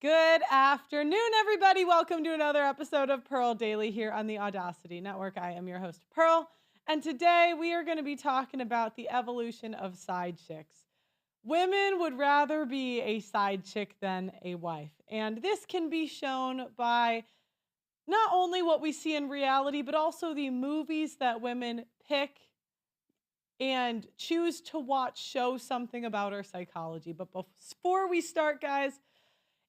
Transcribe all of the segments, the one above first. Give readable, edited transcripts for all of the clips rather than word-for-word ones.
Good afternoon, everybody. Welcome to another episode of Pearl Daily here on the Audacity Network. I am your host, Pearl, and today we are going to be talking about the evolution of side chicks. Women would rather be a side chick than a wife, and this can be shown by not only what we see in reality, but also the movies that women pick and choose to watch show something about our psychology. But before we start, guys,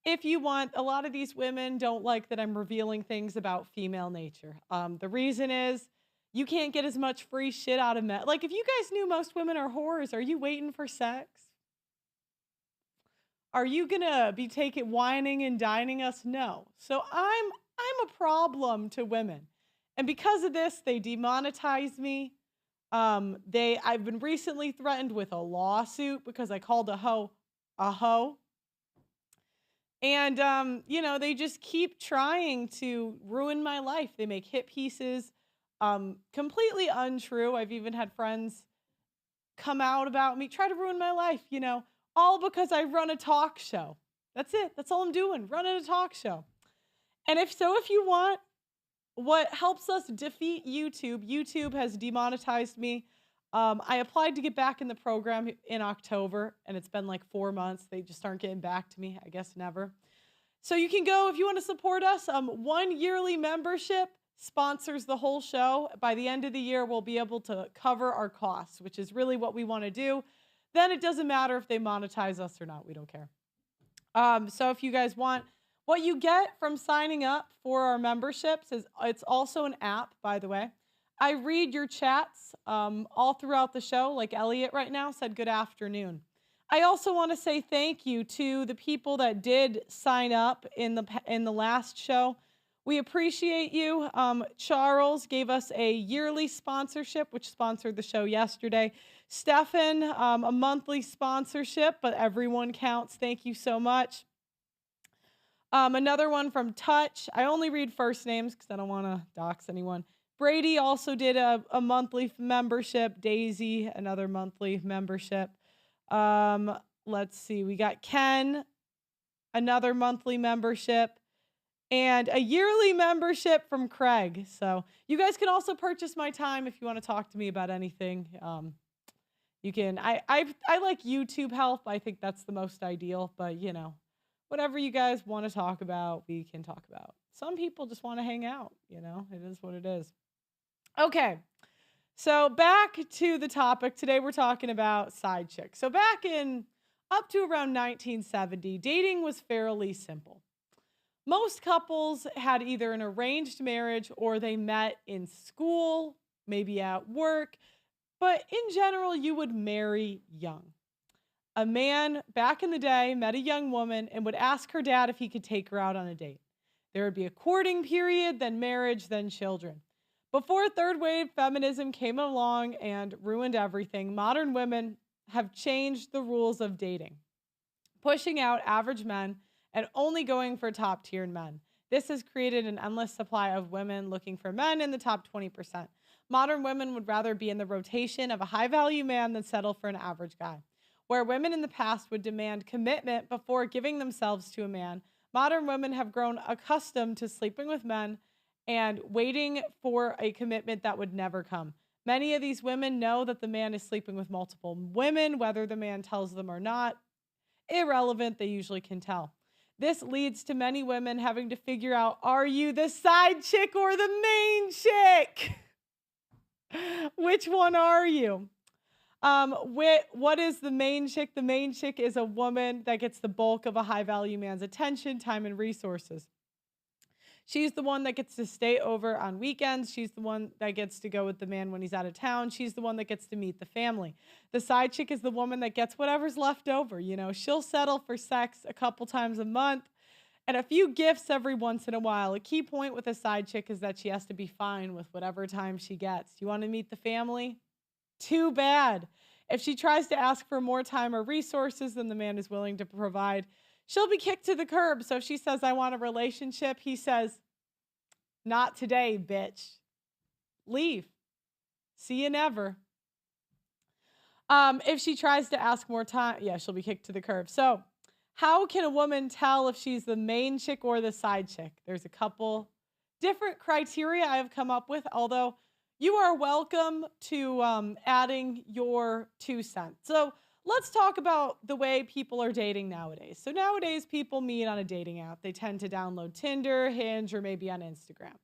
if you want, a lot of these women don't like that I'm revealing things about female nature. The reason is you can't get as much free shit out of men. Like, if you guys knew most women are whores, are you waiting for sex? Are you gonna be taking whining and dining us? No. So I'm a problem to women, and because of this, they demonetize me. I've been recently threatened with a lawsuit because I called a hoe a hoe. And, they just keep trying to ruin my life. They make hit pieces, completely untrue. I've even had friends come out about me, try to ruin my life, all because I run a talk show. That's it. That's all I'm doing, running a talk show. And if you want what helps us defeat YouTube has demonetized me. I applied to get back in the program in October, and it's been like 4 months. They just aren't getting back to me. I guess never. So you can go if you want to support us. 1 yearly membership sponsors the whole show. By the end of the year, we'll be able to cover our costs, which is really what we want to do. Then it doesn't matter if they monetize us or not. We don't care. So if you guys want, what you get from signing up for our memberships is it's also an app, by the way. I read your chats all throughout the show, like Elliot right now said good afternoon. I also want to say thank you to the people that did sign up in the last show. We appreciate you. Charles gave us a yearly sponsorship, which sponsored the show yesterday. Stefan, a monthly sponsorship, but everyone counts. Thank you so much. Another one from Touch. I only read first names because I don't want to dox anyone. Brady also did a monthly membership. Daisy, another monthly membership. Let's see. We got Ken, another monthly membership, and a yearly membership from Craig. So you guys can also purchase my time if you want to talk to me about anything. You can. I like YouTube help. I think that's the most ideal. But whatever you guys want to talk about, we can talk about. Some people just want to hang out. It is what it is. Okay, so back to the topic. Today we're talking about side chicks. So back in up to around 1970, dating was fairly simple. Most couples had either an arranged marriage or they met in school, maybe at work, but in general, you would marry young. A man back in the day met a young woman and would ask her dad if he could take her out on a date. There would be a courting period, then marriage, then children. Before third wave feminism came along and ruined everything, modern women have changed the rules of dating, pushing out average men and only going for top tier men. This has created an endless supply of women looking for men in the top 20%. Modern women would rather be in the rotation of a high value man than settle for an average guy. Where women in the past would demand commitment before giving themselves to a man, modern women have grown accustomed to sleeping with men and waiting for a commitment that would never come. Many of these women know that the man is sleeping with multiple women, whether the man tells them or not. Irrelevant, they usually can tell. This leads to many women having to figure out, are you the side chick or the main chick? Which one are you? What is the main chick? The main chick is a woman that gets the bulk of a high value man's attention, time, and resources. She's the one that gets to stay over on weekends. She's the one that gets to go with the man when he's out of town. She's the one that gets to meet the family. The side chick is the woman that gets whatever's left over. She'll settle for sex a couple times a month and a few gifts every once in a while. A key point with a side chick is that she has to be fine with whatever time she gets. You want to meet the family? Too bad. If she tries to ask for more time or resources than the man is willing to provide, she'll be kicked to the curb. So if she says, I want a relationship, he says, not today, bitch. Leave. See you never. If she tries to ask more time, she'll be kicked to the curb. So How can a woman tell if she's the main chick or the side chick? There's a couple different criteria I have come up with, although you are welcome to adding your 2 cents. So let's talk about the way people are dating nowadays. So nowadays, people meet on a dating app. They tend to download Tinder, Hinge, or maybe on Instagram.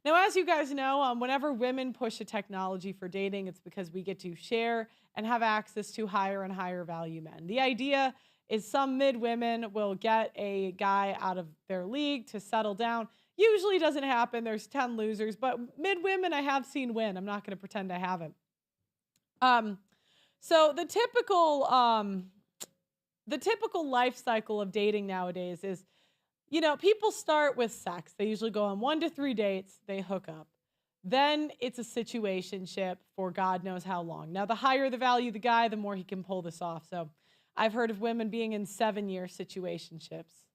Now, as you guys know, whenever women push a technology for dating, it's because we get to share and have access to higher and higher value men. The idea is some mid women will get a guy out of their league to settle down. Usually doesn't happen. There's 10 losers, but mid women I have seen win. I'm not going to pretend I haven't. So the typical life cycle of dating nowadays is, people start with sex. They usually go on 1 to 3 dates. They hook up. Then it's a situationship for God knows how long. Now, the higher the value of the guy, the more he can pull this off. So I've heard of women being in 7-year situationships.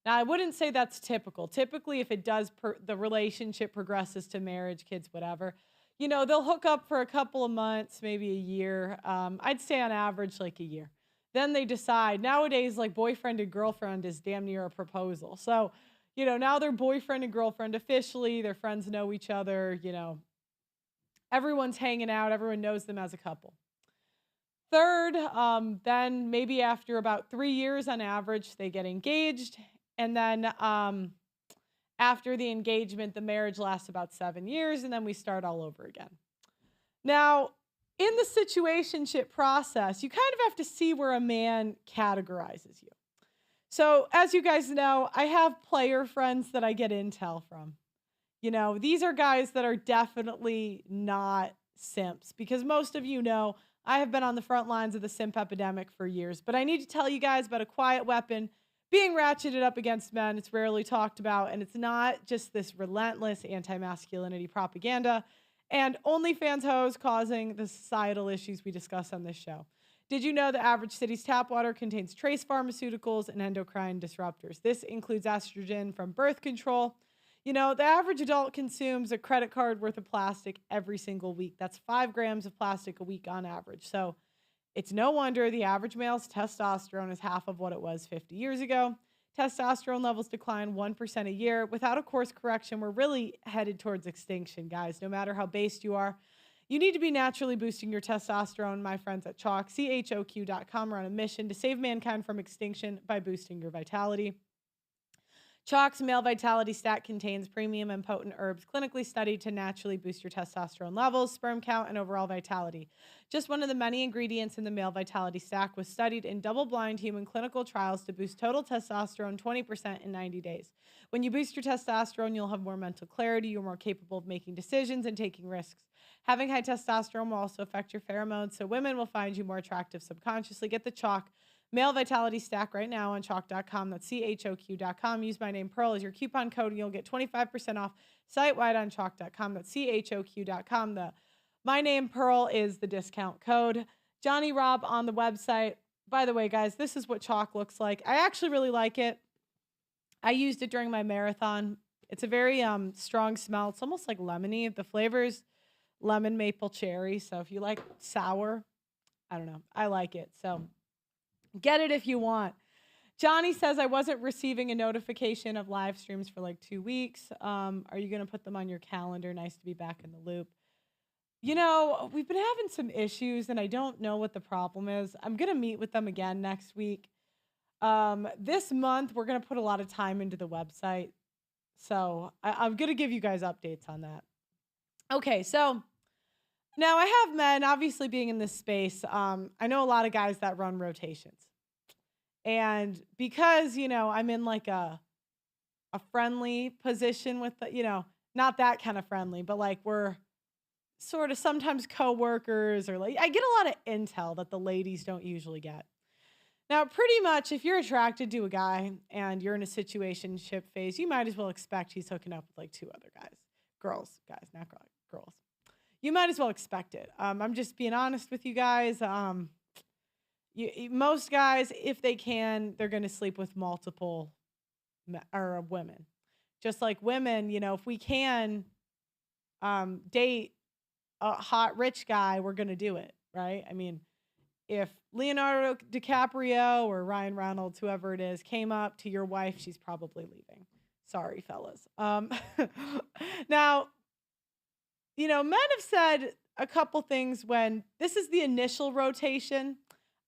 Now, I wouldn't say that's typical. Typically, if it does, the relationship progresses to marriage, kids, whatever, they'll hook up for a couple of months, maybe a year. I'd say on average, like a year. Then they decide. Nowadays, like boyfriend and girlfriend is damn near a proposal. So, now they're boyfriend and girlfriend officially. Their friends know each other. Everyone's hanging out. Everyone knows them as a couple. Third, then maybe after about 3 years on average, they get engaged. And then after the engagement, the marriage lasts about 7 years, and then we start all over again. Now, in the situationship process, you kind of have to see where a man categorizes you. So, as you guys know, I have player friends that I get intel from. These are guys that are definitely not simps, because most of you know I have been on the front lines of the simp epidemic for years. But I need to tell you guys about a quiet weapon being ratcheted up against men. It's rarely talked about, and it's not just this relentless anti-masculinity propaganda and OnlyFans hoes causing the societal issues we discuss on this show. Did you know the average city's tap water contains trace pharmaceuticals and endocrine disruptors? This includes estrogen from birth control. The average adult consumes a credit card worth of plastic every single week. That's 5 grams of plastic a week on average. So it's no wonder the average male's testosterone is half of what it was 50 years ago. Testosterone levels decline 1% a year. Without a course correction, we're really headed towards extinction, guys. No matter how based you are, you need to be naturally boosting your testosterone. My friends at Chalk, CHOQ.com, are on a mission to save mankind from extinction by boosting your vitality. Chalk's Male Vitality Stack contains premium and potent herbs clinically studied to naturally boost your testosterone levels, sperm count, and overall vitality. Just one of the many ingredients in the Male Vitality Stack was studied in double-blind human clinical trials to boost total testosterone 20% in 90 days. When you boost your testosterone, you'll have more mental clarity, you're more capable of making decisions and taking risks. Having high testosterone will also affect your pheromones, so women will find you more attractive subconsciously. Get the Chalk Male Vitality Stack right now on chalk.com. That's CHOQ.com. Use my name Pearl as your coupon code and you'll get 25% off site-wide on chalk.com. That's CHOQ.com. My name Pearl is the discount code. Johnny Rob on the website. By the way, guys, this is what Chalk looks like. I actually really like it. I used it during my marathon. It's a very strong smell. It's almost like lemony. The flavor's lemon, maple, cherry. So if you like sour, I don't know. I like it. So get it if you want. Johnny says, I wasn't receiving a notification of live streams for like 2 weeks. Are you going to put them on your calendar? Nice to be back in the loop. We've been having some issues and I don't know what the problem is. I'm going to meet with them again next week. This month, we're going to put a lot of time into the website. So I'm going to give you guys updates on that. Okay, so now I have men, obviously being in this space. I know a lot of guys that run rotations. And because, I'm in like a friendly position with, not that kind of friendly, but like we're sort of sometimes coworkers or like I get a lot of intel that the ladies don't usually get. Now, pretty much if you're attracted to a guy and you're in a situationship phase, you might as well expect he's hooking up with like 2 other guys. Guys, not girls. You might as well expect it. I'm just being honest with you guys. Most guys, if they can, they're going to sleep with multiple women. Just like women, if we can date a hot rich guy, we're going to do it, right? I mean, if Leonardo DiCaprio or Ryan Reynolds, whoever it is, came up to your wife, she's probably leaving. Sorry, fellas. Now, men have said a couple things when this is the initial rotation.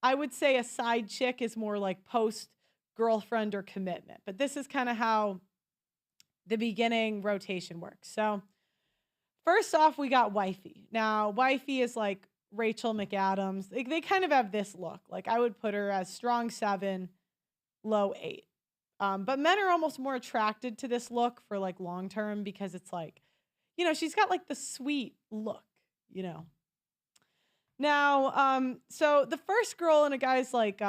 I would say a side chick is more like post girlfriend or commitment, but this is kind of how the beginning rotation works. So, first off, we got wifey. Now, wifey is like Rachel McAdams. They kind of have this look. Like I would put her as strong 7, low 8. But men are almost more attracted to this look for like long term because it's like, she's got like the sweet look, Now, so the first girl in a guy's like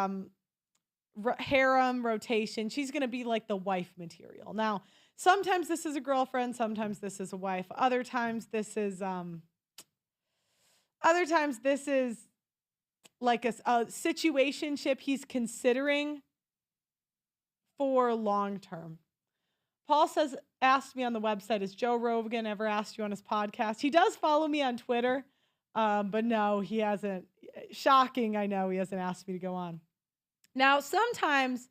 harem rotation, she's gonna be like the wife material. Now, sometimes this is a girlfriend, sometimes this is a wife. Other times this is like a situationship he's considering for long term. Paul asked me on the website, has Joe Rogan ever asked you on his podcast? He does follow me on Twitter, but no, he hasn't. Shocking, I know, he hasn't asked me to go on. Now, sometimes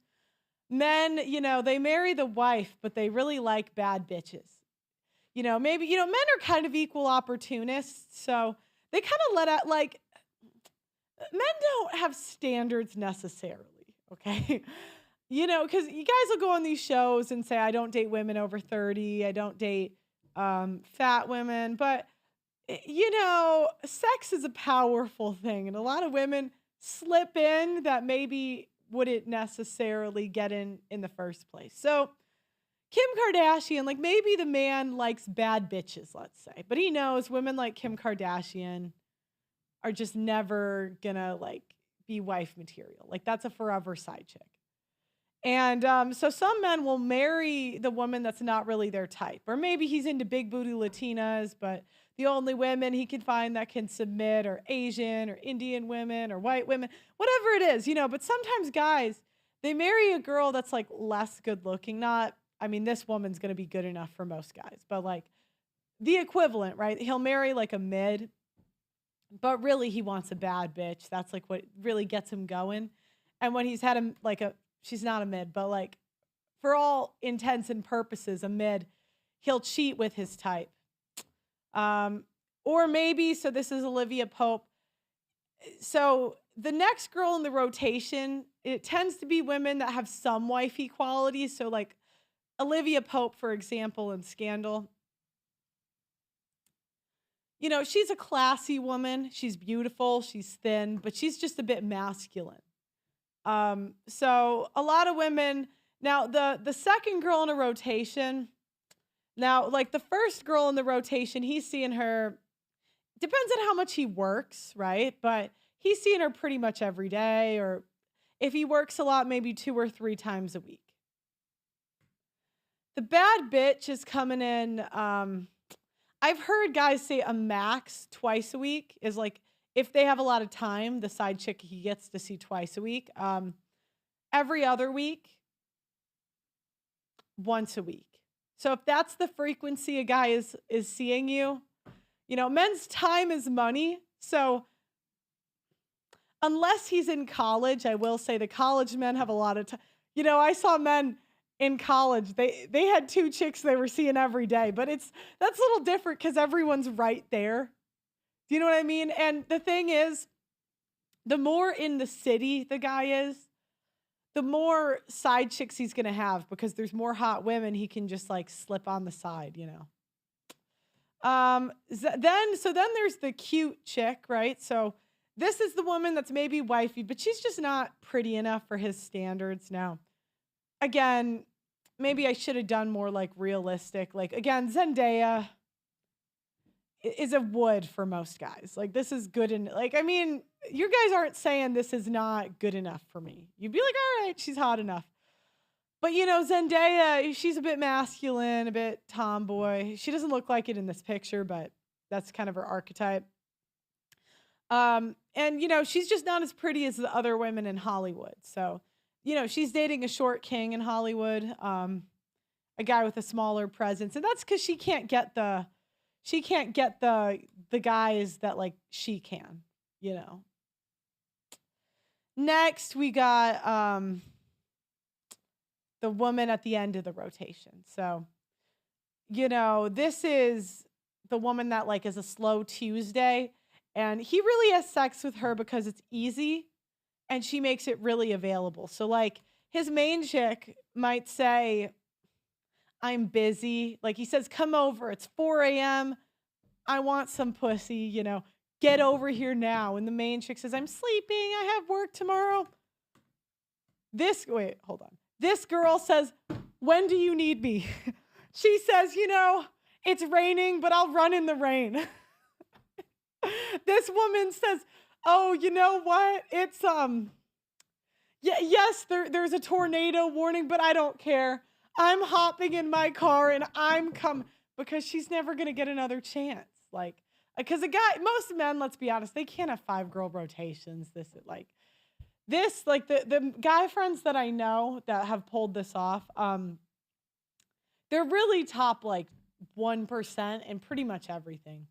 men, they marry the wife, but they really like bad bitches. Maybe, men are kind of equal opportunists, so they kind of let out, like, men don't have standards necessarily, okay? Because you guys will go on these shows and say, I don't date women over 30. I don't date fat women. But, sex is a powerful thing. And a lot of women slip in that maybe wouldn't necessarily get in the first place. So Kim Kardashian, like maybe the man likes bad bitches, let's say. But he knows women like Kim Kardashian are just never gonna like be wife material. Like that's a forever side chick. And so some men will marry the woman that's not really their type. Or maybe he's into big booty Latinas, but the only women he can find that can submit are Asian or Indian women or white women, whatever it is, But sometimes guys, they marry a girl that's like less good looking. This woman's going to be good enough for most guys, but like the equivalent, right? He'll marry like a mid, but really he wants a bad bitch. That's like what really gets him going. And when he's had she's not a mid, but like for all intents and purposes, a mid, he'll cheat with his type. Or maybe, so this is Olivia Pope. So the next girl in the rotation, it tends to be women that have some wifey qualities. So like Olivia Pope, for example, in Scandal. She's a classy woman. She's beautiful. She's thin, but she's just a bit masculine. So a lot of women, now the second girl in a rotation, now like the first girl in the rotation, he's seeing her, depends on how much he works, right? But he's seeing her pretty much every day, or if he works a lot, maybe 2 or 3 times a week. The bad bitch is coming in, I've heard guys say a max twice a week is like, if they have a lot of time, the side chick he gets to see twice a week. Every other week, once a week. So if that's the frequency a guy is seeing you, men's time is money. So unless he's in college, I will say the college men have a lot of time. I saw men in college, they had 2 chicks they were seeing every day, but that's a little different because everyone's right there. Do you know what I mean? And the thing is, the more in the city the guy is, the more side chicks he's going to have because there's more hot women he can just like slip on the side, Then there's the cute chick, right? So this is the woman that's maybe wifey, but she's just not pretty enough for his standards. Now, again, maybe I should have done more like realistic. Like again, Zendaya is a would for most guys. Like this is good. And like, you guys aren't saying this is not good enough for me. You'd be like, all right, she's hot enough. But Zendaya, she's a bit masculine, a bit tomboy. She doesn't look like it in this picture, but that's kind of her archetype. And she's just not as pretty as the other women in Hollywood. So, she's dating a short king in Hollywood, a guy with a smaller presence. And that's because she can't get the guys that like she can, Next, we got the woman at the end of the rotation. So, this is the woman that like is a slow Tuesday, and he really has sex with her because it's easy and she makes it really available. So like his main chick might say, I'm busy. Like he says, come over. It's 4 a.m. I want some pussy, get over here now. And the main chick says, I'm sleeping. I have work tomorrow. Wait, hold on. This girl says, when do you need me? She says, it's raining, but I'll run in the rain. This woman says, oh, you know what? It's, yes, there's a tornado warning, but I don't care. I'm hopping in my car and I'm coming, because she's never going to get another chance. Like, because most men, let's be honest, they can't have 5-girl rotations. The guy friends that I know that have pulled this off, they're really top like 1% in pretty much everything.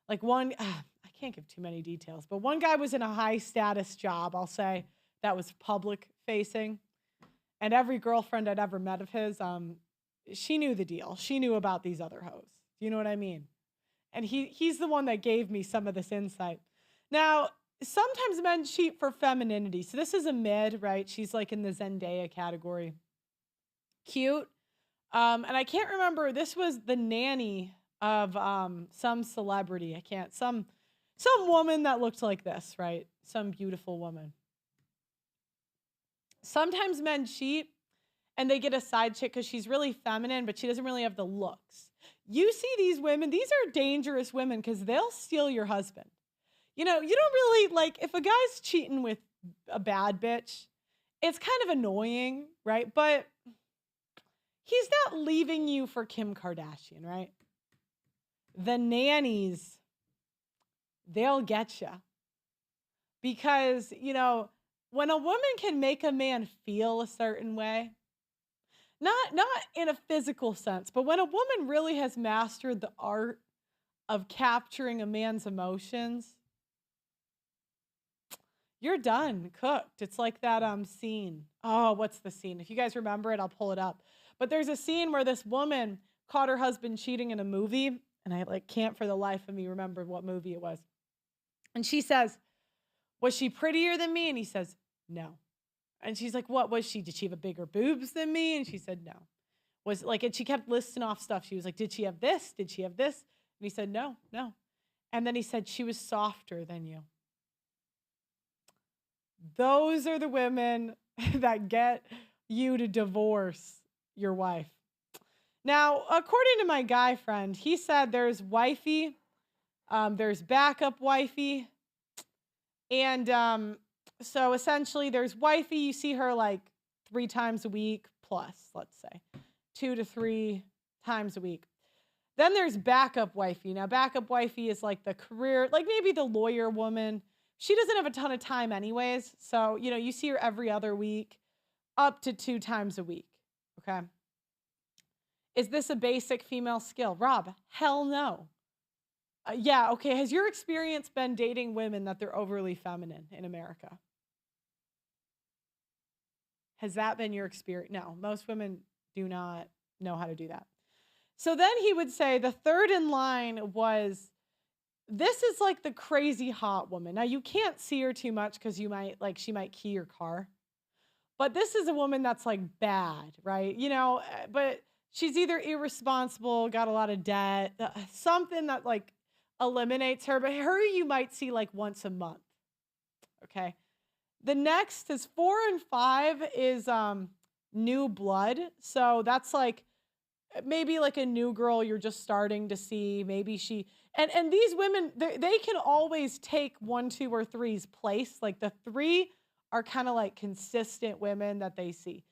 Like I can't give too many details, but one guy was in a high status job, I'll say, that was public facing. And every girlfriend I'd ever met of his, she knew the deal. She knew about these other hoes. Do you know what I mean? And he's the one that gave me some of this insight. Now, sometimes men cheat for femininity. So this is a mid, right? She's like in the Zendaya category. Cute. And I can't remember, this was the nanny of some celebrity. Some woman that looked like this, right? Some beautiful woman. Sometimes men cheat and they get a side chick because she's really feminine, but she doesn't really have the looks. You see these women, these are dangerous women because they'll steal your husband. You don't really, like, if a guy's cheating with a bad bitch, it's kind of annoying, right? But he's not leaving you for Kim Kardashian, right? The nannies, they'll get you. Because, when a woman can make a man feel a certain way, not in a physical sense, but when a woman really has mastered the art of capturing a man's emotions, you're done, cooked. It's like that scene. Oh, what's the scene? If you guys remember it, I'll pull it up. But there's a scene where this woman caught her husband cheating in a movie, and I can't for the life of me remember what movie it was. And she says, was she prettier than me? And he says, no. And she's like, what was she? Did she have bigger boobs than me? And she said, no. And she kept listing off stuff. She was like, did she have this? Did she have this? And he said, no. And then he said, she was softer than you. Those are the women that get you to divorce your wife. Now, according to my guy friend, he said there's wifey, there's backup wifey, and so essentially there's wifey, you see her like 3 times a week plus, let's say, 2 to 3 times a week. Then there's backup wifey. Now, backup wifey is like the career, like maybe the lawyer woman. She doesn't have a ton of time anyways. So, you see her every other week, up to 2 times a week. Okay. Is this a basic female skill? Rob, hell no. Yeah, okay. Has your experience been dating women that they're overly feminine in America? Has that been your experience? No, most women do not know how to do that. So then he would say the third in line was, this is like the crazy hot woman. Now you can't see her too much because she might key your car. But this is a woman that's like bad, right? But she's either irresponsible, got a lot of debt, something that like eliminates her. But her you might see like once a month. Okay. The next is 4 and 5 is new blood. So that's like maybe like a new girl you're just starting to see. Maybe and these women, they can always take 1, 2, or 3's place. Like the 3 are kind of like consistent women that they see.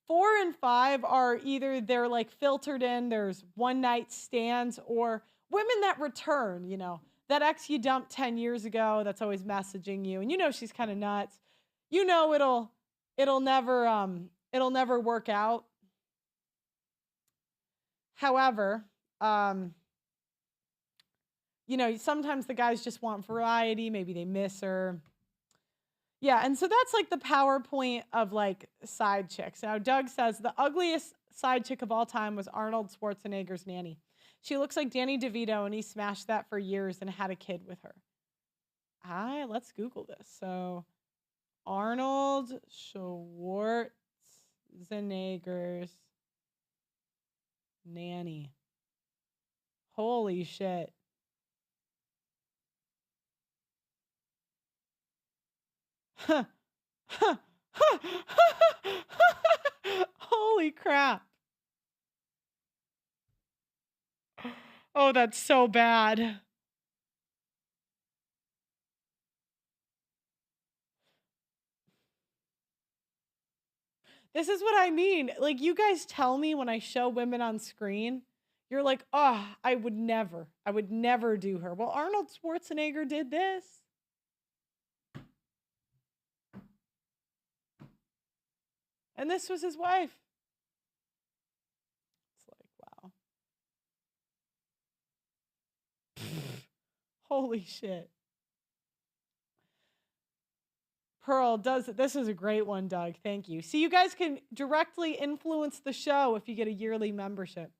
4 and 5 are either they're like filtered in, there's one night stands, or women that return, that ex you dumped 10 years ago that's always messaging you, and she's kind of nuts. It'll never work out. However, sometimes the guys just want variety. Maybe they miss her. Yeah, and so that's like the PowerPoint of like side chicks. Now, Doug says the ugliest side chick of all time was Arnold Schwarzenegger's nanny. She looks like Danny DeVito, and he smashed that for years and had a kid with her. Let's Google this. So, Arnold Schwarzenegger's nanny. Holy shit. Holy crap. Oh, that's so bad. This is what I mean. Like, you guys tell me when I show women on screen, you're like, oh, I would never do her. Well, Arnold Schwarzenegger did this. And this was his wife. It's like, wow. Holy shit. Pearl does it. This is a great one, Doug. Thank you. See, you guys can directly influence the show if you get a yearly membership.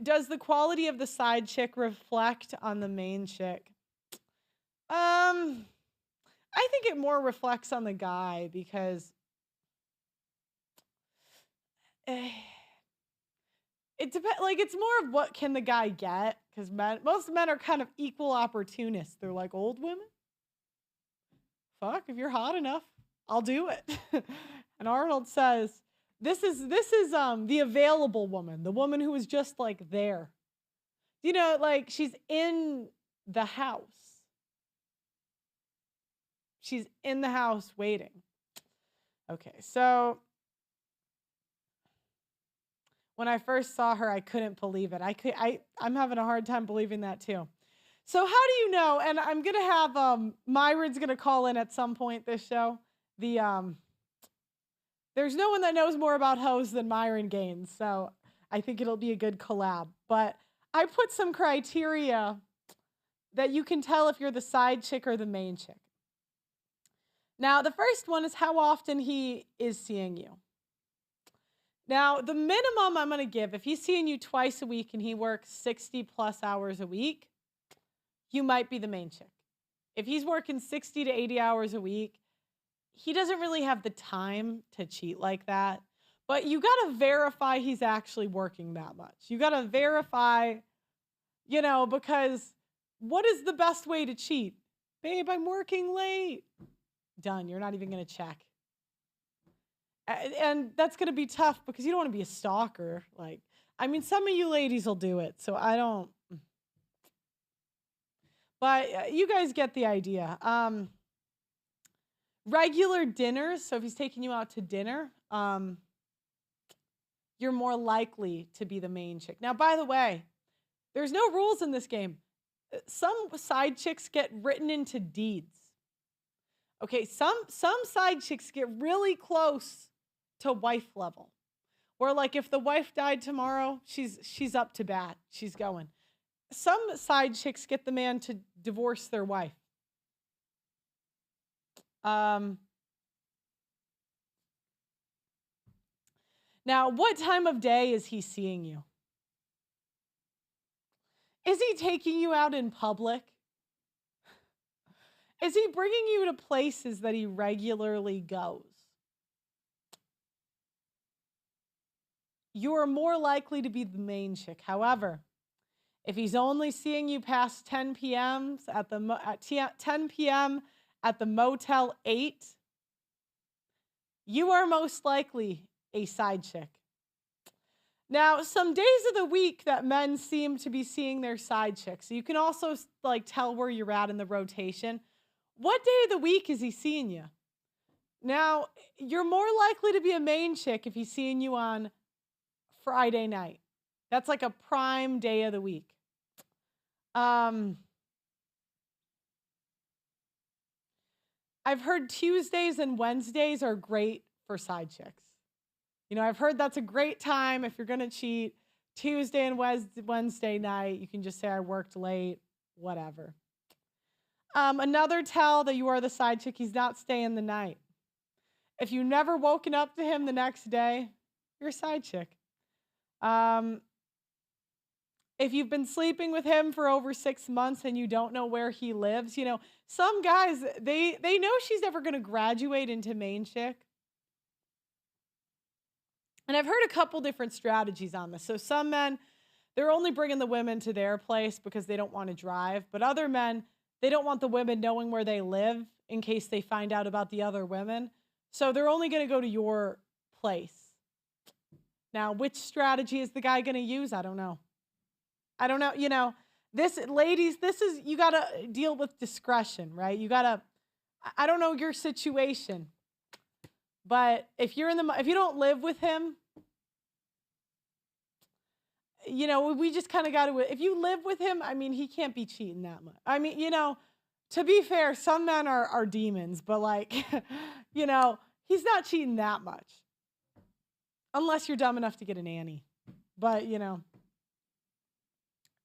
Does the quality of the side chick reflect on the main chick? I think it more reflects on the guy because it depends. Like, it's more of what can the guy get, because most men are kind of equal opportunists. They're like, old women, fuck, if you're hot enough, I'll do it. And Arnold says, this is the available woman, the woman who is just like there. You know, like, she's in the house. She's in the house waiting. Okay, so when I first saw her, I couldn't believe it. I'm having a hard time believing that too. So how do you know? And I'm gonna have Myron's gonna call in at some point this show. There's no one that knows more about hoes than Myron Gaines, so I think it'll be a good collab. But I put some criteria that you can tell if you're the side chick or the main chick. Now, the first one is how often he is seeing you. Now, the minimum I'm going to give, if he's seeing you twice a week and he works 60 plus hours a week, you might be the main chick. If he's working 60 to 80 hours a week, he doesn't really have the time to cheat like that. But you got to verify he's actually working that much. You got to verify, because what is the best way to cheat? Babe, I'm working late. Done. You're not even going to check. And that's going to be tough because you don't want to be a stalker. Some of you ladies will do it, so I don't. But you guys get the idea. Regular dinners, so if he's taking you out to dinner, you're more likely to be the main chick. Now, by the way, there's no rules in this game. Some side chicks get written into deeds. Okay, some side chicks get really close to wife level. Where if the wife died tomorrow, she's up to bat. She's going. Some side chicks get the man to divorce their wife. Now, what time of day is he seeing you? Is he taking you out in public? Is he bringing you to places that he regularly goes? You are more likely to be the main chick. However, if he's only seeing you past 10 p.m. at 10 p.m. at the Motel 8, you are most likely a side chick. Now, some days of the week that men seem to be seeing their side chicks. So you can also tell where you're at in the rotation. What day of the week is he seeing you? Now, you're more likely to be a main chick if he's seeing you on Friday night. That's like a prime day of the week. I've heard Tuesdays and Wednesdays are great for side chicks. I've heard that's a great time if you're going to cheat. Tuesday and Wednesday night, you can just say I worked late, whatever. Another tell that you are the side chick, he's not staying the night. If you've never woken up to him the next day, you're a side chick. If you've been sleeping with him for over 6 months and you don't know where he lives, you know, some guys, they know she's never going to graduate into main chick. And I've heard a couple different strategies on this. So some men, they're only bringing the women to their place because they don't want to drive. But other men, they don't want the women knowing where they live in case they find out about the other women. So they're only going to go to your place. Now, which strategy is the guy going to use? I don't know. You know, ladies, you got to deal with discretion, right? I don't know your situation, but if you don't live with him, you know, we just kind of got to, if you live with him, I mean, he can't be cheating that much. I mean, you know, to be fair, some men are demons, but like, you know, he's not cheating that much. Unless you're dumb enough to get a nanny. But, you know,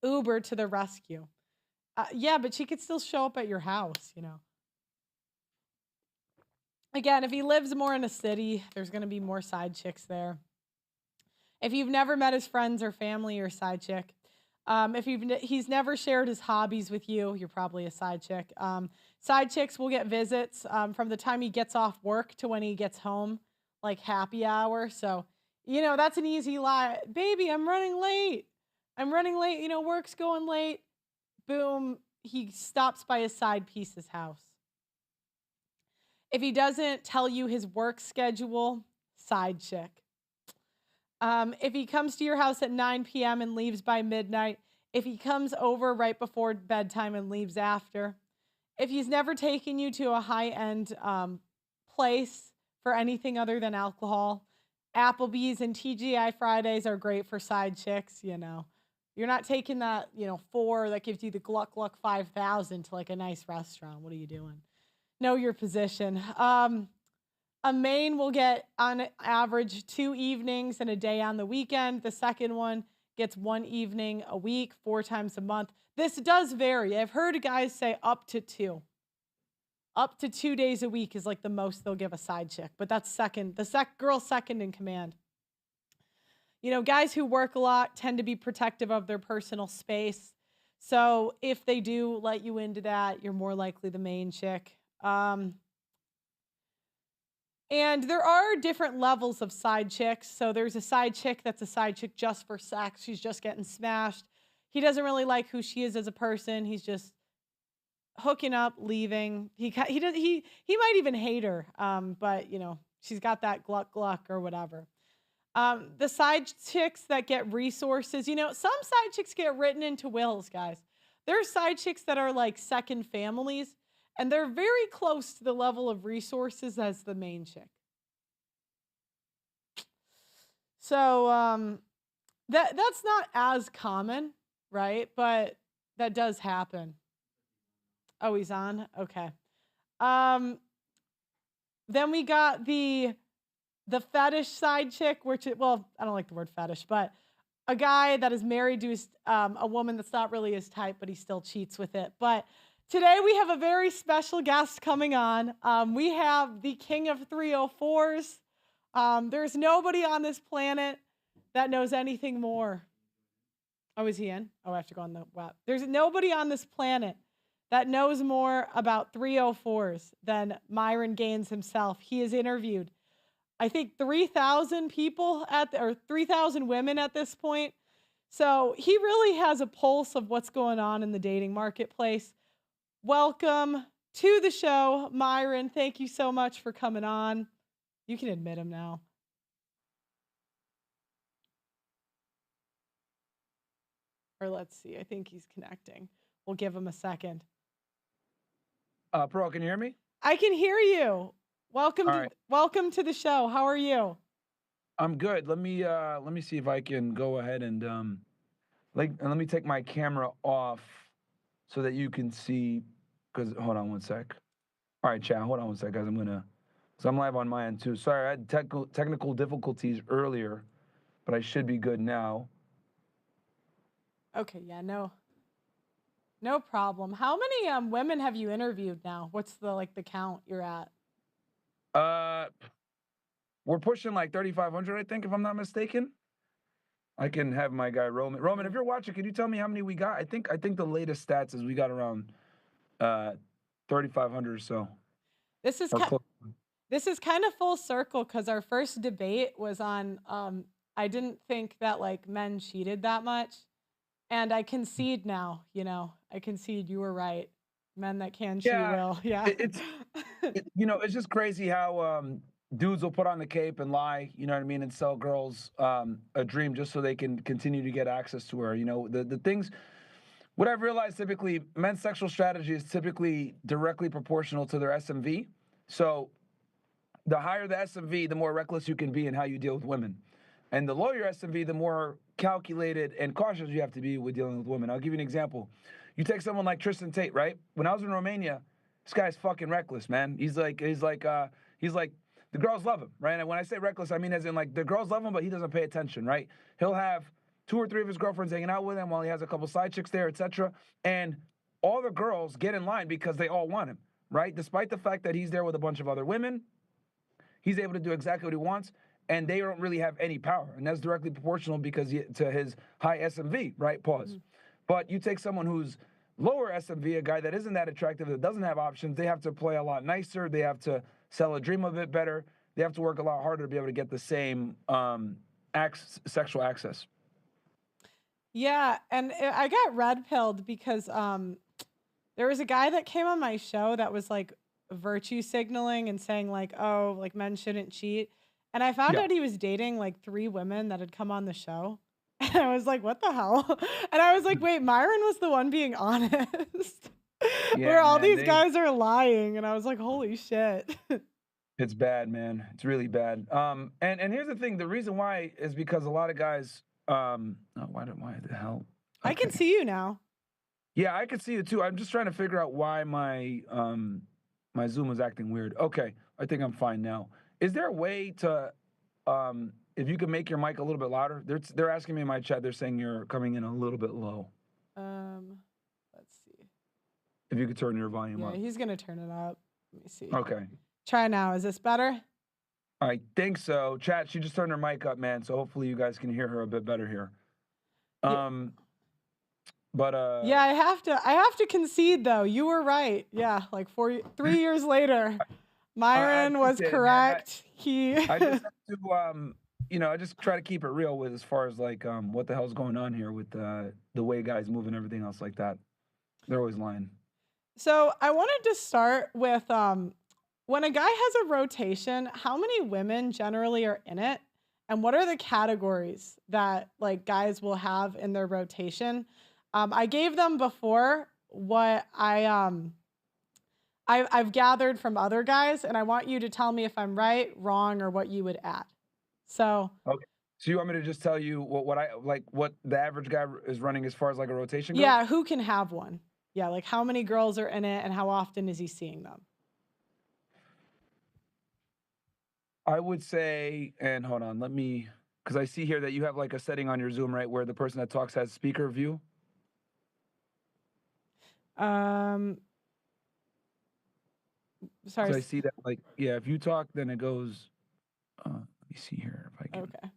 Uber to the rescue. Yeah, but she could still show up at your house, you know. Again, if he lives more in a city, there's going to be more side chicks there. If you've never met his friends or family, you're a side chick. If he's never shared his hobbies with you, you're probably a side chick. Side chicks will get visits from the time he gets off work to when he gets home, like happy hour. So, you know, that's an easy lie. Baby, I'm running late. You know, work's going late. Boom, he stops by his side piece's house. If he doesn't tell you his work schedule, side chick. If he comes to your house at 9 p.m. and leaves by midnight, if he comes over right before bedtime and leaves after, if he's never taken you to a high-end place for anything other than alcohol, Applebee's and TGI Fridays are great for side chicks, you know. You're not taking that, you know, 4 that gives you the Gluck Gluck 5,000 to like a nice restaurant. What are you doing? Know your position. A main will get, on average, 2 evenings and a day on the weekend. The second one gets 1 evening a week, 4 times a month. This does vary. I've heard guys say up to 2. Up to 2 days a week is like the most they'll give a side chick. But that's second. The girl's second in command. You know, guys who work a lot tend to be protective of their personal space. So if they do let you into that, you're more likely the main chick. And there are different levels of side chicks. So there's a side chick that's a side chick just for sex. She's just getting smashed. He doesn't really like who she is as a person. He's just hooking up, leaving. He might even hate her. But you know, she's got that gluck gluck or whatever. The side chicks that get resources, you know, some side chicks get written into wills, guys. There are side chicks that are like second families, and they're very close to the level of resources as the main chick. So that's not as common, right? But that does happen. Oh, he's on? Okay. Then we got the fetish side chick, which, well, I don't like the word fetish, but a guy that is married to a woman that's not really his type, but he still cheats with it. But today we have a very special guest coming on. We have the king of 304s. There's nobody on this planet that knows anything more. Oh, is he in? Oh, I have to go on the web. There's nobody on this planet that knows more about 304s than Myron Gaines himself. He has interviewed, I think, 3,000 people or 3,000 women at this point. So he really has a pulse of what's going on in the dating marketplace. Welcome to the show, Myron. Thank you so much for coming on. You can admit him now. Or let's see. I think he's connecting. We'll give him a second. Pearl, can you hear me? I can hear you. Welcome to the show. How are you? I'm good. Let me see if I can go ahead and let me take my camera off so that you can see. Cause hold on one sec. All right, chat. Hold on one sec, guys. I'm live on my end too. Sorry, I had technical difficulties earlier, but I should be good now. Okay. Yeah. No No problem. How many women have you interviewed now? What's the count you're at? Uh, we're pushing like 3,500, I think, if I'm not mistaken. I can have my guy Roman. Roman, if you're watching, can you tell me how many we got? I think the latest stats is we got around 3,500 or so. This is Or close. this is kind of full circle because our first debate was on I didn't think that like men cheated that much. And I concede now, I concede you were right. Men that can cheat Yeah, will. Yeah. it's it's just crazy how dudes will put on the cape and lie, you know what I mean, and sell girls a dream just so they can continue to get access to her. The things. What I've realized typically, men's sexual strategy is typically directly proportional to their SMV. So the higher the SMV, the more reckless you can be in how you deal with women. And the lower your SMV, the more calculated and cautious you have to be with dealing with women. I'll give you an example. You take someone like Tristan Tate, right? When I was in Romania, this guy's fucking reckless, man. He's like the girls love him, right? And when I say reckless, I mean as in like the girls love him, but he doesn't pay attention, right? He'll have 2 or 3 of his girlfriends hanging out with him while he has a couple side chicks there, etc. And all the girls get in line because they all want him, right? Despite the fact that he's there with a bunch of other women, he's able to do exactly what he wants, and they don't really have any power. And that's directly proportional to his high SMV, right? Pause. Mm-hmm. But you take someone who's lower SMV, a guy that isn't that attractive, that doesn't have options, they have to play a lot nicer. They have to sell a dream a bit better. They have to work a lot harder to be able to get the same sexual access. Yeah, and I got red pilled because there was a guy that came on my show that was like virtue signaling and saying like, oh, like men shouldn't cheat. And I found out he was dating like 3 women that had come on the show. And I was like, what the hell? And I was like, wait, Myron was the one being honest. Where all these guys are lying. And I was like, holy shit. It's bad, man. It's really bad. And here's the thing. The reason why is because a lot of guys, why the hell? Okay. I can see you now. Yeah, I can see you too. I'm just trying to figure out why my my Zoom was acting weird. Okay, I think I'm fine now. Is there a way to, if you can make your mic a little bit louder? They're asking me in my chat. They're saying you're coming in a little bit low. Let's see. If you could turn your volume up. Yeah, he's gonna turn it up. Let me see. Okay. Try now. Is this better? I think so. Chat, she just turned her mic up, man. So hopefully you guys can hear her a bit better here. Yeah. But yeah, I have to concede though. You were right. Yeah, like 3 years later, Myron was correct. I just have to I just try to keep it real with as far as like what the hell's going on here with the way guys move and everything else like that. They're always lying. So I wanted to start with when a guy has a rotation, how many women generally are in it? And what are the categories that like guys will have in their rotation? I gave them before what I've gathered from other guys, and I want you to tell me if I'm right, wrong, or what you would add. So okay. So you want me to just tell you what the average guy is running as far as like a rotation goes? Yeah, who can have one? Yeah, like how many girls are in it and how often is he seeing them? I would say, and hold on, because I see here that you have like a setting on your Zoom, right, where the person that talks has speaker view. Sorry. So I see that, like, yeah, if you talk, then it goes. Let me see here if I can. Okay.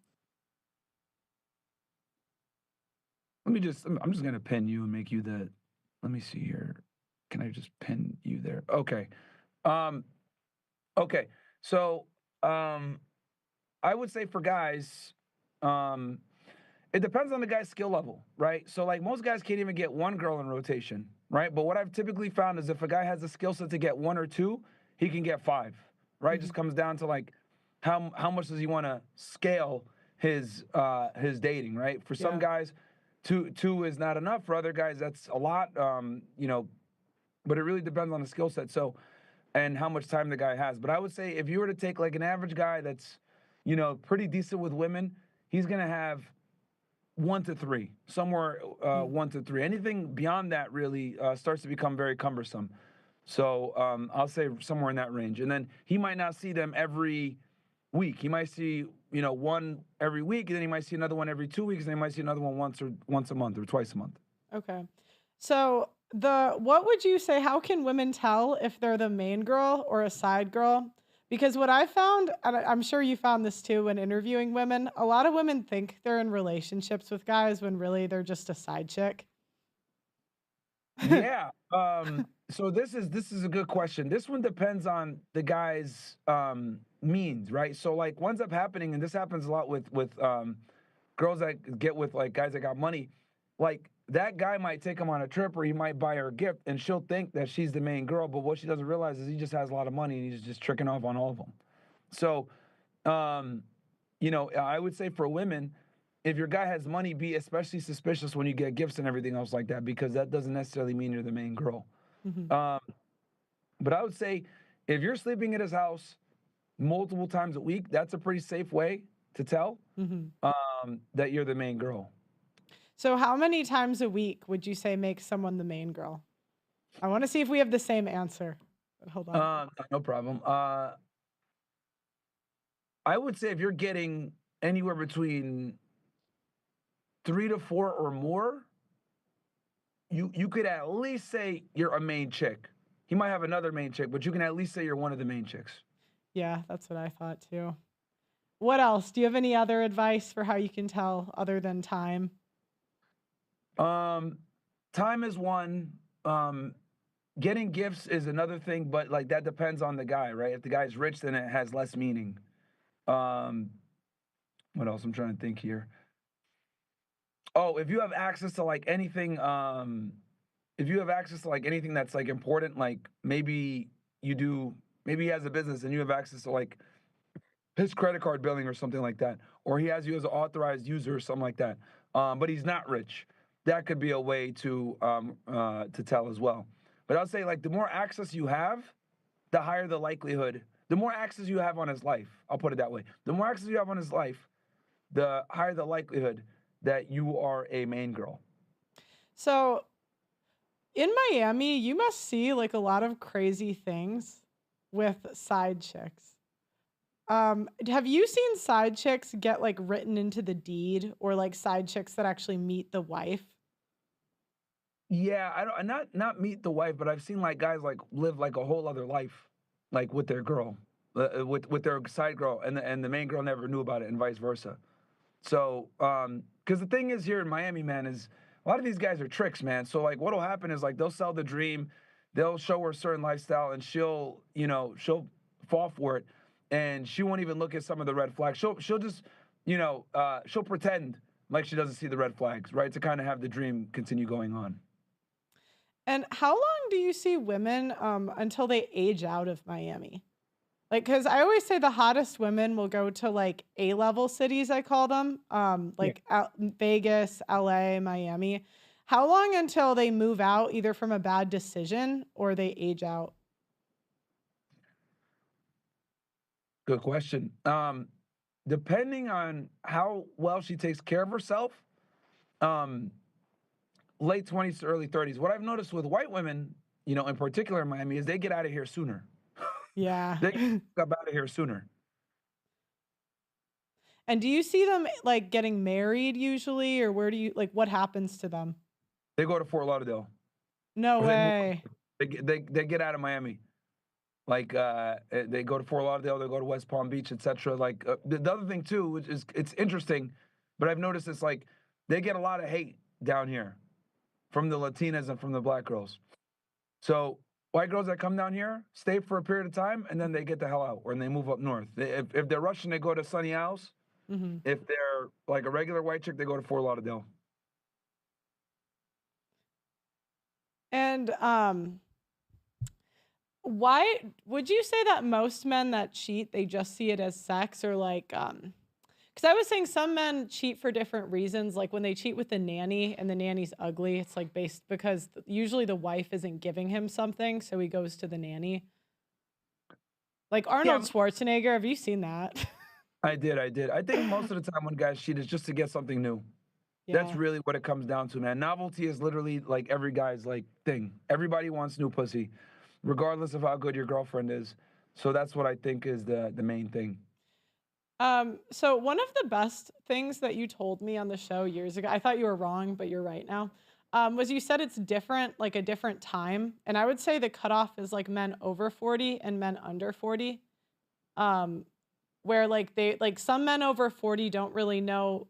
I'm just gonna pin you and make you the. Let me see here. Can I just pin you there? Okay. Okay. So, I would say for guys, it depends on the guy's skill level, right? So, like, most guys can't even get 1 girl in rotation, right? But what I've typically found is if a guy has the skill set to get 1 or 2, he can get 5, right? Mm-hmm. It just comes down to like how much does he want to scale his dating, right? For some guys, two is not enough. For other guys, that's a lot, but it really depends on the skill set. So, and how much time the guy has. But I would say if you were to take like an average guy that's, pretty decent with women, he's going to have 1 to 3, somewhere 1 to 3. Anything beyond that really starts to become very cumbersome. So I'll say somewhere in that range. And then he might not see them every week. He might see, 1 every week, and then he might see another one every 2 weeks, and he might see another one once a month or twice a month. Okay. So The what would you say, how can women tell if they're the main girl or a side girl? Because what I found, and I'm sure you found this too when interviewing women, a lot of women think they're in relationships with guys when really they're just a side chick. Yeah. So this is a good question. This one depends on the guy's means, right? So like what ends up happening, and this happens a lot with girls that get with like guys that got money. Like that guy might take him on a trip or he might buy her a gift and she'll think that she's the main girl, but what she doesn't realize is he just has a lot of money and he's just tricking off on all of them. So um, I would say for women, if your guy has money, be especially suspicious when you get gifts and everything else like that, because that doesn't necessarily mean you're the main girl. Mhm, Um, but I would say if you're sleeping at his house multiple times a week, that's a pretty safe way to tell mhm. that you're the main girl. So how many times a week would you say makes someone the main girl? I wanna see if we have the same answer, but hold on. No problem. I would say if you're getting anywhere between 3 to 4 or more, you could at least say you're a main chick. He might have another main chick, but you can at least say you're one of the main chicks. Yeah, that's what I thought too. What else? Do you have any other advice for how you can tell other than time? Um, Time is one. Getting gifts is another thing, but like that depends on the guy, right? If the guy's rich, then it has less meaning. Um, what else? I'm trying to think here. Oh, if you have access to like anything, if you have access to like anything that's like important, like you do, maybe he has a business and you have access to like his credit card billing or something like that, or he has you as an authorized user or something like that. But he's not rich. That could be a way to tell as well. But I'll say like the more access you have, the higher the likelihood. The more access you have on his life, I'll put it that way. The more access you have on his life, the higher the likelihood that you are a main girl. So, in Miami, you must see, like, a lot of crazy things with side chicks. Have you seen side chicks get, like, written into the deed or, like, side chicks that actually meet the wife? Yeah, I don't not meet the wife, but I've seen like guys like live like a whole other life, like with their girl, with their side girl, and the main girl never knew about it, and vice versa. So, because the thing is here in Miami, man, is a lot of these guys are tricks, man. So like, what'll happen is like they'll sell the dream, they'll show her a certain lifestyle, and she'll fall for it, and she won't even look at some of the red flags. She'll just, she'll pretend like she doesn't see the red flags, right, to kind of have the dream continue going on. And how long do you see women, until they age out of Miami? Like, cause I always say the hottest women will go to, like, A-level cities, I call them, like, out Vegas, LA, Miami. How long until they move out either from a bad decision or they age out? Good question. Depending on how well she takes care of herself, um, late 20s to early 30s. What I've noticed with white women, in particular in Miami, is they get out of here sooner. Yeah. They get out of here sooner. And do you see them, like, getting married usually, or where do you like, what happens to them? They go to Fort Lauderdale, No or they move. way. They get out of Miami. Like they go to Fort Lauderdale, they go to West Palm Beach, etc. Like the other thing too, which is it's interesting, but I've noticed it's like they get a lot of hate down here from the Latinas and from the black girls. So white girls that come down here stay for a period of time and then they get the hell out or they move up north. If they're Russian, they go to Sunny Isles. Mhm. If they're like a regular white chick, they go to Fort Lauderdale. And, why would you say that most men that cheat, they just see it as sex or like, because I was saying some men cheat for different reasons, like when they cheat with the nanny and the nanny's ugly, it's like based because usually the wife isn't giving him something, so he goes to the nanny. Like Yeah, Arnold Schwarzenegger, have you seen that? I did. I think most of the time when guys cheat is just to get something new. That's Yeah. really what it comes down to, man. Novelty is literally like every guy's like thing. Everybody wants new pussy, regardless of how good your girlfriend is. So that's what I think is the main thing. So one of the best things that you told me on the show years ago, I thought you were wrong, but you're right now. was you said it's different, like a different time, and I would say the cutoff is like men over 40 and men under 40. Um, where like some men over 40 don't really know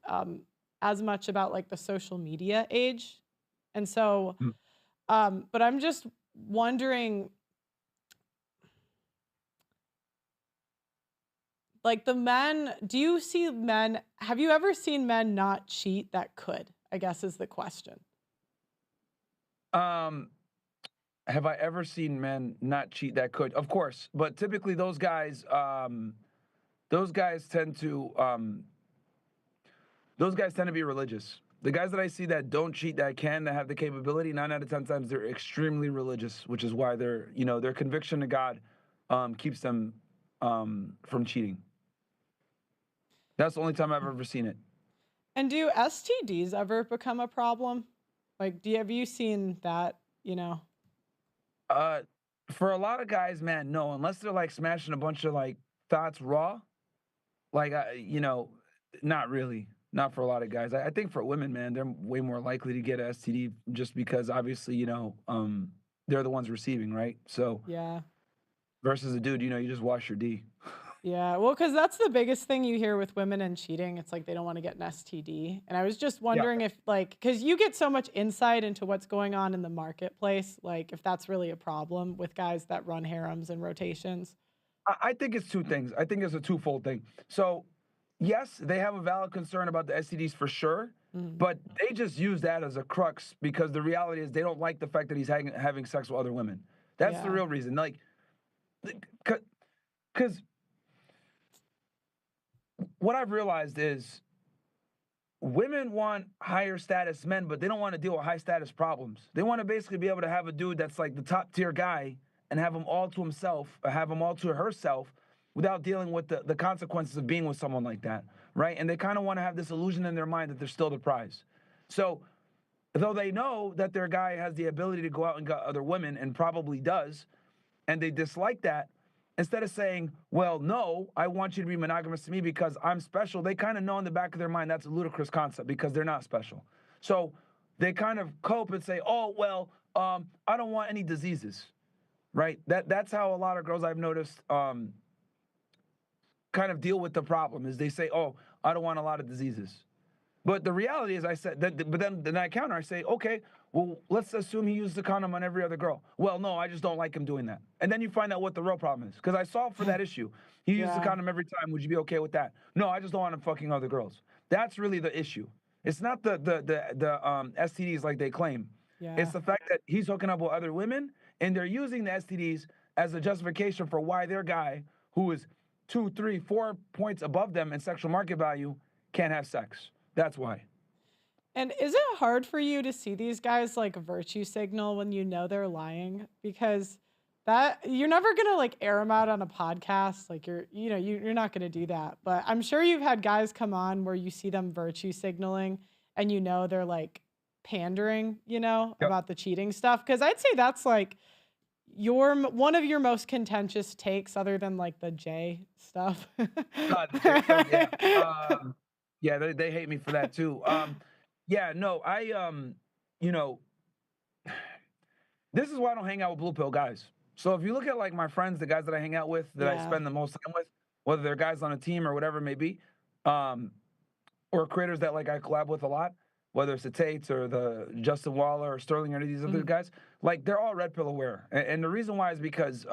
as much about like the social media age. And so Mm. but I'm just wondering, like the men, do you see men, have you ever seen men not cheat that could? I guess is the question. Um, have I ever seen men not cheat that could? Of course, but typically those guys tend to those guys tend to be religious. The guys that I see that don't cheat that can that have the capability, 9 out of 10 times they're extremely religious, which is why their conviction to God keeps them from cheating. That's the only time I've ever seen it. And do STDs ever become a problem? Like, have you seen that, Uh, for a lot of guys, man, no, unless they're like smashing a bunch of like thoughts raw, like not really. Not for a lot of guys. I think for women, man, they're way more likely to get a STD just because obviously, they're the ones receiving, right? So Yeah. versus a dude, you just wash your D. Yeah, well, because that's the biggest thing you hear with women and cheating. It's like they don't want to get an STD. And I was just Yeah, wondering if, like, because you get so much insight into what's going on in the marketplace, like, if that's really a problem with guys that run harems and rotations. I think it's two things. I think it's a twofold thing. So, yes, they have a valid concern about the STDs for sure, Mhm. but they just use that as a crux because the reality is they don't like the fact that he's having sex with other women. That's the Yeah. real reason. Like, because what I've realized is women want higher status men, but they don't want to deal with high status problems. They want to basically be able to have a dude that's like the top tier guy and have him all to himself or have him all to herself without dealing with the consequences of being with someone like that, right? And they kind of want to have this illusion in their mind that they're still the prize. So, though they know that their guy has the ability to go out and get other women and probably does, and they dislike that, instead of saying, well, no, I want you to be monogamous to me because I'm special, they kind of know in the back of their mind that's a ludicrous concept because they're not special. So they kind of cope and say, oh, well, I don't want any diseases, right? That's how a lot of girls I've noticed kind of deal with the problem is they say, oh, I don't want a lot of diseases. But the reality is, I said, but then I counter, I say, okay, well, let's assume he used the condom on every other girl. Well, no, I just don't like him doing that. And then you find out what the real problem is. Because I solved for that issue. He used the Yeah. condom every time. Would you be okay with that? No, I just don't want him fucking other girls. That's really the issue. It's not the STDs like they claim. It's Yeah. the fact that he's hooking up with other women and they're using the STDs as a justification for why their guy, who is 2, 3, 4 points above them in sexual market value, can't have sex. That's why. And is it hard for you to see these guys like virtue signal when you know they're lying? Because that you're never gonna like air them out on a podcast. Like you're not gonna do that. But I'm sure you've had guys come on where you see them virtue signaling and you know they're like pandering, Yep. about the cheating stuff. Because I'd say that's like one of your most contentious takes, other than like the J stuff. The J stuff, yeah. Yeah, they hate me for that too. Yeah, no, you know, this is why I don't hang out with blue pill guys. So if you look at like my friends, the guys that I hang out with, that I Yeah. spend the most time with, whether they're guys on a team or whatever it may be, um, or creators that like I collab with a lot, whether it's the Tates or the Justin Waller or Sterling or any of these other Mhm. guys, like they're all red pill aware. And the reason why is because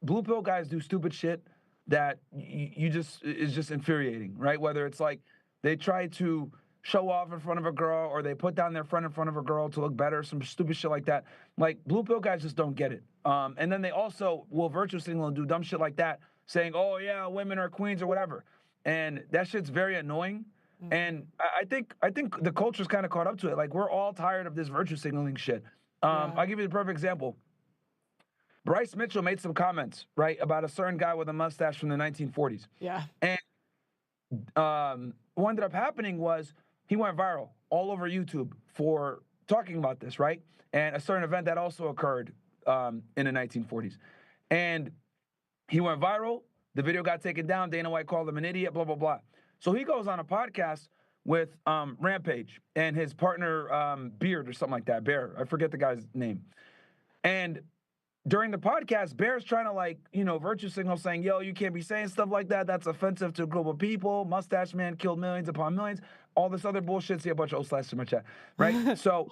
blue pill guys do stupid shit that you just is just infuriating, right? Whether it's like they try to show off in front of a girl or they put down their friend in front of a girl to look better, some stupid shit like that. Like blue pill guys just don't get it. And then they also will virtue signal and do dumb shit like that, saying, "Oh yeah, women are queens" or whatever. And that shit's very annoying. Mhm. And I think the culture's kind of caught up to it. Like we're all tired of this virtue signaling shit. Yeah. I'll give you the perfect example. Bryce Mitchell made some comments, right, about a certain guy with a mustache from the 1940s. Yeah. And what ended up happening was he went viral all over YouTube for talking about this, right? And a certain event that also occurred in the 1940s. And he went viral. The video got taken down. Dana White called him an idiot, blah, blah, blah. So he goes on a podcast with Rampage and his partner Beard or something like that. Bear, I forget the guy's name. And during the podcast, Bear's trying to like, virtue signal saying, yo, you can't be saying stuff like that. That's offensive to a group of people. Mustache Man killed millions upon millions. All this other bullshit. See a bunch of O/slash in my chat, right? So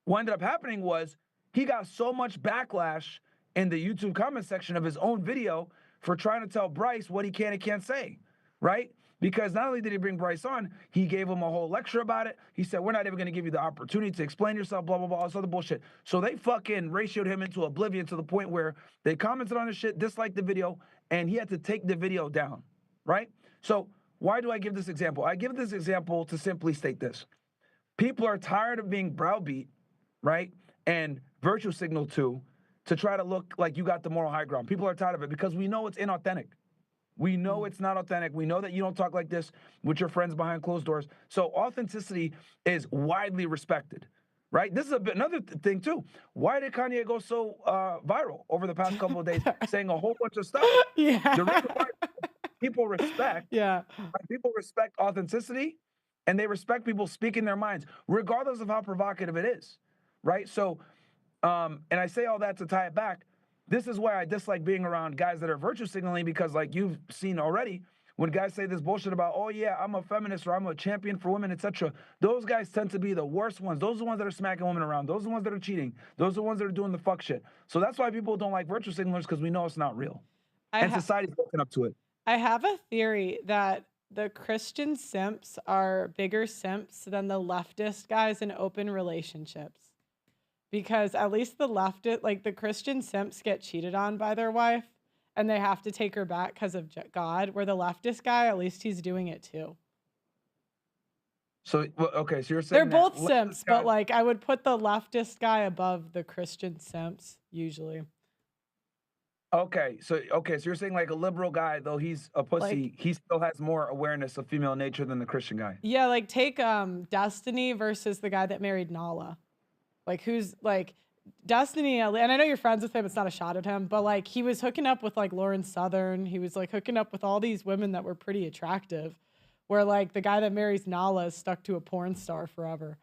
what ended up happening was he got so much backlash in the YouTube comment section of his own video for trying to tell Bryce what he can and can't say, right? Because not only did he bring Bryce on, he gave him a whole lecture about it. He said, we're not even going to give you the opportunity to explain yourself, blah, blah, blah, all this other bullshit. So they fucking ratioed him into oblivion to the point where they commented on his shit, disliked the video, and he had to take the video down, right? So why do I give this example? I give this example to simply state this. People are tired of being browbeat, right, and virtue signal to try to look like you got the moral high ground. People are tired of it because we know it's inauthentic. We know it's not authentic. We know that you don't talk like this with your friends behind closed doors. So authenticity is widely respected, right? This is another thing too. Why did Kanye go so viral over the past couple of days, saying a whole bunch of stuff? Yeah. The reason why people respect, yeah, people respect authenticity, and they respect people speaking their minds, regardless of how provocative it is, right? So, and I say all that to tie it back. This is why I dislike being around guys that are virtue signaling, because like you've seen already, when guys say this bullshit about, oh yeah, I'm a feminist or I'm a champion for women, etc., those guys tend to be the worst ones. Those are the ones that are smacking women around. Those are the ones that are cheating. Those are the ones that are doing the fuck shit. So that's why people don't like virtue signalers, because we know it's not real. And society's looking up to it. I have a theory that the Christian simps are bigger simps than the leftist guys in open relationships. Because at least the leftist, like the Christian simps get cheated on by their wife and they have to take her back because of God, where the leftist guy, at least he's doing it too. So, okay, so you're saying they're both simps, but like I would put the leftist guy above the Christian simps usually. Okay, so you're saying like a liberal guy, though he's a pussy, like, he still has more awareness of female nature than the Christian guy. Yeah, like take Destiny versus the guy that married Nala. Like who's like Destiny, and I know you're friends with him, it's not a shot at him, but like he was hooking up with like Lauren Southern, he was like hooking up with all these women that were pretty attractive, where like the guy that marries Nala is stuck to a porn star forever.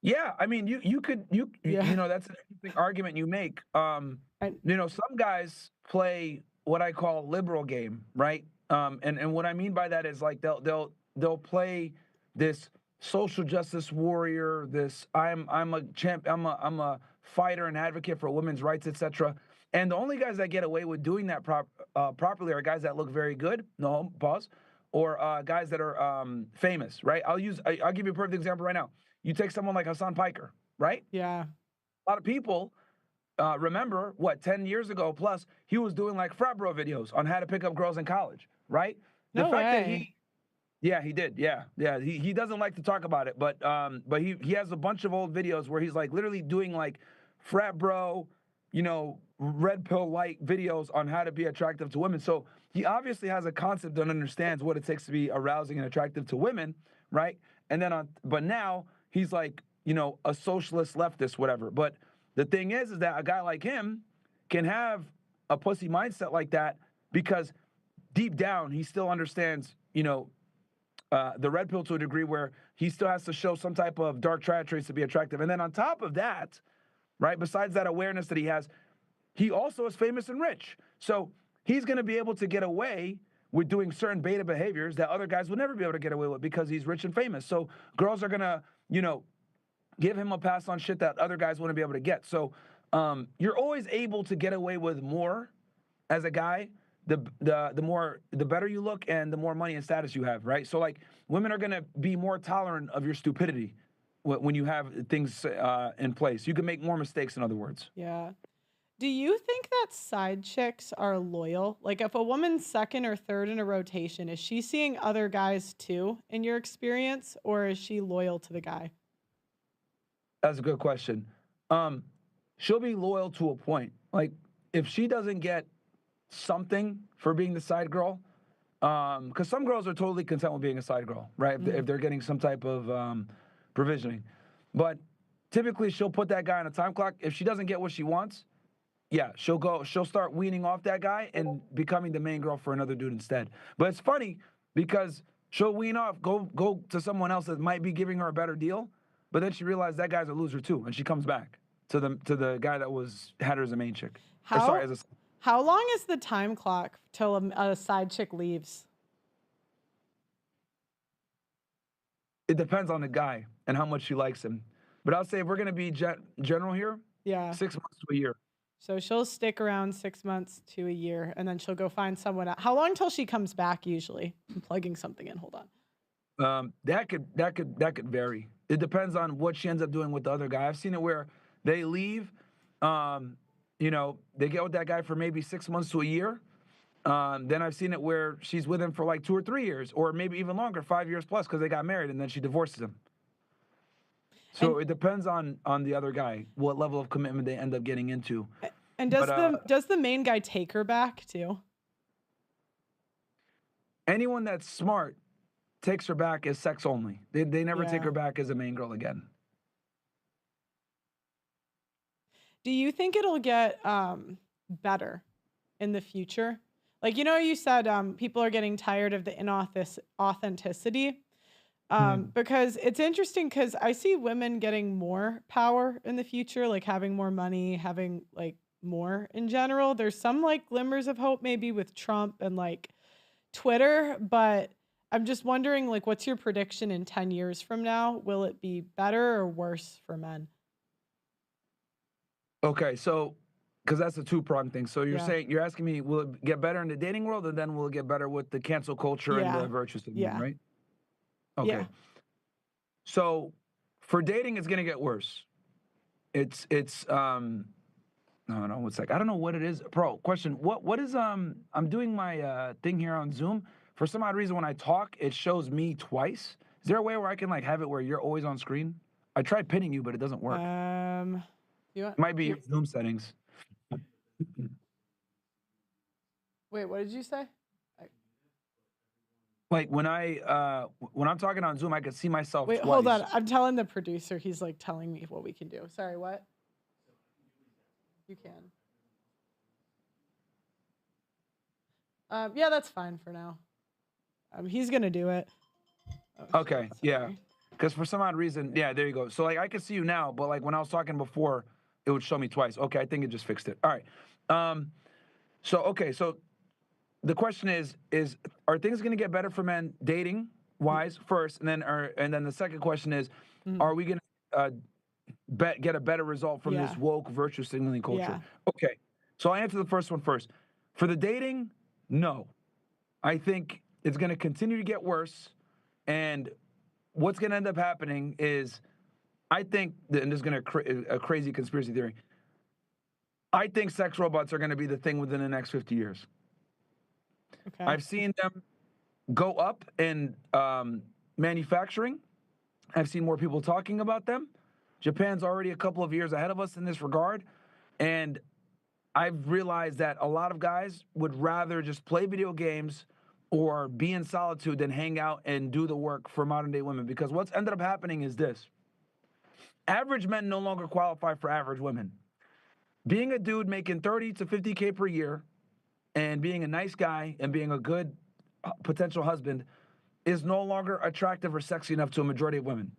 Yeah, I mean, you know, that's an interesting argument you make. You know, some guys play what I call liberal game, right? And what I mean by that is like they'll play this social justice warrior, this I'm a champ, I'm a fighter and advocate for women's rights, etc. And the only guys that get away with doing that properly are guys that look very good. No, pause. Or guys that are famous, right? I'll give you a perfect example right now. You take someone like Hassan Piker, right? Yeah. A lot of people remember, 10 years ago plus, he was doing like frat bro videos on how to pick up girls in college, right? No way. Yeah, he did. Yeah. He doesn't like to talk about it, but he has a bunch of old videos where he's like literally doing like frat bro, you know, red pill light videos on how to be attractive to women. So he obviously has a concept and understands what it takes to be arousing and attractive to women, right? And then but now he's like, you know, a socialist leftist, whatever. But the thing is that a guy like him can have a pussy mindset like that because deep down he still understands, you know, the red pill to a degree where he still has to show some type of dark triad traits to be attractive. And then on top of that, right, besides that awareness that he has, he also is famous and rich. So he's going to be able to get away with doing certain beta behaviors that other guys would never be able to get away with because he's rich and famous. So girls are going to, you know, give him a pass on shit that other guys wouldn't be able to get. So you're always able to get away with more as a guy, the better you look and the more money and status you have, right? So like women are going to be more tolerant of your stupidity when you have things in place. You can make more mistakes, in other words. Yeah. Do you think that side chicks are loyal? Like if a woman's second or third in a rotation, is she seeing other guys too in your experience, or is she loyal to the guy? That's a good question. She'll be loyal to a point. Like if she doesn't get something for being the side girl, because some girls are totally content with being a side girl, right? If they're getting some type of provisioning. But typically she'll put that guy on a time clock. If she doesn't get what she wants, yeah, she'll start weaning off that guy and becoming the main girl for another dude instead. But it's funny, because she'll wean off, go to someone else that might be giving her a better deal, but then she realized that guy's a loser too, and she comes back to the guy that had her as a main chick. Or sorry, How how long is the time clock till a side chick leaves? it depends on the guy and how much she likes him. But I'll say if we're gonna be general here, Yeah. 6 months to a year. So she'll stick around 6 months to a year, and then she'll go find someone else. How long till she comes back usually? I'm plugging something in. Hold on. That could vary. It depends on what she ends up doing with the other guy. I've seen it where they leave, they get with that guy for maybe 6 months to a year. Then I've seen it where she's with him for like 2 or 3 years, or maybe even longer, 5 years plus, because they got married, and then she divorces him. So it depends on the other guy, what level of commitment they end up getting into. And does the main guy take her back too? Anyone that's smart takes her back as sex only. They never take Yeah. her back as a main girl again. Do you think it'll get better in the future? Like, you said people are getting tired of the inauthenticity. Because it's interesting because I see women getting more power in the future, like having more money, having like more in general. There's some like glimmers of hope maybe with Trump and like Twitter, but I'm just wondering, like, what's your prediction in 10 years from now? Will it be better or worse for men? Okay, so because that's a two-pronged thing. So Yeah. you're asking me, will it get better in the dating world, and then will it get better with the cancel culture and Yeah. the virtue signaling, Yeah. right? Okay. Yeah. So for dating, it's gonna get worse. No, one sec. I don't know what it is. Bro, question. What is I'm doing my thing here on Zoom. For some odd reason when I talk, it shows me twice. Is there a way where I can like have it where you're always on screen? I tried pinning you, but it doesn't work. You It might be your Zoom settings. wait, what did you say? Like when I'm talking on Zoom, I can see myself Wait, twice. hold on. I'm telling the producer. He's like telling me what we can do. Sorry, what? You can. Yeah, that's fine for now. He's gonna do it. Oh, Okay, shit, yeah. sorry. Because for some odd reason, yeah, there you go. So like I can see you now, but like when I was talking before, it would show me twice. Okay, I think it just fixed it. All right. So the question is are things going to get better for men dating wise first, and then the second question is, are we going to get a better result from this woke virtue signaling culture? Yeah. Okay, so I answer the first one first. For the dating, no, I think it's going to continue to get worse, and what's going to end up happening is, I think, and this is going to a crazy conspiracy theory. I think sex robots are going to be the thing within the next 50 years. Okay. I've seen them go up in manufacturing. I've seen more people talking about them. Japan's already a couple of years ahead of us in this regard. And I've realized that a lot of guys would rather just play video games or be in solitude than hang out and do the work for modern day women. Because what's ended up happening is this. Average men no longer qualify for average women. Being a dude making 30 to 50K per year and being a nice guy and being a good potential husband is no longer attractive or sexy enough to a majority of women.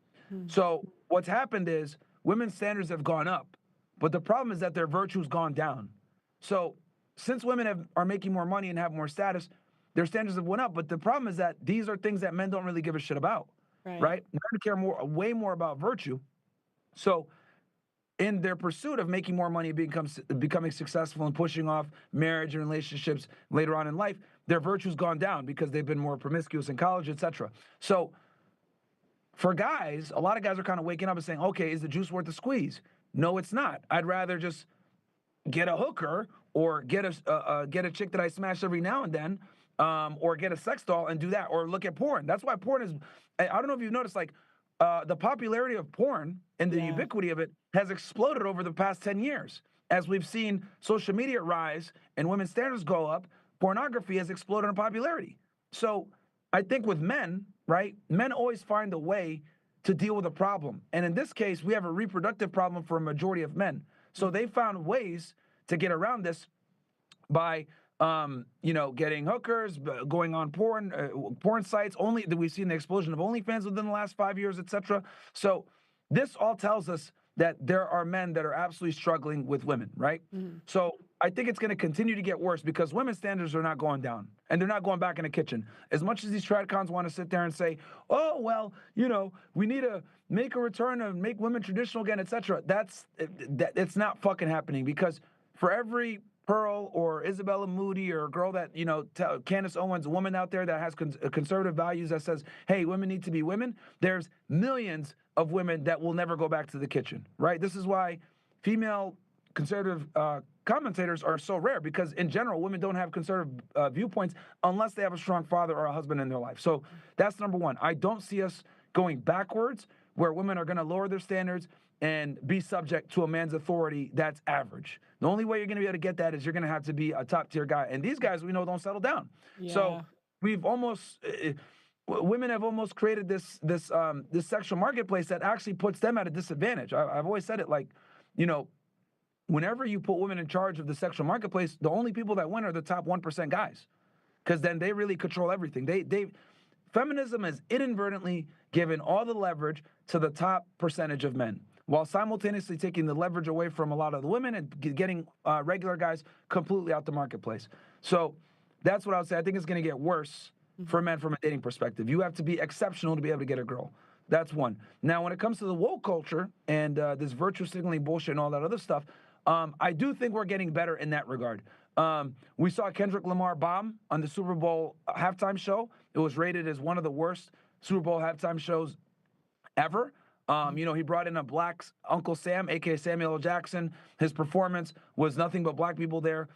So what's happened is women's standards have gone up, but the problem is that their virtue's gone down. So since women are making more money and have more status, their standards have went up. But the problem is that these are things that men don't really give a shit about, right? Men care way more about virtue. So in their pursuit of making more money, becoming successful and pushing off marriage and relationships later on in life, their virtue's gone down because they've been more promiscuous in college, etc. So for guys, a lot of guys are kind of waking up and saying, okay, is the juice worth the squeeze? No, it's not. I'd rather just get a hooker or get a chick that I smash every now and then, or get a sex doll and do that, or look at porn. That's why porn is, I don't know if you've noticed, like, the popularity of porn and the ubiquity of it has exploded over the past 10 years. As we've seen social media rise and women's standards go up, pornography has exploded in popularity. So I think with men, right, men always find a way to deal with a problem. And in this case, we have a reproductive problem for a majority of men. So they found ways to get around this by getting hookers, going on porn sites. Only that we've seen the explosion of OnlyFans within the last 5 years, etc. So this all tells us that there are men that are absolutely struggling with women, right? Mhm. So I think it's going to continue to get worse because women's standards are not going down and they're not going back in the kitchen. As much as these tradcons want to sit there and say, oh, well, we need to make a return and make women traditional again, etc. It's not fucking happening because for every Pearl or Isabella Moody or a girl that, Candace Owens, a woman out there that has conservative values that says, hey, women need to be women, there's millions of women that will never go back to the kitchen, right? This is why female conservative commentators are so rare because in general, women don't have conservative viewpoints unless they have a strong father or a husband in their life. So that's number one. I don't see us going backwards where women are going to lower their standards and be subject to a man's authority that's average. The only way you're going to be able to get that is you're going to have to be a top tier guy. And these guys we know don't settle down. So Yeah. we've almost women have almost created this sexual marketplace that actually puts them at a disadvantage. I've always said it like, whenever you put women in charge of the sexual marketplace, the only people that win are the top 1% guys, because then they really control everything. Feminism has inadvertently given all the leverage to the top percentage of men, while simultaneously taking the leverage away from a lot of the women and getting regular guys completely out the marketplace. So that's what I would say. I think it's going to get worse for men from a dating perspective. You have to be exceptional to be able to get a girl. That's one. Now, when it comes to the woke culture and this virtue signaling bullshit and all that other stuff, I do think we're getting better in that regard. We saw Kendrick Lamar bomb on the Super Bowl halftime show. It was rated as one of the worst Super Bowl halftime shows ever. He brought in a black Uncle Sam, aka Samuel L. Jackson. His performance was nothing but black people there.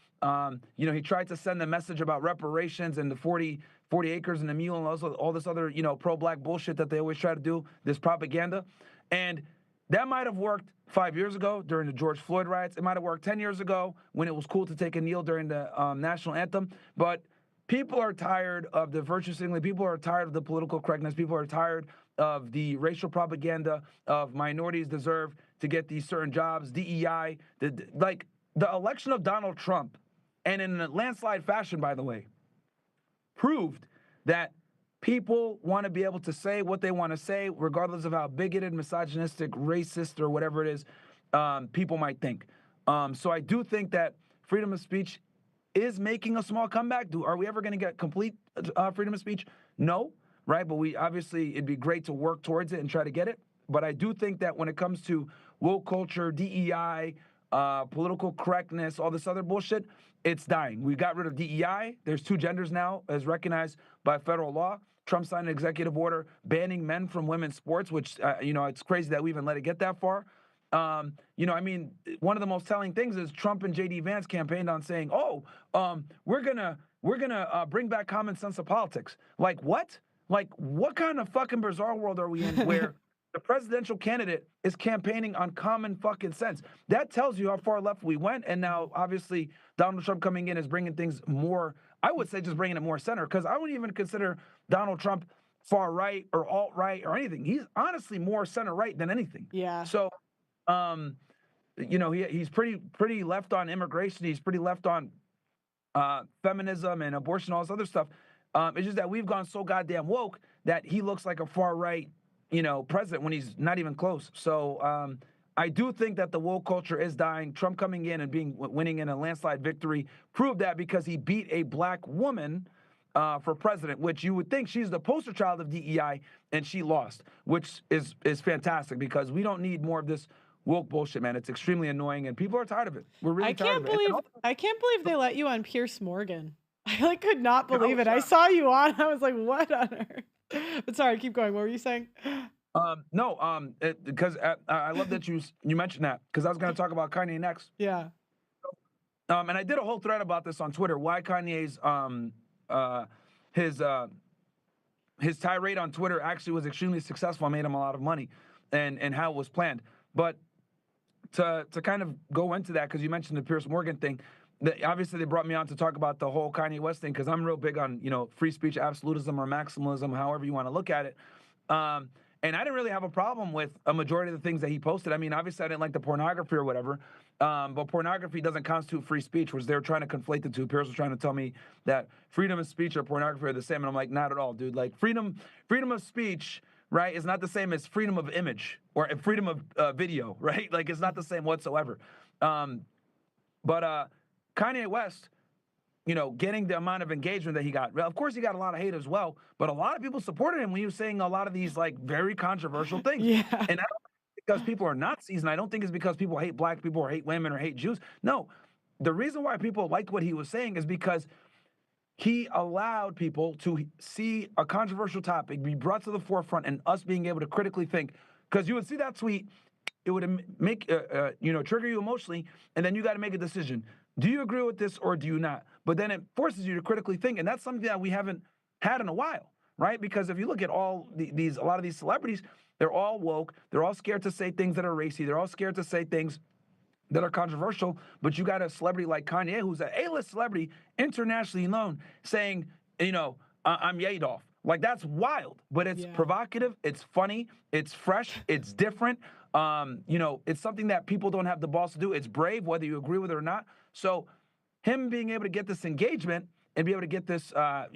He tried to send a message about reparations and the 40 acres and the mule and also all this other, pro-black bullshit that they always try to do, this propaganda. And that might have worked 5 years ago during the George Floyd riots. It might have worked 10 years ago when it was cool to take a kneel during the national anthem. But people are tired of the virtue signaling. People are tired of the political correctness. People are tired of the racial propaganda of minorities deserve to get these certain jobs, DEI. The election of Donald Trump, and in a landslide fashion, by the way, proved that people want to be able to say what they want to say, regardless of how bigoted, misogynistic, racist, or whatever it is people might think. So I do think that freedom of speech is making a small comeback. Are we ever going to get complete freedom of speech? No, right? But it'd be great to work towards it and try to get it. But I do think that when it comes to woke culture, DEI, political correctness, all this other bullshit, it's dying. We got rid of DEI. There's two genders now as recognized by federal law. Trump signed an executive order banning men from women's sports, which, it's crazy that we even let it get that far. One of the most telling things is Trump and J.D. Vance campaigned on saying, we're gonna bring back common sense of politics. Like what? Like what kind of fucking bizarre world are we in where the presidential candidate is campaigning on common fucking sense? That tells you how far left we went. And now, obviously, Donald Trump coming in is bringing things more, I would say just bringing it more center, because I wouldn't even consider Donald Trump far right or alt right or anything. He's honestly more center right than anything. Yeah. So, he's pretty left on immigration. He's pretty left on feminism and abortion, all this other stuff. It's just that we've gone so goddamn woke that he looks like a far right, president when he's not even close. So I do think that the woke culture is dying. Trump coming in and winning in a landslide victory proved that because he beat a black woman for president, which you would think she's the poster child of DEI, and she lost, which is fantastic because we don't need more of this woke bullshit, man. It's extremely annoying, and people are tired of it. We're really tired of it. I can't believe they let you on Piers Morgan. I could not believe it. I saw you on. I was like, what on earth? But sorry, keep going. What were you saying? Because I love that you mentioned that, because I was going to talk about Kanye next. Yeah. And I did a whole thread about this on Twitter. Why Kanye's his tirade on Twitter actually was extremely successful, made him a lot of money, and how it was planned. But to kind of go into that, because you mentioned the Piers Morgan thing, obviously they brought me on to talk about the whole Kanye West thing, because I'm real big on free speech absolutism or maximalism, however you want to look at it. And I didn't really have a problem with a majority of the things that he posted. I mean, obviously, I didn't like the pornography or whatever, but pornography doesn't constitute free speech, which they're trying to conflate the two. Pierce was trying to tell me that freedom of speech or pornography are the same, and I'm like, not at all, dude. Like freedom of speech, right, is not the same as freedom of image or freedom of video, right? Like it's not the same whatsoever. But Kanye West, getting the amount of engagement that he got. Well, of course, he got a lot of hate as well, but a lot of people supported him when he was saying a lot of these like very controversial things. Yeah. And I don't think it's because people are Nazis, and I don't think it's because people hate black people or hate women or hate Jews. No, the reason why people liked what he was saying is because he allowed people to see a controversial topic be brought to the forefront and us being able to critically think. Because you would see that tweet, it would make trigger you emotionally, and then you got to make a decision. Do you agree with this or do you not? But then it forces you to critically think, and that's something that we haven't had in a while, right? Because if you look at a lot of these celebrities, they're all woke. They're all scared to say things that are racy. They're all scared to say things that are controversial. But you got a celebrity like Kanye, who's an A-list celebrity, internationally known, saying, I'm Yadolf. Like, that's wild, but it's provocative, it's funny, it's fresh, it's different. It's something that people don't have the balls to do. It's brave, whether you agree with it or not. So him being able to get this engagement and be able to get this, go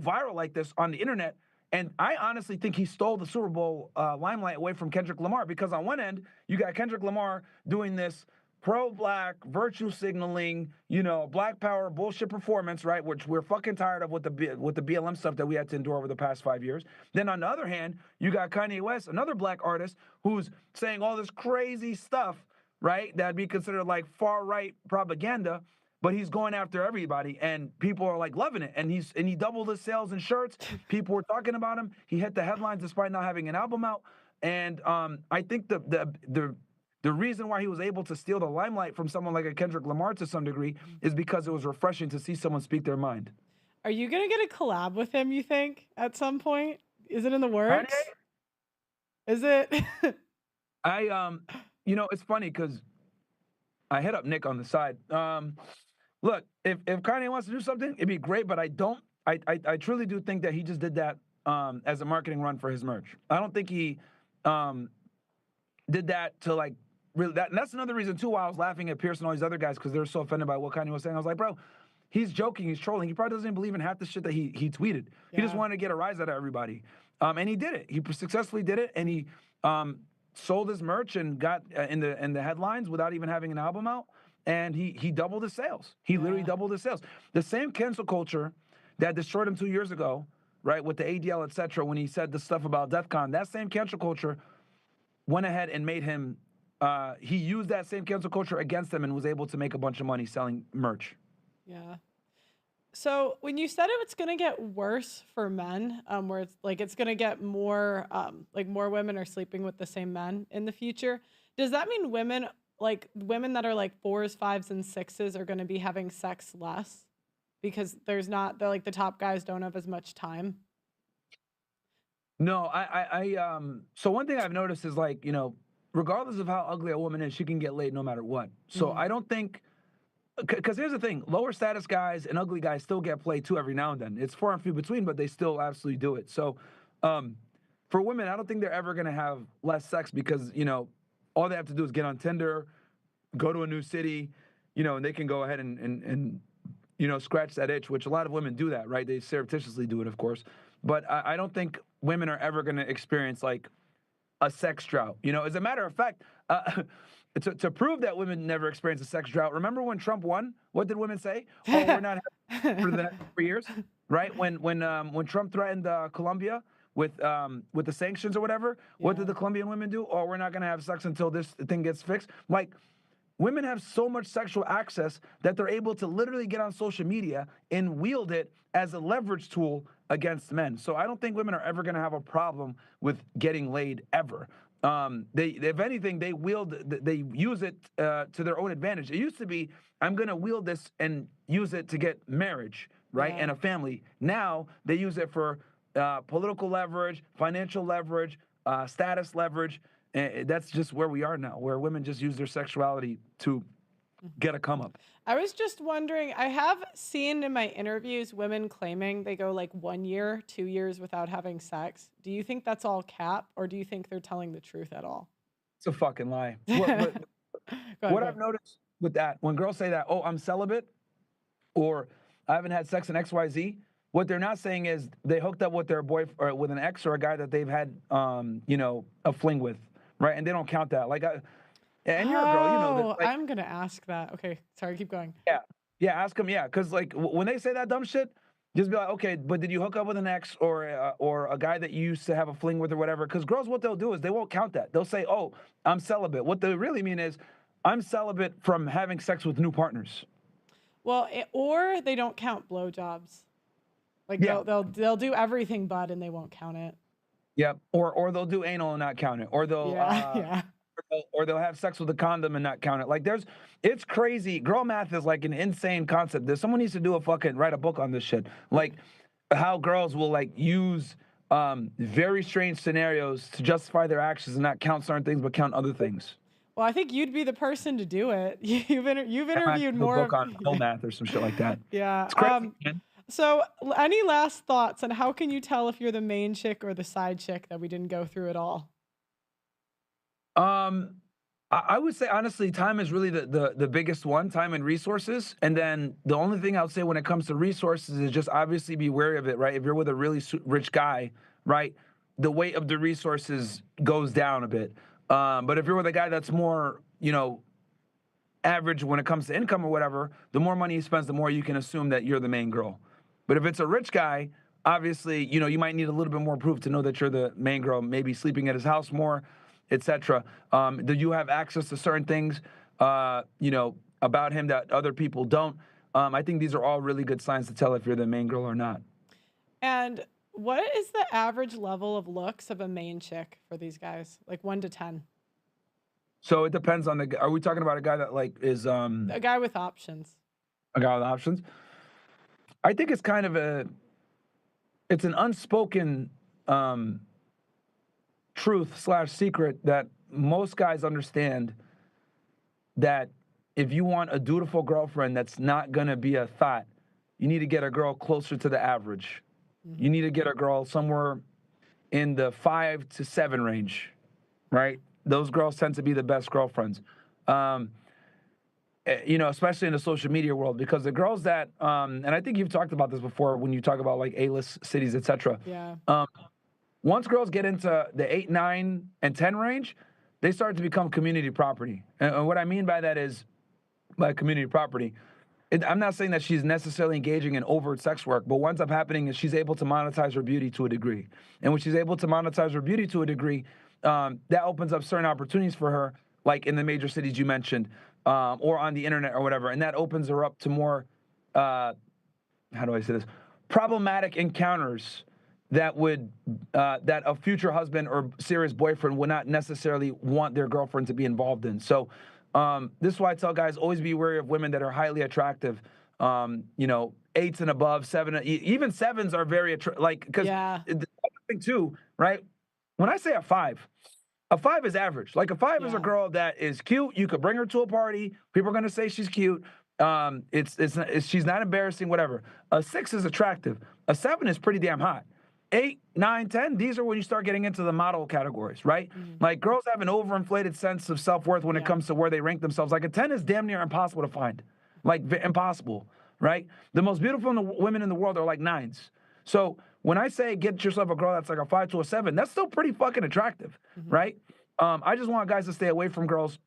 viral like this on the internet. And I honestly think he stole the Super Bowl limelight away from Kendrick Lamar, because on one end, you got Kendrick Lamar doing this pro-black, virtue signaling, black power bullshit performance, right? Which we're fucking tired of with the BLM stuff that we had to endure over the past 5 years. Then on the other hand, you got Kanye West, another black artist, who's saying all this crazy stuff, right? That'd be considered like far-right propaganda, but he's going after everybody, and people are like loving it. And he doubled his sales in shirts. People were talking about him. He hit the headlines despite not having an album out. And I think the reason why he was able to steal the limelight from someone like a Kendrick Lamar to some degree is because it was refreshing to see someone speak their mind. Are you going to get a collab with him, you think, at some point? Is it in the works? Kanye? Is it? It's funny because I hit up Nick on the side. Look, if Kanye wants to do something, it'd be great, but I truly do think that he just did that as a marketing run for his merch. I don't think he did that to like really that. And that's another reason too why I was laughing at Pierce and all these other guys, because they were so offended by what Kanye was saying. I was like, bro, he's joking, he's trolling. He probably doesn't even believe in half the shit that he tweeted. Yeah. He just wanted to get a rise out of everybody. And he did it. He successfully did it, and he sold his merch and got in the headlines without even having an album out. And he doubled his sales. He literally doubled his sales. The same cancel culture that destroyed him 2 years ago, right, with the ADL, et cetera, when he said the stuff about DEF CON, that same cancel culture went ahead and made him, he used that same cancel culture against him and was able to make a bunch of money selling merch. Yeah. So when you said it's going to get worse for men, where it's going to get more, more women are sleeping with the same men in the future, does that mean women that are like 4s, 5s, and 6s are going to be having sex less because the top guys don't have as much time? No, so one thing I've noticed is regardless of how ugly a woman is, she can get laid no matter what. So I don't think, because here's the thing, lower status guys and ugly guys still get played too every now and then. It's far and few between, but they still absolutely do it. So for women, I don't think they're ever going to have less sex because, all they have to do is get on Tinder, go to a new city, and they can go ahead and scratch that itch, which a lot of women do that, right? They surreptitiously do it, of course. But I don't think women are ever going to experience like a sex drought. As a matter of fact, to prove that women never experience a sex drought, remember when Trump won? What did women say? Oh, we're not having for the next 4 years, right? When Trump threatened Colombia with the sanctions or whatever, what did the Colombian women do? Oh, we're not going to have sex until this thing gets fixed. Like, women have so much sexual access that they're able to literally get on social media and wield it as a leverage tool against men. So I don't think women are ever going to have a problem with getting laid ever. If anything, they use it to their own advantage. It used to be, I'm going to wield this and use it to get marriage, right, and a family. Now they use it for political leverage, financial leverage, status leverage. And that's just where we are now, where women just use their sexuality to get a come up. I was just wondering, I have seen in my interviews women claiming they go like 1 year, 2 years without having sex. Do you think that's all cap, or do you think they're telling the truth at all? It's a fucking lie. Go ahead, What go I've ahead. noticed with that, when girls say that, oh, I'm celibate, or I haven't had sex in XYZ, what they're not saying is they hooked up with their boyfriend or with an ex or a guy that they've had, a fling with, right? And they don't count that. And you're a girl, you know that, Oh, I'm gonna ask that. Okay, sorry, keep going. yeah, yeah, ask them, yeah, because when they say that dumb shit, just be like, okay, but did you hook up with an ex or a guy that you used to have a fling with or whatever? Because girls, what they'll do is they won't count that. They'll say, oh, I'm celibate. What they really mean is, I'm celibate from having sex with new partners. Well, or they don't count blowjobs. Like Yeah, they'll do everything but, and they won't count it. yeah, or they'll do anal and not count it, or they'll Yeah, yeah. or they'll have sex with a condom and not count it. It's crazy. Girl math is like an insane concept. Someone needs to write a book on this shit. Like how girls will use very strange scenarios to justify their actions and not count certain things but count other things. Well, I think you'd be the person to do it. You've I might interviewed do a more book on girl math or some shit like that. yeah. It's crazy, man. So any last thoughts on how can you tell if you're the main chick or the side chick that we didn't go through at all? Um, I would say honestly, time is really the biggest one, time and resources. And then the only thing I would say when it comes to resources is just obviously be wary of it, right? If you're with a really rich guy, right, the weight of the resources goes down a bit. But if you're with a guy that's more, average when it comes to income or whatever, the more money he spends, the more you can assume that you're the main girl. But if it's a rich guy, obviously, you might need a little bit more proof to know that you're the main girl, maybe sleeping at his house more, etc. Do you have access to certain things, about him that other people don't? I think these are all really good signs to tell if you're the main girl or not. And what is the average level of looks of a main chick for these guys? Like 1 to 10. So it depends on are we talking about a guy that is A guy with options. a guy with options? I think it's kind of it's an unspoken truth/secret that most guys understand, that if you want a dutiful girlfriend that's not gonna be a thought, you need to get a girl closer to the average. Mm-hmm. You need to get a girl somewhere in the 5 to 7 range, right? Those girls tend to be the best girlfriends. Especially in the social media world, because the girls that, and I think you've talked about this before when you talk about like A-list cities, etc. Yeah. Once girls get into the 8, 9, and 10 range, they start to become community property. And what I mean by that is, by community property, I'm not saying that she's necessarily engaging in overt sex work, but what ends up happening is she's able to monetize her beauty to a degree. And when she's able to monetize her beauty to a degree, that opens up certain opportunities for her, like in the major cities you mentioned, or on the internet or whatever. And that opens her up to more, how do I say this, problematic encounters that that a future husband or serious boyfriend would not necessarily want their girlfriend to be involved in. So this is why I tell guys, always be wary of women that are highly attractive. 8s and above, 7, even 7s are very attractive. Because Yeah. the other thing too, right? When I say a 5 is average. Like a 5 is a Yeah. girl that is cute. You could bring her to a party. People are gonna say she's cute. She's not embarrassing, whatever. A 6 is attractive. A 7 is pretty damn hot. 8, 9, 10, these are when you start getting into the model categories, right? Mhm. Like girls have an overinflated sense of self-worth when it Yeah. comes to where they rank themselves. Like a 10 is damn near impossible to find. Like impossible, right? The most beautiful women in the world are like 9s. So when I say get yourself a girl that's like a 5 to a 7, that's still pretty fucking attractive, Mhm. right? I just want guys to stay away from girls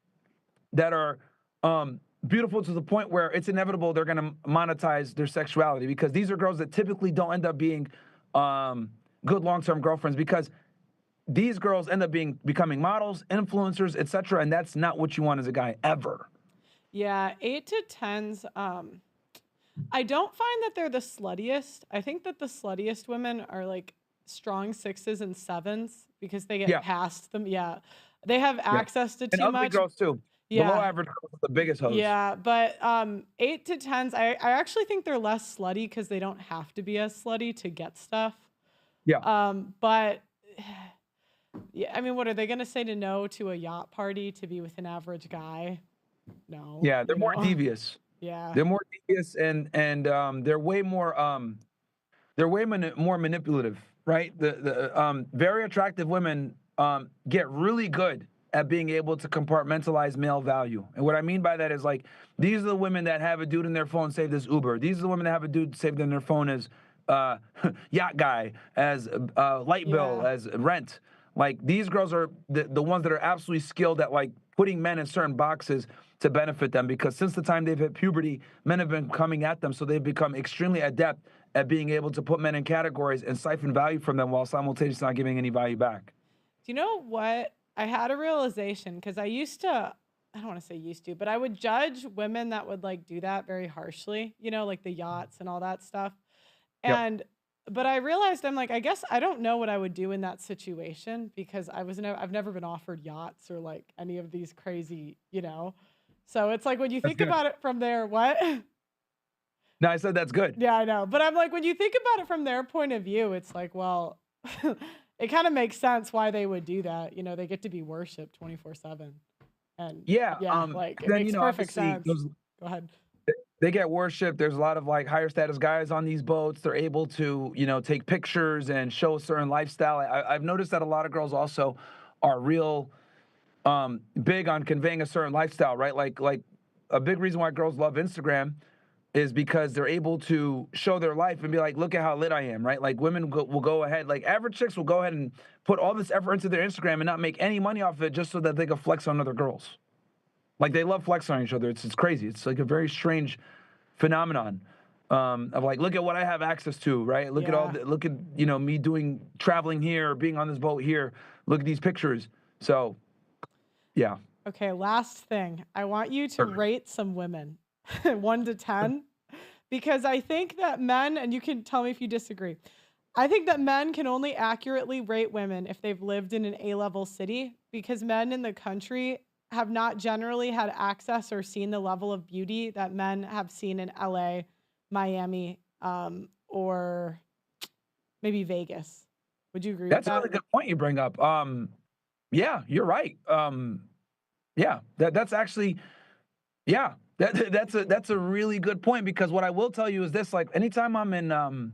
that are beautiful to the point where it's inevitable they're going to monetize their sexuality, because these are girls that typically don't end up being good long-term girlfriends, because these girls end up becoming models, influencers, etc., and that's not what you want as a guy ever. Yeah, 8 to 10s. I don't find that they're the sluttiest. I think that the sluttiest women are like strong 6s and 7s because they get past them. Yeah. They have access to And too ugly much. girls too. Yeah. Below average girls are the biggest hoes. Yeah, but 8 to 10s, I actually think they're less slutty because they don't have to be as slutty to get stuff. Yeah. But yeah, I mean, what are they gonna say to no to a yacht party to be with an average guy? No, Yeah, they're you more know? devious. Yeah. They're more devious and they're way more manipulative, right? The very attractive women get really good at being able to compartmentalize male value. And what I mean by that is like these are the women that have a dude in their phone saved as Uber. These are the women that have a dude saved in their phone as uh, yacht guy, as light bill, Yeah. as rent. Like these girls are the ones that are absolutely skilled at like putting men in certain boxes to benefit them because since the time they've hit puberty, men have been coming at them. So they've become extremely adept at being able to put men in categories and siphon value from them while simultaneously not giving any value back. Do you know what? I had a realization because I used to, I don't want to say used to, but I would judge women that would like do that very harshly, like the yachts and all that stuff. Yep. And, but I realized I'm like, I guess I don't know what I would do in that situation because I've never been offered yachts or like any of these crazy. So it's like when you That's think good. about it from there, what? No, I said that's good. Yeah, I know. But I'm like, when you think about it from their point of view, it's like, well, it kind of makes sense why they would do that. They get to be worshiped 24/7. And Yeah. yeah, like it Then makes perfect obviously sense. those Go ahead. they get worship. There's a lot of like higher status guys on these boats. They're able to, take pictures and show a certain lifestyle. I've noticed that a lot of girls also are real big on conveying a certain lifestyle, right? Like a big reason why girls love Instagram is because they're able to show their life and be like, look at how lit I am, right? Like women will go ahead, like average chicks will go ahead and put all this effort into their Instagram and not make any money off of it just so that they can flex on other girls. Like they love flexing on each other. It's crazy. It's like a very strange phenomenon of like, look at what I have access to, right? Look at Yeah. look at me doing traveling here, being on this boat here. Look at these pictures. So yeah, Okay, last thing. I want you to sure. rate some women 1 to 10 because I think that men, and you can tell me if you disagree. I think that men can only accurately rate women if they've lived in an A-level city because men in the country have not generally had access or seen the level of beauty that men have seen in LA, Miami, or maybe Vegas. Would you agree with That's a that? really good point you bring up. Yeah, you're right. Yeah, that's actually yeah. That's a really good point because what I will tell you is this: like anytime I'm in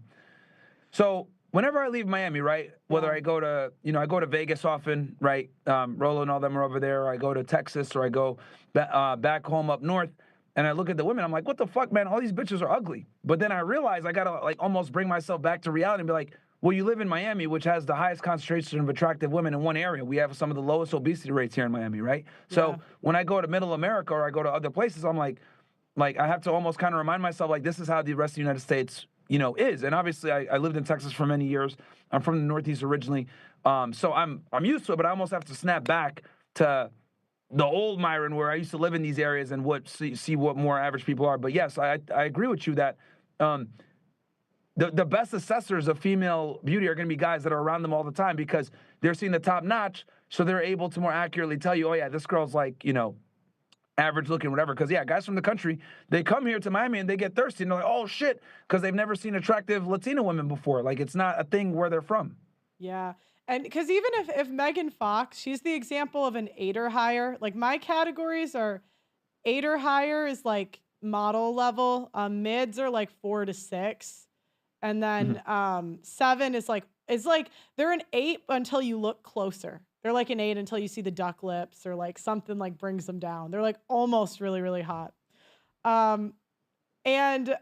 so whenever I leave Miami, right? Whether Yeah. I go to, I go to Vegas often, right? Rolo and all them are over there. Or I go to Texas, or I go back home up north, and I look at the women. I'm like, what the fuck, man? All these bitches are ugly. But then I realize I gotta like almost bring myself back to reality and be like, well, you live in Miami, which has the highest concentration of attractive women in one area. We have some of the lowest obesity rates here in Miami, right? Yeah. So when I go to Middle America or I go to other places, I'm like I have to almost kind of remind myself like this is how the rest of the United States is. And obviously I lived in Texas for many years. I'm from the Northeast originally, so I'm used to it. But I almost have to snap back to the old Myron where I used to live in these areas and see what more average people are. But yes, I agree with you that um, the best assessors of female beauty are going to be guys that are around them all the time because they're seeing the top notch, so they're able to more accurately tell you, oh yeah, this girl's like average looking, whatever. Because yeah, guys from the country, they come here to Miami and they get thirsty and they're like, oh shit, because they've never seen attractive Latina women before. Like it's not a thing where they're from. Yeah. And because even if Megan Fox, she's the example of an 8 or higher. Like my categories are 8 or higher is like model level. Mids are like 4 to 6. And Mhm. then 7 is like they're an 8 until you look closer. They're like an 8 until you see the duck lips or like something like brings them down. They're like almost really, really hot. Um, and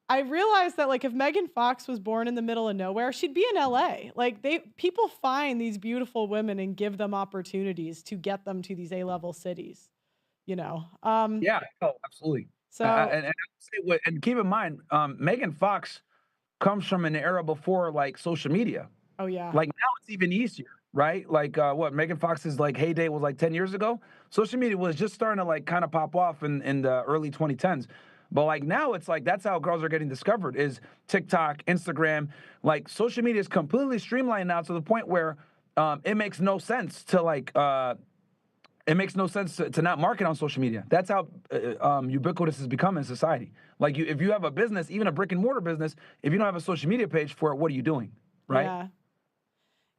I realized that like if Megan Fox was born in the middle of nowhere, she'd be in LA. Like people find these beautiful women and give them opportunities to get them to these A-level cities, you know. Yeah, oh, absolutely. So And I would say and keep in mind, Megan Fox comes from an era before like social media. oh yeah. Like now it's even easier, right? Like what Megan Fox's like heyday was like 10 years ago. Social media was just starting to like kind of pop off in the early 2010s. But like now it's like that's how girls are getting discovered is TikTok, Instagram. Like social media is completely streamlined now to the point where it makes no sense to like it makes no sense to not market on social media. That's how ubiquitous it's become in society. Like if you have a business, even a brick and mortar business, if you don't have a social media page for it, what are you doing, right? Yeah.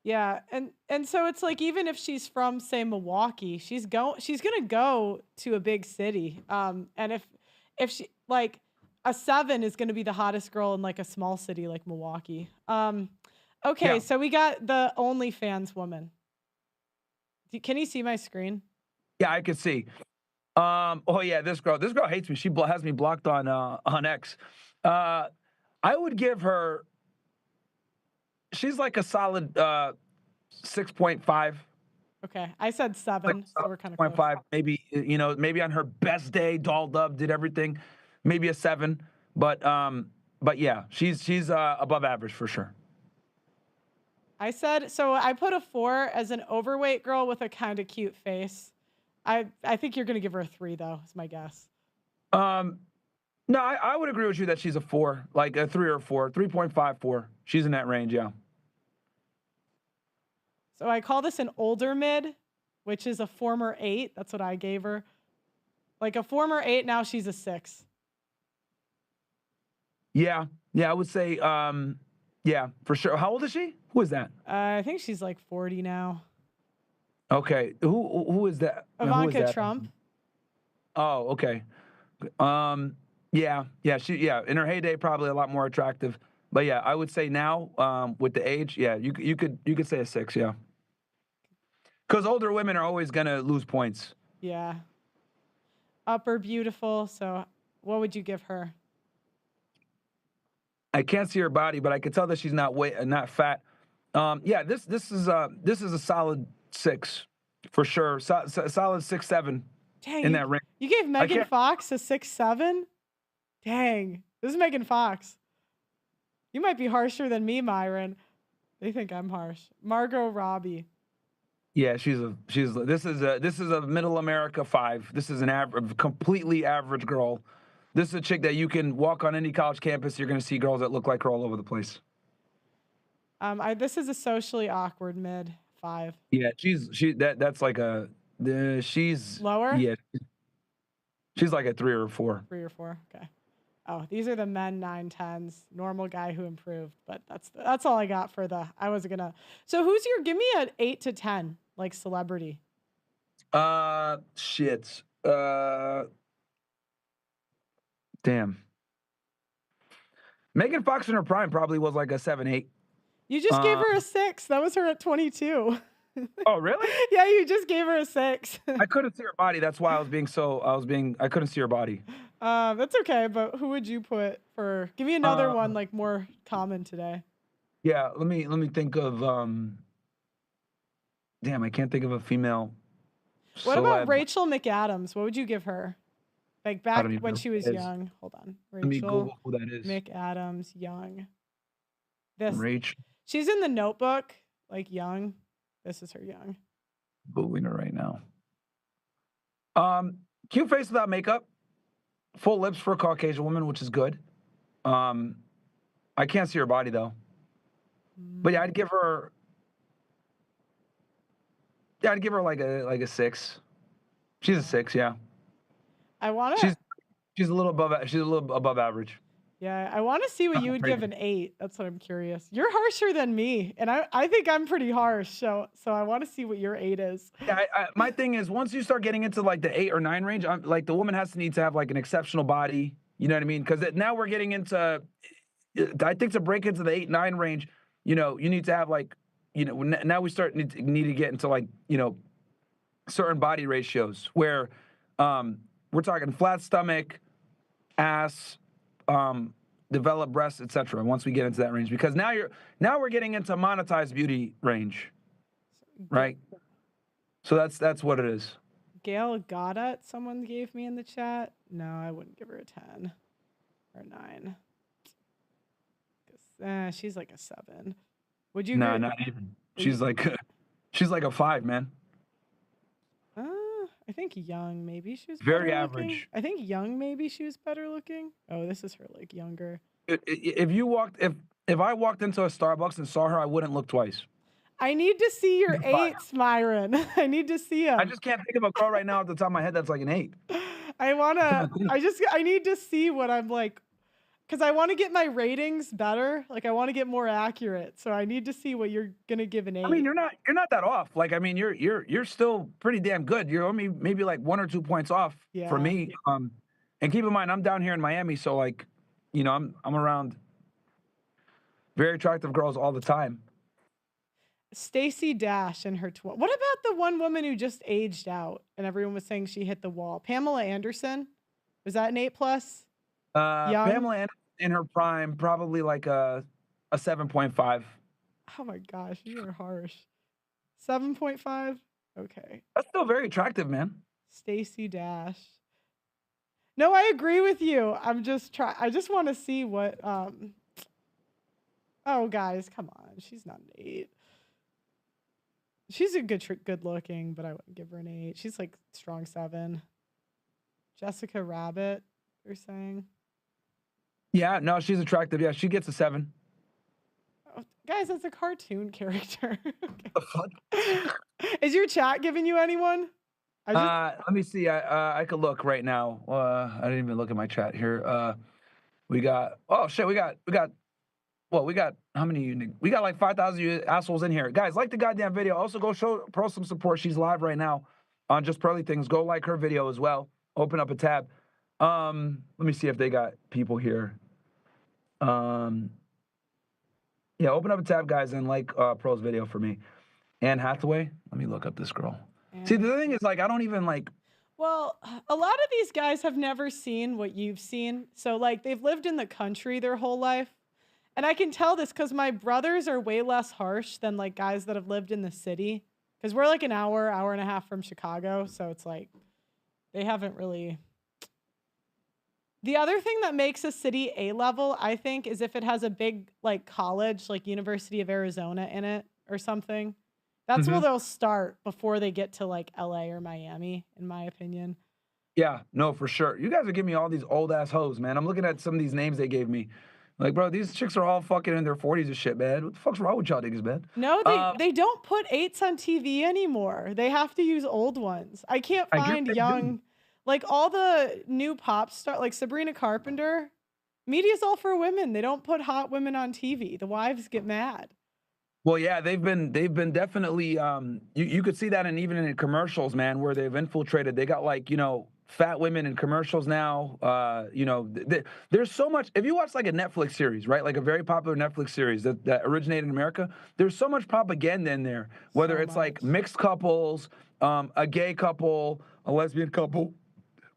Yeah, and so it's like even if she's from say Milwaukee, she's gonna go to a big city. And if she like a 7 is gonna be the hottest girl in like a small city like Milwaukee. Okay, Yeah. so we got the OnlyFans woman. Can you see my screen? Yeah, I can see. Oh yeah, this girl hates me. She has me blocked on X. Uh, I would give her. She's like a solid 6.5. Okay, I said Like 7, so we're kind of point close. 5, maybe maybe on her best day, dolled up, did everything, maybe a 7. But yeah, she's above average for sure. I said so I put a 4 as an overweight girl with a kind of cute face. I think you're gonna give her a 3 though, is my guess. Um, no, I would agree with you that she's a 4, like a 3 or 4, 3.54. She's in that range, yeah. So I call this an older mid, which is a former 8. That's what I gave her. Like a former 8, now she's a 6. Yeah, yeah, I would say, yeah, for sure. How old is she? Who is that? I think she's like 40 now. Okay, who is that? Who is Ivanka that? Trump. Oh, okay. Yeah, in her heyday, probably a lot more attractive. But yeah, I would say now, with the age, yeah, you could say a 6, yeah. Because older women are always gonna lose points. Yeah. Upper beautiful. So what would you give her? I can't see her body, but I could tell that she's not fat. Yeah, this is a solid 6 for sure. Solid 6, 7 Dang, in you that range. you gave I Megan can't. Fox a 6'7"? Dang. This is Megan Fox. You might be harsher than me, Myron. They think I'm harsh. Margot Robbie. Yeah, this is a middle America 5. This is an average, completely average girl. This is a chick that you can walk on any college campus. You're gonna see girls that look like her all over the place. This is a socially awkward mid 5. Yeah, that's like she's Lower? yeah, she's like a 3 or a 4. 3 or 4. Okay. Oh, these are the men 9-10s. Normal guy who improved, but that's all I got for the. I wasn't gonna. So who's your? Give me an 8 to 10, like celebrity. Shit. Damn. Megan Fox in her prime probably was like a 7, 8. You just gave Uh, her a 6. That was her at 22. oh really? Yeah, you just gave her a 6. I couldn't see her body. That's why I couldn't see her body. That's okay. But who would you put for? Give me another Uh, one like more common today. yeah, let me think of damn, I can't think of a female What about celeb. Rachel McAdams? What would you give her? Like I back don't even when know she who was that is. young. Hold on, Let me Rachel Google who that is. McAdams, young. This Rach, she's in the Notebook, like young. This is her young. Googling her right now. Cute face without makeup, full lips for a Caucasian woman, which is good. Um, I can't see her body though. But yeah, I'd give her like a 6. She's a 6, yeah. I wanna, She's she's a little above average. yeah, I wanna see what you Nothing would give crazy. an 8. That's what I'm curious. You're harsher than me, and I think I'm pretty harsh. So I want to see what your 8 is. Yeah, my thing is once you start getting into like the 8 or 9 range, like the woman has to need to have like an exceptional body. You know what I mean? Because now we're getting into, I think to break into the 8, 9 range, you need to have like, now we need to get into like, certain body ratios where we're talking flat stomach, ass, developed breasts, etc. Once we get into that range, because now we're getting into monetized beauty range, right? So that's what it is. Gail Goddard, someone gave me in the chat. No, I wouldn't give her a 10 or 9. 'Cause, she's like a 7. Would you Nah, agree? not even. She's like a 5, man. I think young maybe she was Very better looking. average. I think young maybe she was better looking. Oh, this is her like younger. If I walked into a Starbucks and saw her, I wouldn't look twice. I need to see your She's a 5. 8s, Myron. I need to see I them. just can't think of a girl right now at the top of my head that's like an 8. I I wanna. can't think. I need to see what I'm like. because I want to get my ratings better. Like I want to get more accurate. So I need to see what you're gonna give an I mean, 8. you're not that off. Like, I mean, you're still pretty damn good. You're only maybe like 1 or 2 points off for Yeah. me. And keep in mind, I'm down here in Miami, so like, I'm around very attractive girls all the time. Stacy Dash and her What about the one woman who just aged out and everyone was saying she hit the wall? Pamela Anderson? Was that an 8 plus? Young? Pamela Anderson in her prime, probably like a 7.5. Oh my gosh, you are harsh. 7.5? Okay. That's still very attractive, man. Stacy Dash. No, I agree with you. I just want to see what oh guys, come on. She's not an 8. She's a good looking, but I wouldn't give her an 8. She's like strong 7. Jessica Rabbit, they're saying. Yeah, no, she's attractive. Yeah, she gets a 7. Oh, guys, that's a cartoon character. Okay. The fuck? Is your chat giving you anyone? Let me see. I could look right now. I didn't even look at my chat here. We got oh shit, we got how many? We got like 5,000 you assholes in here. Guys, like the goddamn video. Also go show Pearl some support. She's live right now on Just Pearly Things. Go like her video as well. Open up a tab. Let me see if they got people here. Yeah, open up a tab, guys, and like Pearl's video for me. Anne Hathaway. Let me look up this girl. See, the thing is, like, I don't even like. Well, a lot of these guys have never seen what you've seen. So, like, they've lived in the country their whole life. And I can tell this because my brothers are way less harsh than, like, guys that have lived in the city. Because we're, like, an hour and a half from Chicago. So it's like, they haven't really. The other thing that makes a city A-level, I think, is if it has a big, like, college, like University of Arizona in it or something. That's where they'll start before they get to like LA or Miami, in my opinion. Yeah, no, for sure. You guys are giving me all these old ass hoes, man. I'm looking at some of these names they gave me. Like, bro, these chicks are all fucking in their 40s and shit, man. What the fuck's wrong with y'all niggas, man? No, they don't put 8s on TV anymore. They have to use old ones. I can't find young, like all the new pop star, like Sabrina Carpenter. Media's all for women. They don't put hot women on TV. The wives get mad. Well, yeah, they've been definitely you could see that even in commercials, man, where they've infiltrated. They got like, fat women in commercials now. There's so much. If you watch like a Netflix series, right? Like a very popular Netflix series that originated in America, there's so much propaganda in there, whether it's like mixed couples, a gay couple, a lesbian couple,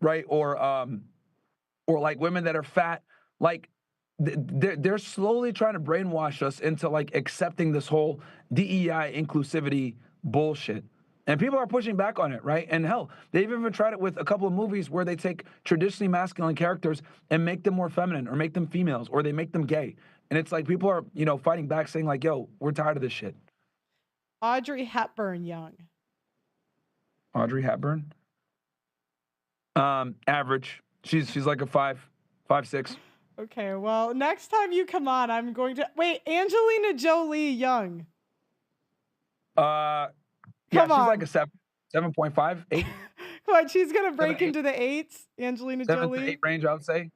right? Or like women that are fat, like they're slowly trying to brainwash us into like accepting this whole DEI inclusivity bullshit. And people are pushing back on it, right? And hell, they've even tried it with a couple of movies where they take traditionally masculine characters and make them more feminine or make them females or they make them gay. And it's like people are, fighting back saying like, yo, we're tired of this shit. Audrey Hepburn young. Audrey Hepburn? Average. She's like a 5'6". Okay, well, next time you come on, I'm going to wait. Angelina Jolie young. Yeah, come on. She's like a 7.5, 8. What? She's gonna break into the 8s. Angelina 7 Jolie. to 8 range, I would say.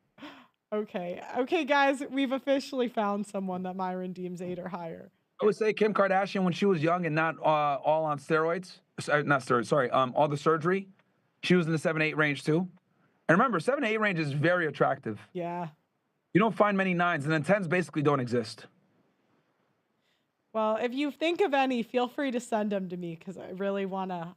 Okay, guys, we've officially found someone that Myron deems 8 or higher. I would say Kim Kardashian when she was young and not all on steroids. Not steroids. Sorry, all the surgery. She was in the 7-8 range too. And remember, 7-8 range is very attractive. Yeah. You don't find many 9s, and then 10s basically don't exist. Well, if you think of any, feel free to send them to me because I really wanna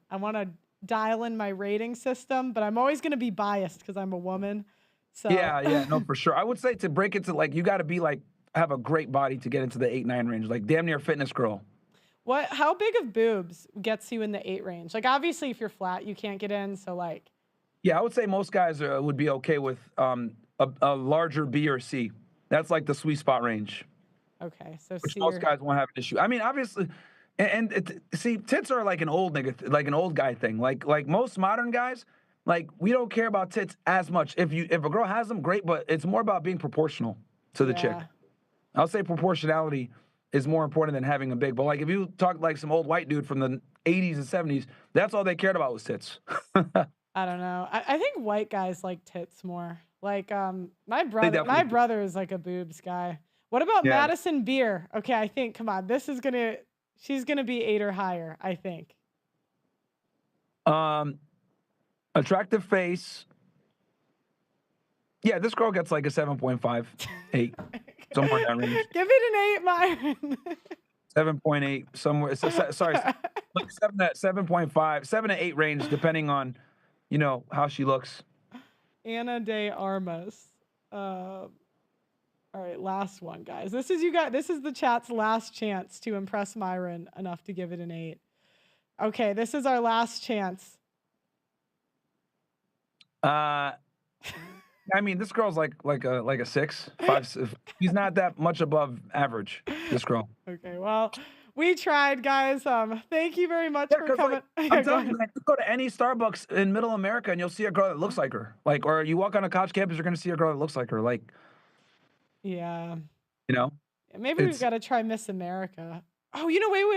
dial in my rating system, but I'm always gonna be biased because I'm a woman. So yeah, no, for sure. I would say to break it to like you got to be like have a great body to get into the 8-9 range, like damn near fitness girl. How big of boobs gets you in the 8 range? Like obviously, if you're flat, you can't get in. So like. Yeah, I would say most guys would be okay with a larger B or C. That's like the sweet spot range. Okay, so which most guys won't have an issue. I mean, obviously, see, tits are like an old nigga, like an old guy thing. Like most modern guys, like we don't care about tits as much. If a girl has them, great, but it's more about being proportional to the chick. I'll say proportionality is more important than having a big. But like if you talk like some old white dude from the 80s and 70s, that's all they cared about was tits. I don't know. I think white guys like tits more. Like, They my definitely do. brother is like a boobs guy. What about Yeah. Madison Beer? Okay, I think, come on, she's gonna be 8 or higher, I think. Um, attractive face. Yeah, this girl gets like a 7.5, 8, somewhere in that range. Give it an 8, Myron. 7.8, somewhere. Sorry, like 7.5, 7 to 8 range, depending on, how she looks. Anna de Armas. All right, last one, guys. This is the chat's last chance to impress Myron enough to give it an 8. Okay, this is our last chance. I mean, this girl's like a 6, 5. She's not that much above average. This girl. Okay, well, we tried, guys. Thank you very much Yeah, for because coming. I'm Yeah, go telling you, ahead. man, you go to any Starbucks in Middle America and you'll see a girl that looks like her. Like, or you walk on a college campus, you're gonna see a girl that looks like her. Like, Yeah. you know, Maybe we've it's got to try Miss America. Oh,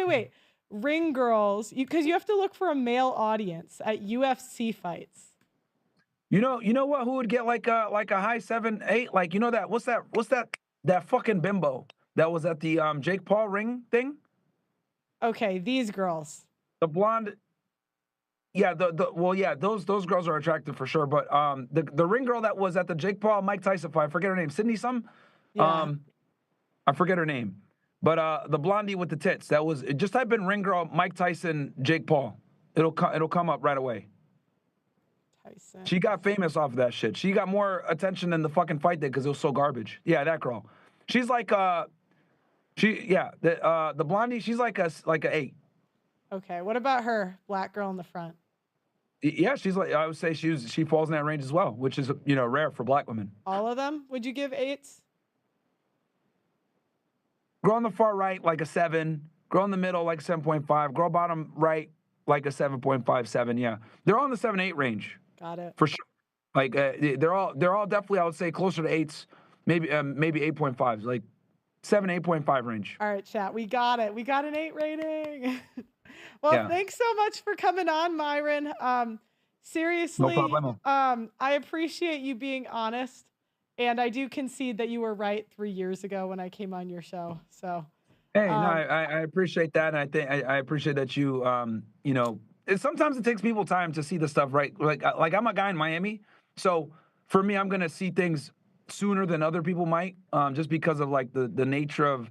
wait. Ring girls, because you have to look for a male audience at UFC fights. you know what? Who would get like a high 7, 8? Like, that fucking bimbo that was at the Jake Paul ring thing? Okay, these girls. The blonde. Yeah, those girls are attractive for sure. But the ring girl that was at the Jake Paul Mike Tyson fight, I forget her name, Sydney some. Yeah. I forget her name. But the blondie with the tits, that was just type in ring girl Mike Tyson Jake Paul. It'll come up right away. Tyson. She got famous off of that shit. She got more attention than the fucking fight did because it was so garbage. Yeah, that girl. She's like the blondie, she's like a 8. Okay, what about her, black girl in the front? Yeah, she's like, I would say she falls in that range as well, which is rare for black women. All of them? Would you give 8s? Girl on the far right, like a 7. Girl in the middle, like 7.5. Girl bottom right, like a 7.57. Yeah, they're all in the 7-8 range. Got it. For sure. Like they're all definitely, I would say, closer to 8s, maybe 8.5s, like 7, 8.5 range. All right, chat. We got it. We got an 8 rating. Well, Yeah. thanks so much for coming on, Myron. Seriously, No problemo. I appreciate you being honest, and I do concede that you were right 3 years ago when I came on your show. So, Hey, no, I appreciate that, and I think I appreciate that you sometimes it takes people time to see the stuff, right? Like I'm a guy in Miami, so for me, I'm gonna see things sooner than other people might, just because of like the nature of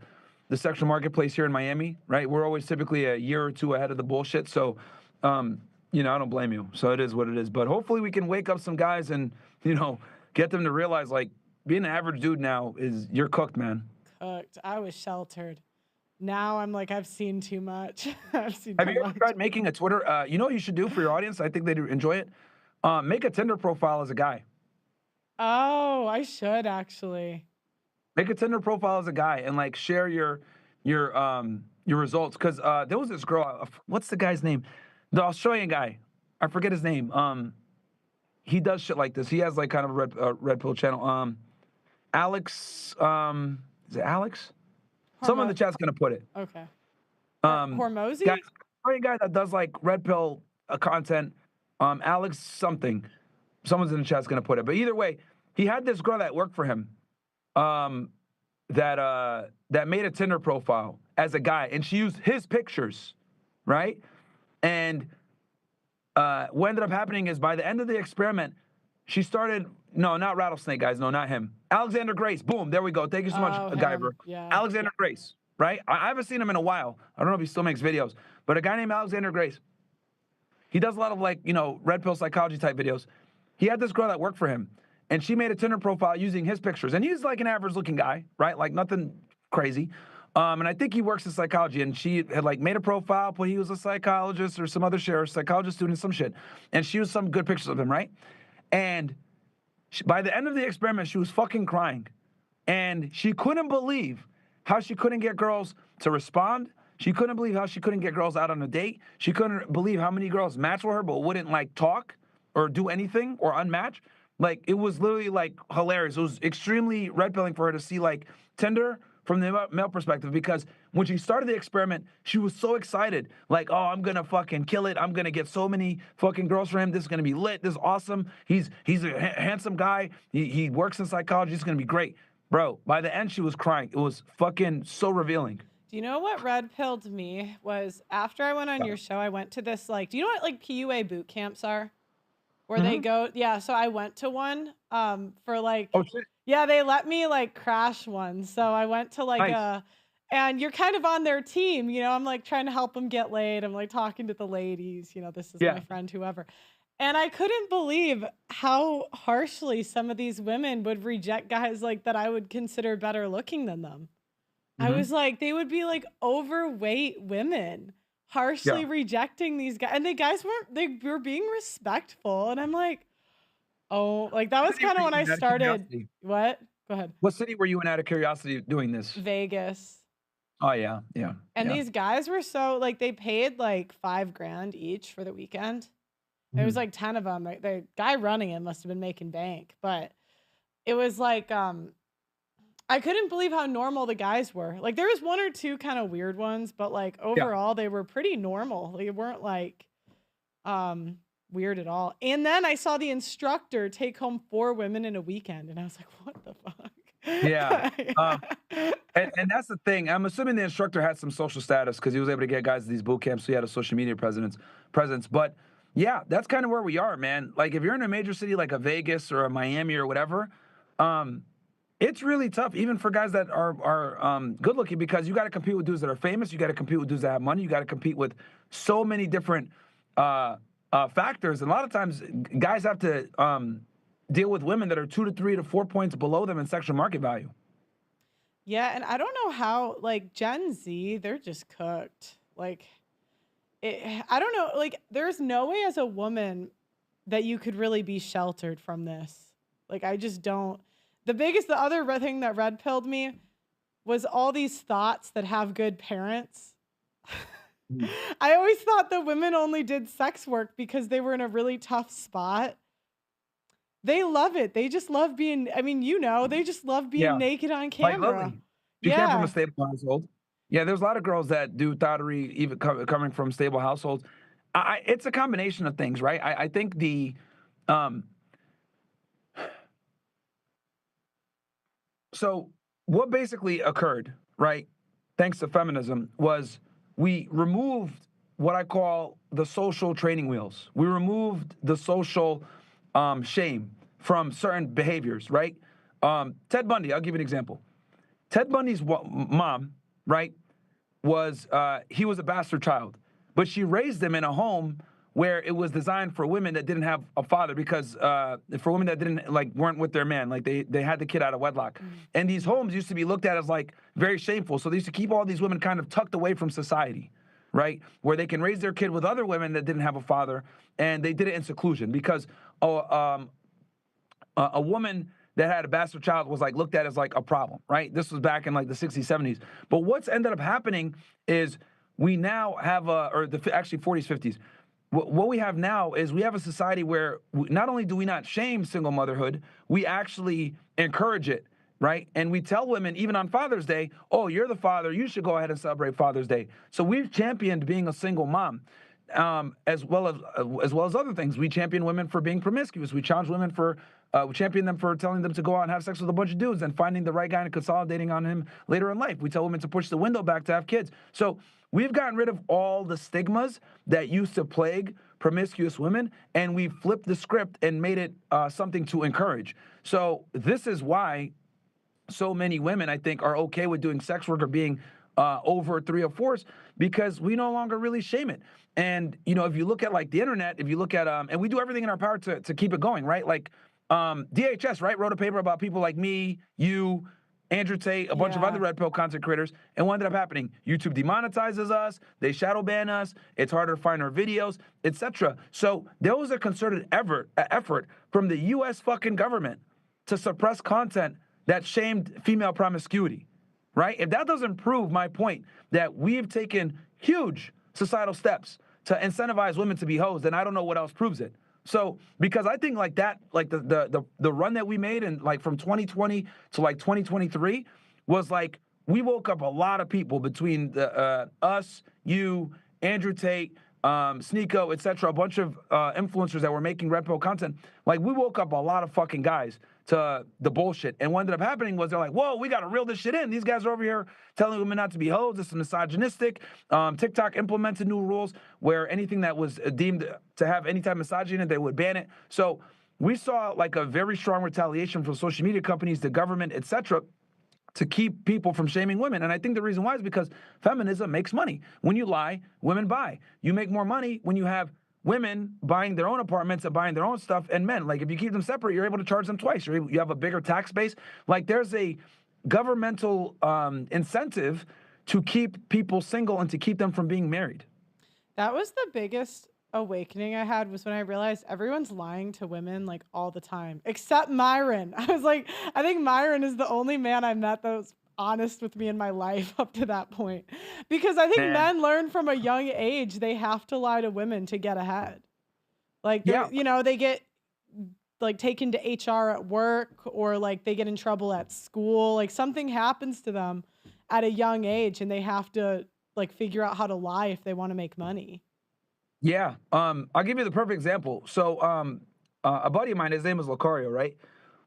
the sexual marketplace here in Miami, right? We're always typically a year or two ahead of the bullshit, so I don't blame you. So it is what it is, but hopefully we can wake up some guys and get them to realize like being an average dude now is you're cooked, man. cooked. I was sheltered. Now I'm like, I've seen too much. I've seen Have too you ever much. tried making a Twitter? You know what you should do for your audience? I think they'd enjoy it. Make a Tinder profile as a guy. Oh, I should actually. Make a Tinder profile as a guy and like share your results. Because there was this girl. What's the guy's name? The Australian guy. I forget his name. He does shit like this. He has like kind of a red pill channel. Alex. Is it Alex? Someone in the chat's gonna put it. Okay. Um, Hormozy? guy that does like red pill content. Alex something. Someone's in the chat's gonna put it. But either way, he had this girl that worked for him, that made a Tinder profile as a guy, and she used his pictures, right? And what ended up happening is by the end of the experiment, she started. No, not Rattlesnake, guys. No, not him. Alexander Grace. Boom. There we go. Thank you so much, Guyver. Yeah. Alexander Grace, right? I haven't seen him in a while. I don't know if he still makes videos, but a guy named Alexander Grace. He does a lot of like, red pill psychology type videos. He had this girl that worked for him, and she made a Tinder profile using his pictures. And he's like an average looking guy, right? Like nothing crazy. And I think he works in psychology, and she had like made a profile, but he was a psychologist or some other shit, or psychologist student, some shit. And she used some good pictures of him, right? And by the end of the experiment, she was fucking crying. And she couldn't believe how she couldn't get girls to respond. She couldn't believe how she couldn't get girls out on a date. She couldn't believe how many girls matched with her but wouldn't like talk or do anything or unmatch. Like it was literally like hilarious. It was extremely red pilling for her to see like Tinder from the male perspective, because when she started the experiment, she was so excited. Like, oh, I'm gonna fucking kill it. I'm gonna get so many fucking girls for him. This is gonna be lit. This is awesome. He's a handsome guy. He works in psychology. It's gonna be great. Bro, by the end, she was crying. It was fucking so revealing. Do you know what red pilled me was after I went on your show, I went to this, like, do you know what like PUA boot camps are? Where they go, yeah. So I went to one for like, Oh shit. yeah, they let me like crash one. So I went to like Nice. and you're kind of on their team, you know. I'm like trying to help them get laid. I'm like talking to the ladies, you know, this is Yeah. my friend, whoever. And I couldn't believe how harshly some of these women would reject guys like that I would consider better looking than them. I Mhm. was like, they would be like overweight women harshly Yeah. rejecting these guys. And the guys they were being respectful. And I'm like, oh, like that was What city kind of were when you I in, out of started. curiosity? What? Go ahead. What city were you in out of curiosity doing this? Vegas. Oh yeah, yeah, And yeah. these guys were so like they paid like $5,000 each for the weekend. There was Mhm. like 10 of them. Like, the guy running it must have been making bank, but it was like I couldn't believe how normal the guys were. Like there was one or two kind of weird ones, but like Yeah. overall they were pretty normal. They weren't like weird at all. And then I saw the instructor take home 4 women in a weekend and I was like, what the fuck? Yeah. Um, Yeah. and that's the thing. I'm assuming the instructor had some social status because he was able to get guys to these boot camps. So he had a social media presence. But yeah, that's kind of where we are, man. Like if you're in a major city like a Vegas or a Miami or whatever, um, it's really tough, even for guys that are good looking, because you got to compete with dudes that are famous. You got to compete with dudes that have money. You got to compete with so many different factors. And a lot of times, guys have to deal with women that are 2 to 3 to 4 points below them in sexual market value. Yeah, and I don't know how like Gen Z, they're just cooked. Like I don't know, like there's no way as a woman that you could really be sheltered from this. Like I just don't. The other thing that red pilled me was all these thoughts that have good parents. Mm. I always thought that women only did sex work because they were in a really tough spot. They love it. They just love being, I mean, you know, they just love being Yeah, naked on like camera. Lily. She came from a Yeah. stable household. Yeah, there's a lot of girls that do thottery, even coming from stable households. It's a combination of things, right? I think um, so what basically occurred, right, thanks to feminism, was we removed what I call the social training wheels. We removed the social shame from certain behaviors, right? Ted Bundy, I'll give you an example. Ted Bundy's mom, right, was he was a bastard child, but she raised him in a home where it was designed for women that didn't have a father, because for women that didn't weren't with their man, like they had the kid out of wedlock. And these homes used to be looked at as like very shameful, so they used to keep all these women kind of tucked away from society, right, where they can raise their kid with other women that didn't have a father, and they did it in seclusion, because a woman that had a bastard child was like looked at as like a problem, right? This was back in like the 60s, 70s. But what's ended up happening is we now have actually 40s, 50s. What we have now is we have a society where not only do we not shame single motherhood, we actually encourage it, right? And we tell women, even on Father's Day, oh, you're the father, you should go ahead and celebrate Father's Day. So we've championed being a single mom. As well as other things. We champion women for being promiscuous. We champion them for telling them to go out and have sex with a bunch of dudes and finding the right guy and consolidating on him later in life. We tell women to push the window back to have kids. So we've gotten rid of all the stigmas that used to plague promiscuous women, and we flipped the script and made it something to encourage. So this is why so many women, I think, are okay with doing sex work or being over 3 or 4s, because we no longer really shame it. And, you know, if you look at like the internet, if you look at, and we do everything in our power to keep it going, right? Like DHS, right, wrote a paper about people like me, you, Andrew Tate, a bunch of other Yeah. red pill content creators. And what ended up happening? YouTube demonetizes us, they shadow ban us, it's harder to find our videos, etc. So there was a concerted effort from the US fucking government to suppress content that shamed female promiscuity, right? If that doesn't prove my point that we've taken huge societal steps to incentivize women to be hoes, then I don't know what else proves it. So, because I think like that, like the run that we made in like from 2020 to like 2023 was like we woke up a lot of people between us, you, Andrew Tate, Sneeko, etc., a bunch of influencers that were making red pill content. Like, we woke up a lot of fucking guys to the bullshit. And what ended up happening was they're like, whoa, we got to reel this shit in. These guys are over here telling women not to be hoes. This is misogynistic. TikTok implemented new rules where anything that was deemed to have any type of misogyny in it, they would ban it. So we saw like a very strong retaliation from social media companies, the government, etc., to keep people from shaming women. And I think the reason why is because feminism makes money. When you lie, women buy. You make more money when you have women buying their own apartments and buying their own stuff, and men. Like, if you keep them separate, you're able to charge them twice. You have a bigger tax base. Like, there's a governmental incentive to keep people single and to keep them from being married. That was the biggest awakening I had, was when I realized everyone's lying to women like all the time, except Myron. I was like, I think Myron is the only man I met that was honest with me in my life up to that point. Because I think men learn from a young age they have to lie to women to get ahead. Like, you know, they get like taken to HR at work, or like they get in trouble at school. Like, something happens to them at a young age and they have to like figure out how to lie if they want to make money. Yeah. I'll give you the perfect example. So a buddy of mine, his name is Lucario, right?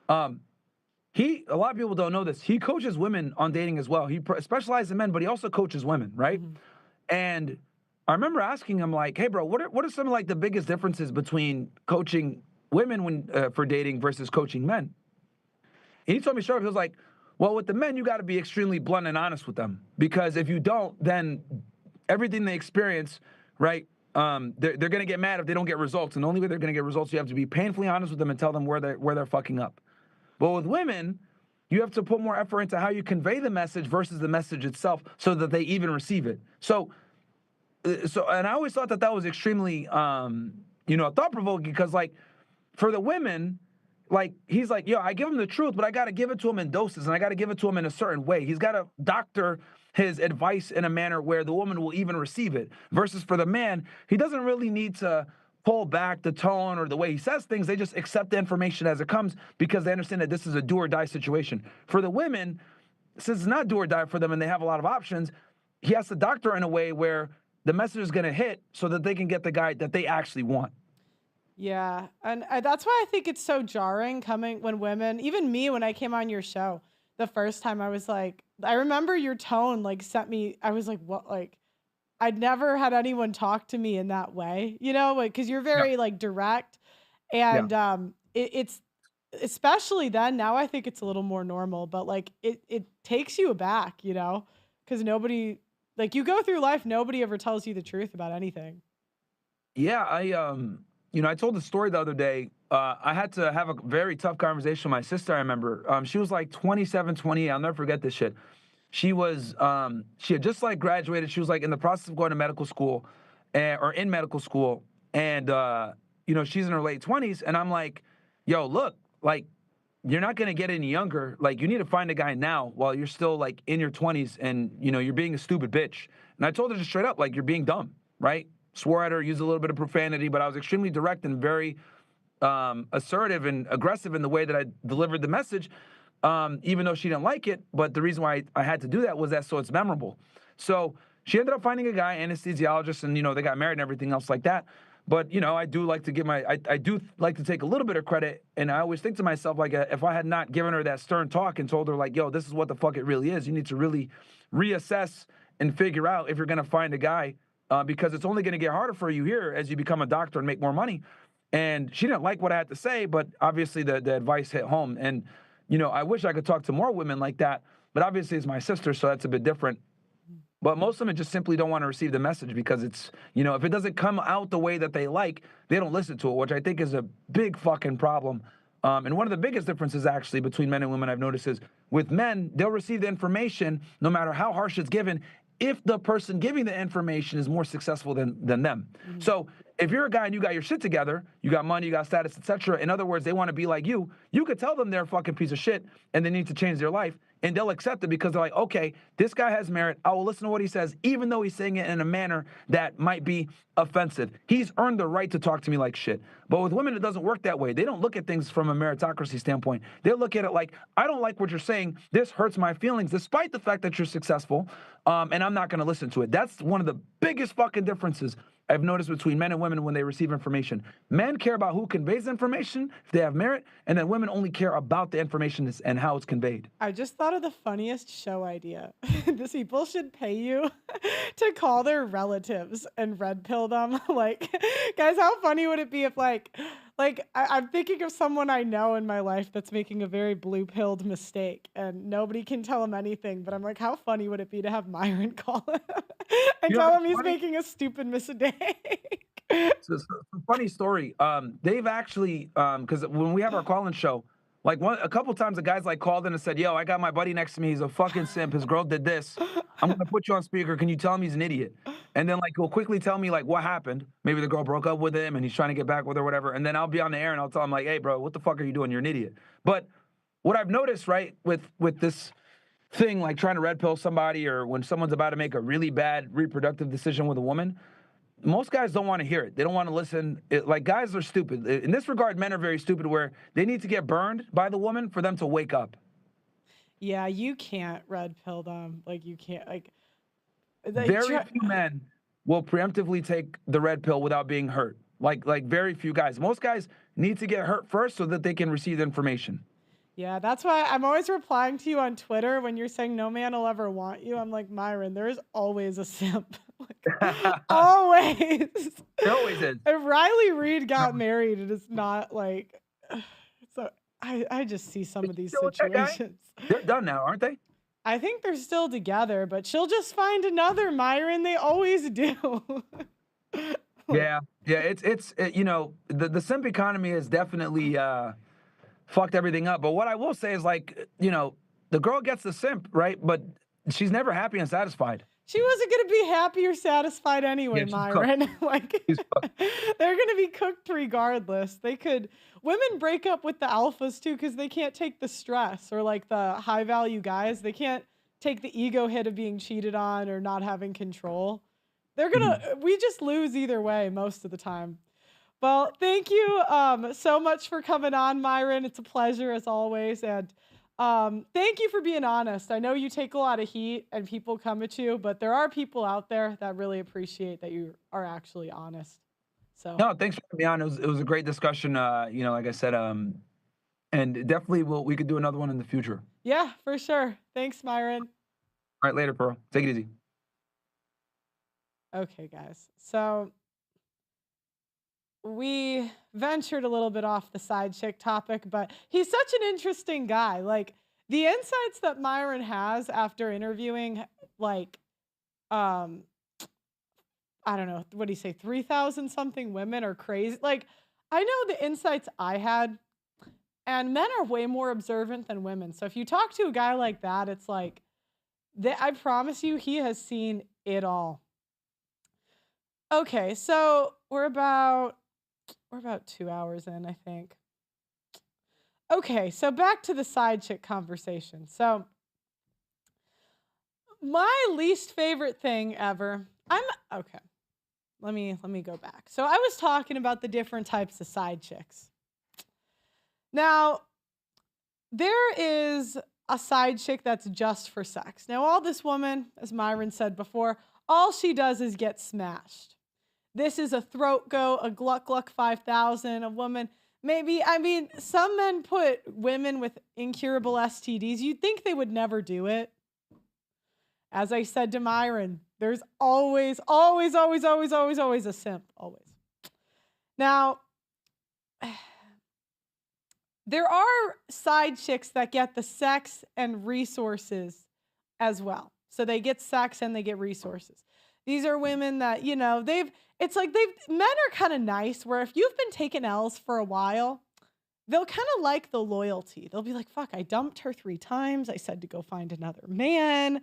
A lot of people don't know this. He coaches women on dating as well. He specializes in men, but he also coaches women, right? Mm-hmm. And I remember asking him, like, hey, bro, what are some of like the biggest differences between coaching women for dating versus coaching men? And he told me straight up, he was like, well, with the men, you got to be extremely blunt and honest with them, because if you don't, then everything they experience, right? They're going to get mad if they don't get results. And the only way they're going to get results, you have to be painfully honest with them and tell them where they're fucking up. But with women, you have to put more effort into how you convey the message versus the message itself so that they even receive it. So and I always thought that was extremely, thought-provoking, because, like, for the women, like, he's like, yo, I give him the truth, but I got to give it to him in doses, and I got to give it to him in a certain way. He's got to doctor his advice in a manner where the woman will even receive it. Versus for the man, he doesn't really need to pull back the tone or the way he says things. They just accept the information as it comes because they understand that this is a do or die situation. For the women, since it's not do or die for them and they have a lot of options, he has to doctor in a way where the message is going to hit so that they can get the guy that they actually want. Yeah. And that's why I think it's so jarring coming when women, even me, when I came on your show the first time, I was like, I remember your tone like sent me, I was like, what? Like, I'd never had anyone talk to me in that way, you know, like, cause you're very like direct, and it's especially then. Now I think it's a little more normal, but like it takes you aback, you know, cause nobody, like, you go through life, nobody ever tells you the truth about anything. Yeah, I told the story the other day. I had to have a very tough conversation with my sister, I remember. She was like 27, 28. I'll never forget this shit. She had just like graduated. She was like in the process of going to medical school, or in medical school. And, she's in her late 20s. And I'm like, yo, look, like, you're not going to get any younger. Like, you need to find a guy now while you're still like in your 20s and, you're being a stupid bitch. And I told her just straight up, like, you're being dumb, right? Swore at her, used a little bit of profanity, but I was extremely direct and very assertive and aggressive in the way that I delivered the message, even though she didn't like it. But the reason why I had to do that was that so it's memorable. So she ended up finding a guy, anesthesiologist, and, they got married and everything else like that. But, I do like to give I do like to take a little bit of credit. And I always think to myself, like, if I had not given her that stern talk and told her, like, yo, this is what the fuck it really is. You need to really reassess and figure out if you're going to find a guy, because it's only going to get harder for you here as you become a doctor and make more money. And she didn't like what I had to say, but obviously the advice hit home. And, I wish I could talk to more women like that, but obviously it's my sister, so that's a bit different. But most of them just simply don't want to receive the message because it's, if it doesn't come out the way that they like, they don't listen to it, which I think is a big fucking problem. And one of the biggest differences actually between men and women I've noticed is with men, they'll receive the information no matter how harsh it's given, if the person giving the information is more successful than them. Mm-hmm. So if you're a guy and you got your shit together, you got money, you got status, etc. In other words, they want to be like you could tell them they're a fucking piece of shit and they need to change their life. and they'll accept it because they're like, okay, this guy has merit. I will listen to what he says, even though he's saying it in a manner that might be offensive. He's earned the right to talk to me like shit. But with women, it doesn't work that way. They don't look at things from a meritocracy standpoint. They look at it like, I don't like what you're saying. This hurts my feelings, despite the fact that you're successful, and I'm not going to listen to it. That's one of the biggest fucking differences I've noticed between men and women when they receive information. Men care about who conveys information, if they have merit, and then women only care about the information and how it's conveyed. I just thought of the funniest show idea. These people should pay you to call their relatives and red pill them. Like, guys, how funny would it be if I'm thinking of someone I know in my life that's making a very blue-pilled mistake and nobody can tell him anything, but I'm like, how funny would it be to have Myron call him and You know, tell it's him he's funny. making a stupid mistake? So, a funny story. They've actually, because when we have our call-in show, like a couple times the guys like called in and said, "Yo, I got my buddy next to me. He's a fucking simp. His girl did this. I'm gonna put you on speaker. Can you tell him he's an idiot?" And then like he'll quickly tell me like what happened. Maybe the girl broke up with him and he's trying to get back with her, whatever. And then I'll be on the air and I'll tell him like, "Hey, bro, what the fuck are you doing? You're an idiot." But what I've noticed, right, with this thing like trying to red pill somebody or when someone's about to make a really bad reproductive decision with a woman, most guys don't want to hear it. They don't want to listen. Like guys are stupid. In this regard, men are very stupid where they need to get burned by the woman for them to wake up. Yeah, you can't red pill them. Like, you can't, like, Very few men will preemptively take the red pill without being hurt. Like very few guys. Most guys need to get hurt first so that they can receive the information. Yeah, that's why I'm always replying to you on Twitter when you're saying no man will ever want you. I'm like, Myron, there is always a simp. Like, always. There always is. If Riley Reid got married, it is not like. So I just see some of these Still with that guy? situations. They're done now, aren't they? I think they're still together, but she'll just find another Myron. They always do. Yeah. You know, the simp economy has definitely fucked everything up. But what I will say is, like, you know, the girl gets the simp, right? But she's never happy and satisfied. She wasn't going to be happy or satisfied anyway, Yeah, she's Myron. Like, She's cooked. they're going to be cooked regardless. Women break up with the alphas too because they can't take the stress, or like the high value guys. They can't take the ego hit of being cheated on or not having control. We just lose either way most of the time. Well, thank you so much for coming on, Myron. It's a pleasure as always. And thank you for being honest. I know you take a lot of heat and people come at you, but there are people out there that really appreciate that you are actually honest. So No, thanks for having me on. It was a great discussion. You know, like I said, and definitely we could do another one in the future. yeah, for sure. Thanks, Myron. All right, later, Pearl. Take it easy. Okay, guys. So we ventured a little bit off the side chick topic, but he's such an interesting guy. Like, the insights that Myron has after interviewing, like, I don't know, what do you say, 3,000 something women are crazy. Like, I know the insights I had, and men are way more observant than women. So if you talk to a guy like that, it's like, I promise you, he has seen it all. Okay, so we're about 2 hours in, I think. Okay, so back to the side chick conversation. So my least favorite thing ever. Okay. Let me go back. So I was talking about the different types of side chicks. Now, there is a side chick that's just for sex. Now, all this woman, as Myron said before, all she does is get smashed. This is a throat go, a Gluck Gluck 5000, a woman. Maybe, I mean, some men put women with incurable STDs. You'd think they would never do it. As I said to Myron, there's always a simp. Always. Now, there are side chicks that get the sex and resources as well. So they get sex and they get resources. These are women that, you know, men are kind of nice, where if you've been taking L's for a while, they'll kind of like the loyalty. They'll be like, fuck, I dumped her 3 times. I said to go find another man.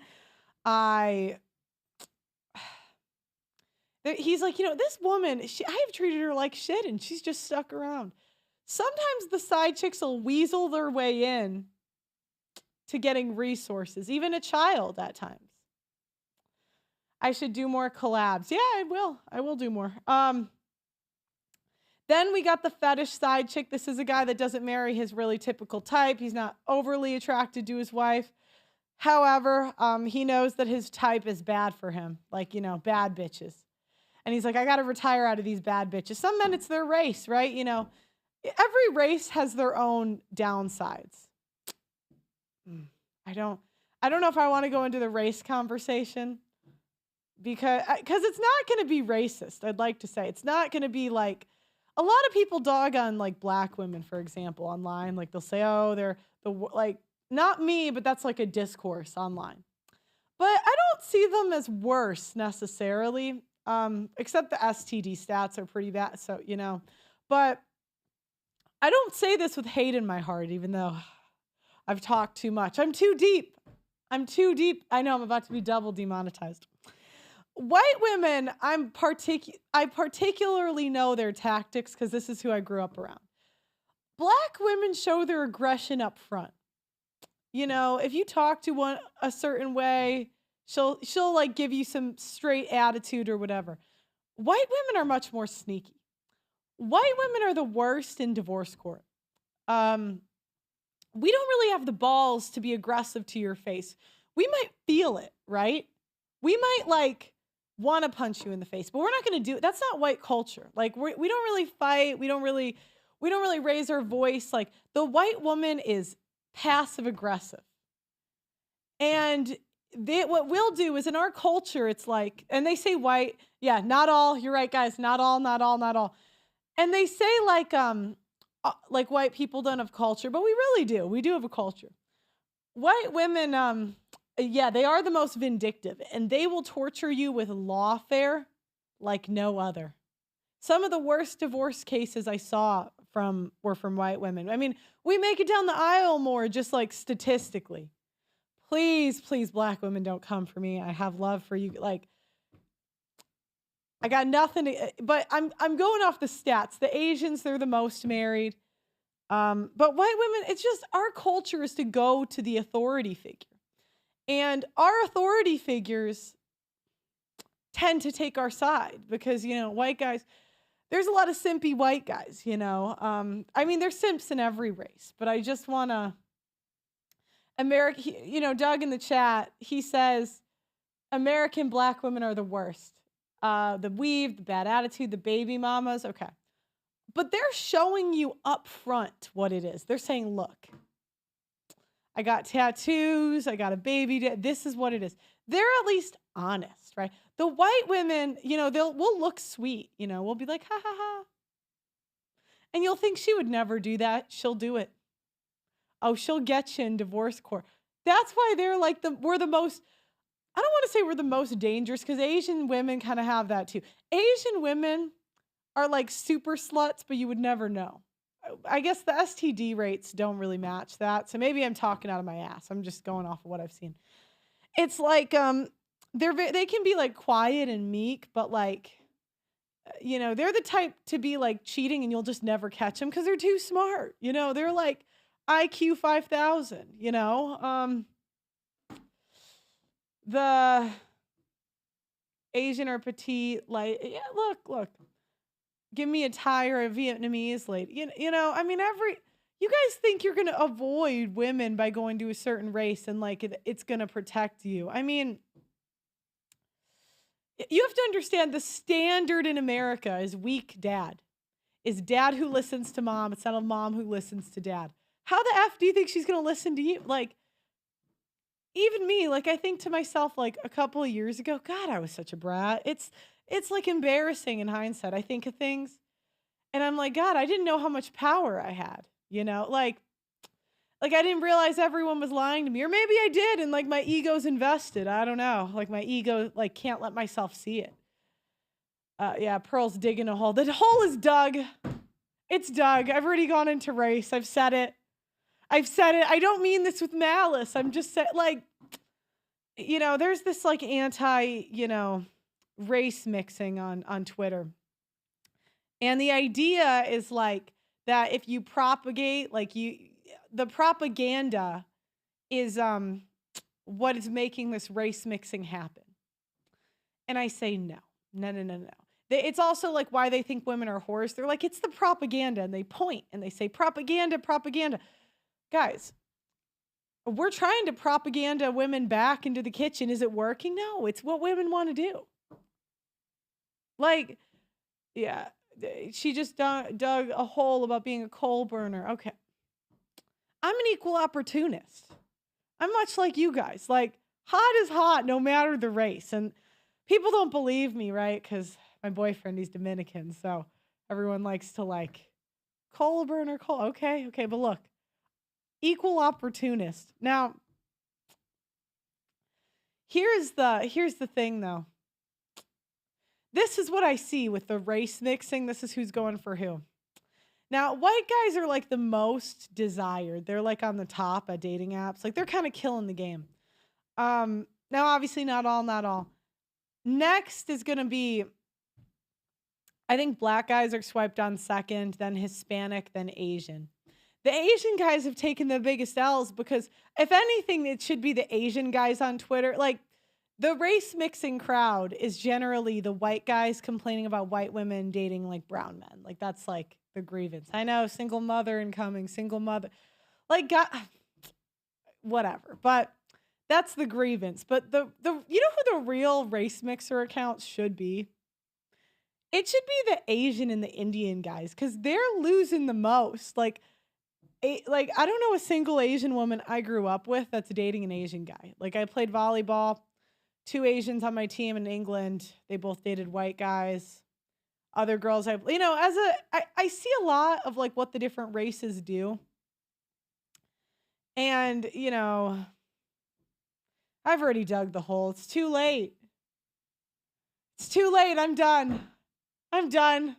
He's like, you know, this woman, I have treated her like shit and she's just stuck around. Sometimes the side chicks will weasel their way in to getting resources, even a child at times. I should do more collabs. Yeah, I will. I will do more. Then we got the fetish side chick. This is a guy that doesn't marry his really typical type. He's not overly attracted to his wife. However, he knows that his type is bad for him, like, bad bitches. And he's like, I got to retire out of these bad bitches. Some men, it's their race, right? Every race has their own downsides. I don't know if I want to go into the race conversation because it's not going to be racist. I'd like to say it's not going to be like a lot of people dog on like black women, for example, online. Like they'll say, oh, they're like, not me, but that's like a discourse online. But I don't see them as worse necessarily, except the STD stats are pretty bad. So, but I don't say this with hate in my heart, even though I've talked too much. I'm too deep. I know I'm about to be double demonetized. White women, I particularly know their tactics because this is who I grew up around. Black women show their aggression up front. If you talk to one a certain way, she'll like give you some straight attitude or whatever. White women are much more sneaky. White women are the worst in divorce court. We don't really have the balls to be aggressive to your face. We might feel it, right? We might like want to punch you in the face, but we're not going to do it. That's not white culture. Like we don't really fight. We don't really raise our voice. Like the white woman is passive aggressive. And what we'll do is in our culture, it's like, and they say white, yeah, not all, you're right, guys, not all. And they say like white people don't have culture, but we really do. We do have a culture. White women, yeah, they are the most vindictive, and they will torture you with lawfare like no other. Some of the worst divorce cases I saw were from white women. I mean, we make it down the aisle more, just like statistically. Please, black women, don't come for me. I have love for you. Like, I got nothing but I'm going off the stats. The Asians, they're the most married. But white women, it's just our culture is to go to the authority figure. And our authority figures tend to take our side because, white guys, there's a lot of simpy white guys, I mean, there's simps in every race, but I just want to, Doug in the chat, he says, American black women are the worst. The weave, the bad attitude, the baby mamas. Okay. But they're showing you up front what it is. They're saying, look, I got tattoos. I got a baby. This is what it is. They're at least honest, right? The white women, we'll look sweet. We'll be like, ha, ha, ha. And you'll think she would never do that. She'll do it. Oh, she'll get you in divorce court. That's why they're like we're the most, I don't want to say we're the most dangerous because Asian women kind of have that too. Asian women are like super sluts, but you would never know. I guess the STD rates don't really match that. So maybe I'm talking out of my ass. I'm just going off of what I've seen. It's like they can be like quiet and meek, but like they're the type to be like cheating and you'll just never catch them because they're too smart. They're like IQ 5,000. The Asian or petite, like, yeah, look. Give me a Thai or a Vietnamese lady. I mean, you guys think you're going to avoid women by going to a certain race and like it's going to protect you. I mean, you have to understand the standard in America is weak dad. Is dad who listens to mom. It's not a mom who listens to dad. How the F do you think she's going to listen to you? Like, even me, like I think to myself like a couple of years ago, God, I was such a brat. It's like embarrassing in hindsight. I think of things and I'm like, God, I didn't know how much power I had, like I didn't realize everyone was lying to me, or maybe I did. And like my ego's invested. I don't know. Like my ego, like can't let myself see it. Yeah. Pearl's digging a hole. The hole is dug. It's dug. I've already gone into race. I've said it. I don't mean this with malice. I'm just saying like, there's this like anti, race mixing on Twitter. And the idea is like that if you propagate, like the propaganda is what is making this race mixing happen. And I say no. No. It's also like why they think women are whores. They're like, it's the propaganda. And they point and they say, propaganda. Guys, we're trying to propaganda women back into the kitchen. Is it working? No, it's what women want to do. Like, yeah, she just dug a hole about being a coal burner. Okay. I'm an equal opportunist. I'm much like you guys. Like, hot is hot no matter the race. And people don't believe me, right? Because my boyfriend, he's Dominican. So everyone likes to like, coal burner, coal. Okay. But look, equal opportunist. Now, here's the thing though. This is what I see with the race mixing. This is who's going for who. Now, white guys are like the most desired. They're like on the top of dating apps. Like they're kind of killing the game. Now, obviously not all. Next is going to be, I think black guys are swiped on second, then Hispanic, then Asian. The Asian guys have taken the biggest L's because if anything, it should be the Asian guys on Twitter. Like the race mixing crowd is generally the white guys complaining about white women dating like brown men. Like that's like the grievance. I know, single mother incoming, single mother. Like God, whatever. But that's the grievance. But the you know who the real race mixer accounts should be? It should be the Asian and the Indian guys because they're losing the most. Like I don't know a single Asian woman I grew up with that's dating an Asian guy. Like I played volleyball, 2 Asians on my team in England. They both dated white guys. Other girls I see a lot of like what the different races do. And, I've already dug the hole. It's too late. I'm done. I'm done.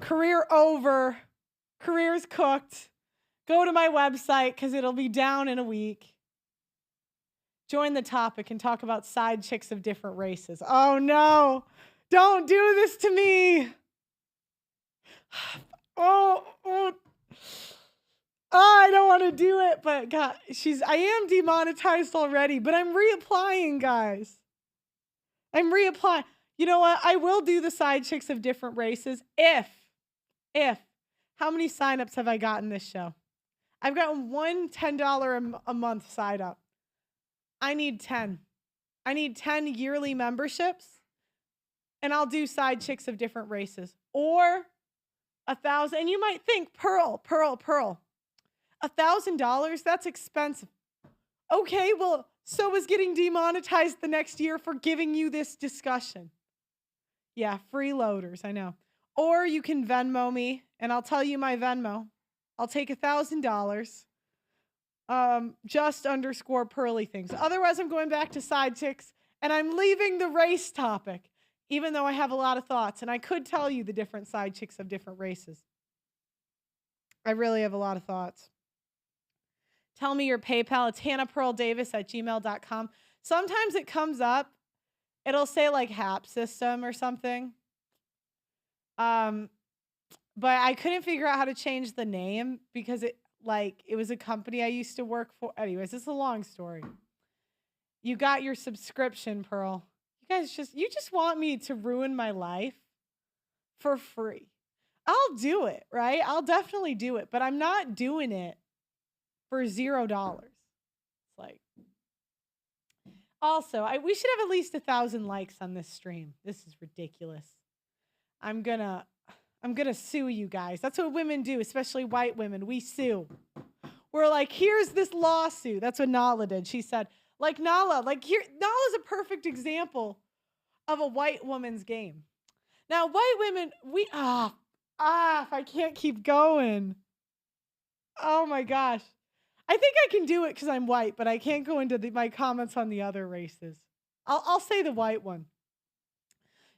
Career over. Career's cooked. Go to my website because it'll be down in a week. Join the topic and talk about side chicks of different races. Oh no. Don't do this to me. Oh. I don't want to do it, but God, I am demonetized already, but I'm reapplying, guys. I'm reapplying. You know what? I will do the side chicks of different races if, how many signups have I gotten this show? I've gotten one $10 a month side up. I need 10. I need 10 yearly memberships, and I'll do side chicks of different races. Or 1,000, and you might think, Pearl. $1,000? That's expensive. Okay, well, so is getting demonetized the next year for giving you this discussion. Yeah, freeloaders, I know. Or you can Venmo me, and I'll tell you my Venmo. I'll take $1,000. Just _ Pearly things. Otherwise, I'm going back to side chicks, and I'm leaving the race topic, even though I have a lot of thoughts, and I could tell you the different side chicks of different races. I really have a lot of thoughts. Tell me your PayPal. It's hannahpearldavis@gmail.com. Sometimes it comes up. It'll say like HAP system or something. But I couldn't figure out how to change the name because it was a company I used to work for. Anyways, this is a long story. You got your subscription, Pearl. You just want me to ruin my life for free. I'll do it, right? I'll definitely do it, but I'm not doing it for $0. It's like, also, we should have at least 1,000 likes on this stream. This is ridiculous. I'm gonna sue you guys. That's what women do, especially white women. We We're like, here's this lawsuit. That's what Nala did. She said, like Nala's a perfect example of a white woman's game. Now, white women, if I can't keep going. Oh my gosh. I think I can do it because I'm white, but I can't go into my comments on the other races. I'll say the white one.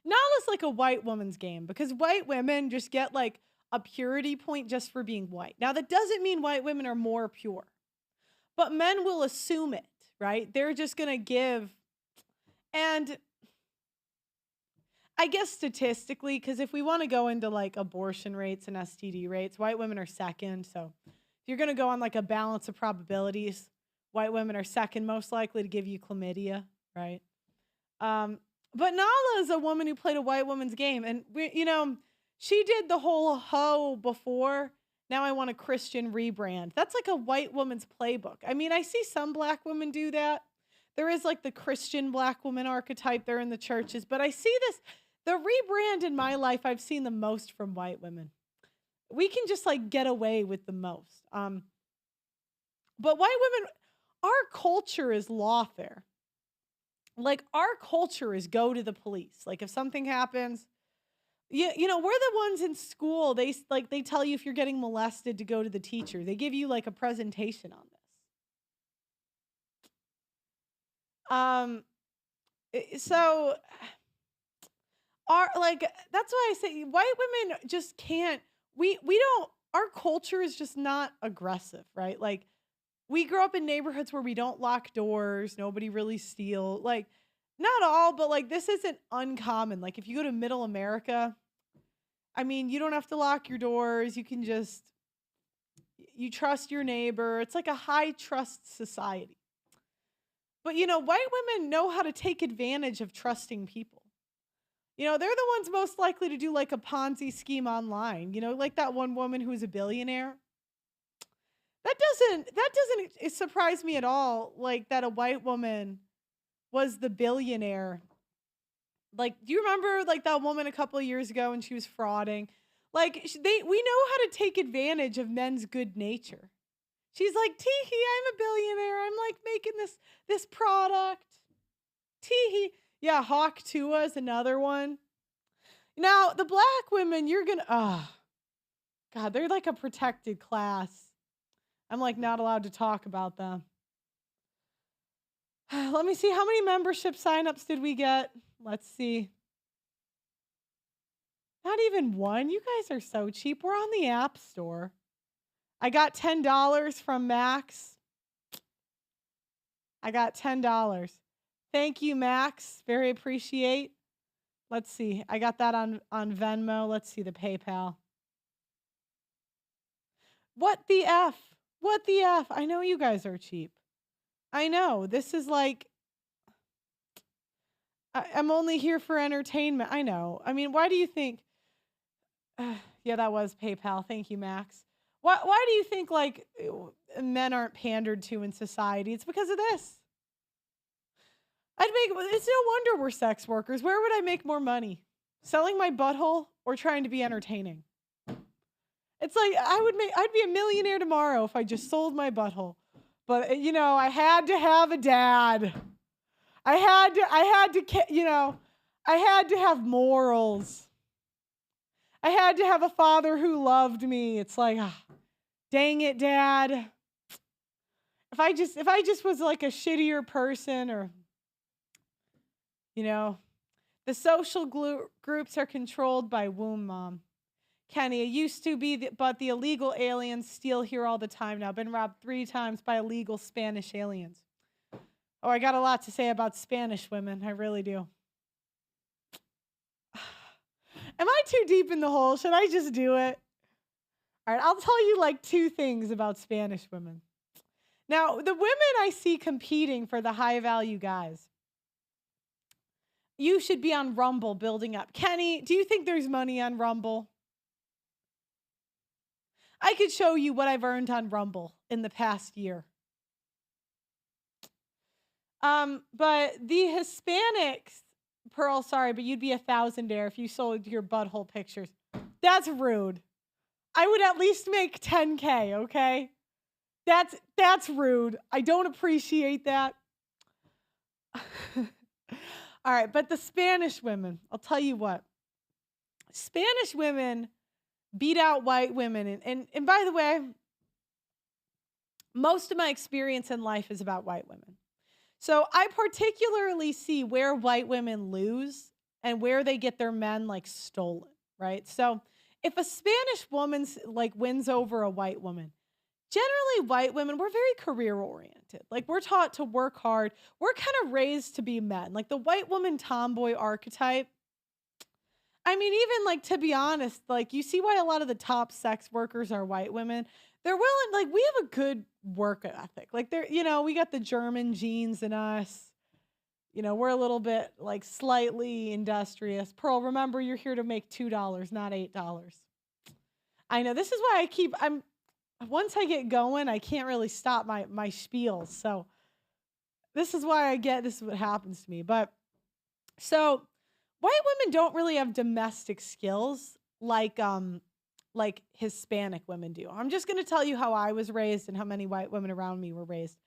Nala's like a white woman's game because white women just get like a purity point just for being white. Now, that doesn't mean white women are more pure, but men will assume it, right? They're just going to give. And I guess statistically, because if we want to go into like abortion rates and STD rates, white women are second. So if you're going to go on like a balance of probabilities, white women are second most likely to give you chlamydia, right? But Nala is a woman who played a white woman's game. And, she did the whole hoe before. Now I want a Christian rebrand. That's like a white woman's playbook. I mean, I see some black women do that. There is like the Christian black woman archetype there in the churches. But I see this, the rebrand in my life, I've seen the most from white women. We can just like get away with the most. But white women, our culture is lawfare. Like our culture is go to the police. Like if something happens, we're the ones in school. They tell you if you're getting molested to go to the teacher. They give you like a presentation on this. So that's why I say white women just can't. We don't. Our culture is just not aggressive, right? Like we grew up in neighborhoods where we don't lock doors. Nobody really steals. Like, not all, but like this isn't uncommon. Like if you go to middle America, I mean, you don't have to lock your doors. You can you trust your neighbor. It's like a high trust society. But, white women know how to take advantage of trusting people. They're the ones most likely to do like a Ponzi scheme online. Like that one woman who was a billionaire. That doesn't surprise me at all, like that a white woman was the billionaire. Like, do you remember like that woman a couple of years ago when she was frauding? Like we know how to take advantage of men's good nature. She's like, tee-hee, I'm a billionaire. I'm like making this product. Tee-hee. Yeah, Hawk Tua is another one. Now, the black women, God, they're like a protected class. I'm like not allowed to talk about them. Let me see. How many membership signups did we get? Let's see. Not even one. You guys are so cheap. We're on the App Store. I got $10 from Max. I got $10. Thank you, Max. Very appreciate. Let's see. I got that on Venmo. Let's see the PayPal. What the F? What the F? I know you guys are cheap. I know. This is like, I'm only here for entertainment. I know. I mean, why do you think? Yeah, that was PayPal. Thank you, Max. Why do you think like men aren't pandered to in society? It's because of this. It's no wonder we're sex workers. Where would I make more money? Selling my butthole or trying to be entertaining? It's like I'd be a millionaire tomorrow if I just sold my butthole. But I had to have a dad. I had to have morals. I had to have a father who loved me. It's like, dang it, Dad. If I just was like a shittier person, or the social groups are controlled by womb mom. Kenny, it used to be, but the illegal aliens steal here all the time now. Been robbed 3 times by illegal Spanish aliens. Oh, I got a lot to say about Spanish women. I really do. Am I too deep in the hole? Should I just do it? All right, I'll tell you like 2 things about Spanish women. Now, the women I see competing for the high value guys, you should be on Rumble building up. Kenny, do you think there's money on Rumble? I could show you what I've earned on Rumble in the past year. But the Hispanics, Pearl, sorry, but you'd be a thousandaire if you sold your butthole pictures. That's rude. I would at least make 10K, okay? That's rude. I don't appreciate that. All right, but the Spanish women, I'll tell you what. Spanish women beat out white women. And by the way, most of my experience in life is about white women. So I particularly see where white women lose and where they get their men like stolen, right? So if a Spanish woman like wins over a white woman, generally white women, we're very career oriented. Like we're taught to work hard. We're kind of raised to be men. Like the white woman tomboy archetype, I mean, even like to be honest, like you see why a lot of the top sex workers are white women. They're willing, like we have a good work ethic. Like they're, we got the German genes in us. We're a little bit like slightly industrious. Pearl, remember you're here to make $2, not $8. I know this is why I'm once I get going, I can't really stop my spiels. So this is why this is what happens to me. But so white women don't really have domestic skills like Hispanic women do. I'm just going to tell you how I was raised and how many white women around me were raised.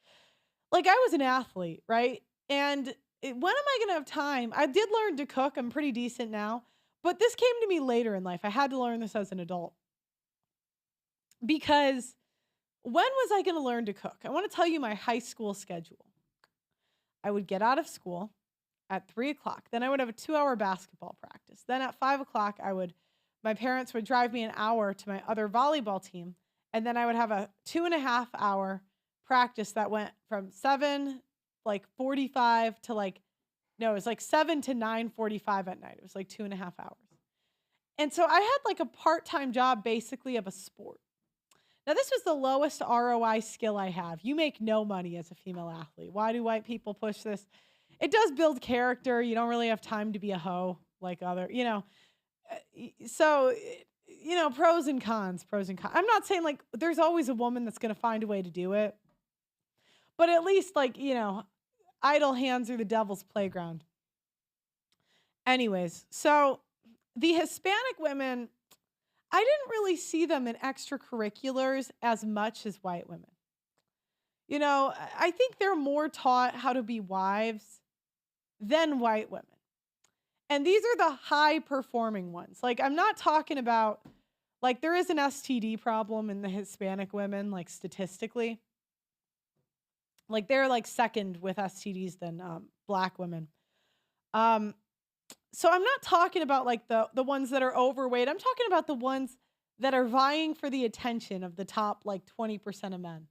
Like I was an athlete, right? And when am I going to have time? I did learn to cook. I'm pretty decent now, but this came to me later in life. I had to learn this as an adult because when was I going to learn to cook? I want to tell you my high school schedule. I would get out of school at 3:00. Then I would have a 2-hour basketball practice. Then at 5:00, my parents would drive me an hour to my other volleyball team. And then I would have a 2.5-hour practice that went from 7:45 to it was like 7 to 9:45 at night. It was like 2.5 hours. And so I had like a part-time job basically of a sport. Now this was the lowest ROI skill I have. You make no money as a female athlete. Why do white people push this? It does build character. You don't really have time to be a hoe like so, pros and cons. I'm not saying like there's always a woman that's going to find a way to do it. But at least idle hands are the devil's playground. Anyways, so the Hispanic women, I didn't really see them in extracurriculars as much as white women. I think they're more taught how to be wives than white women. And these are the high performing ones. Like, I'm not talking about, like, there is an STD problem in the Hispanic women, like, statistically. Like, they're, like, second with STDs than black women. So I'm not talking about, like, the ones that are overweight. I'm talking about the ones that are vying for the attention of the top, like, 20% of men.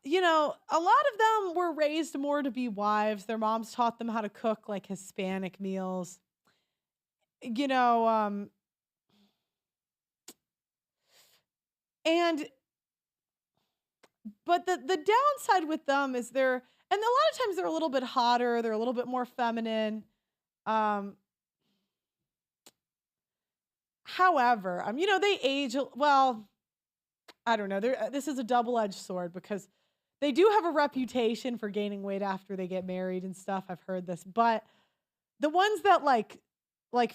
A lot of them were raised more to be wives. Their moms taught them how to cook like Hispanic meals. And but the downside with them is and a lot of times they're a little bit hotter, they're a little bit more feminine. However, they age well. I don't know. This is a double-edged sword because they do have a reputation for gaining weight after they get married and stuff. I've heard this. But the ones that like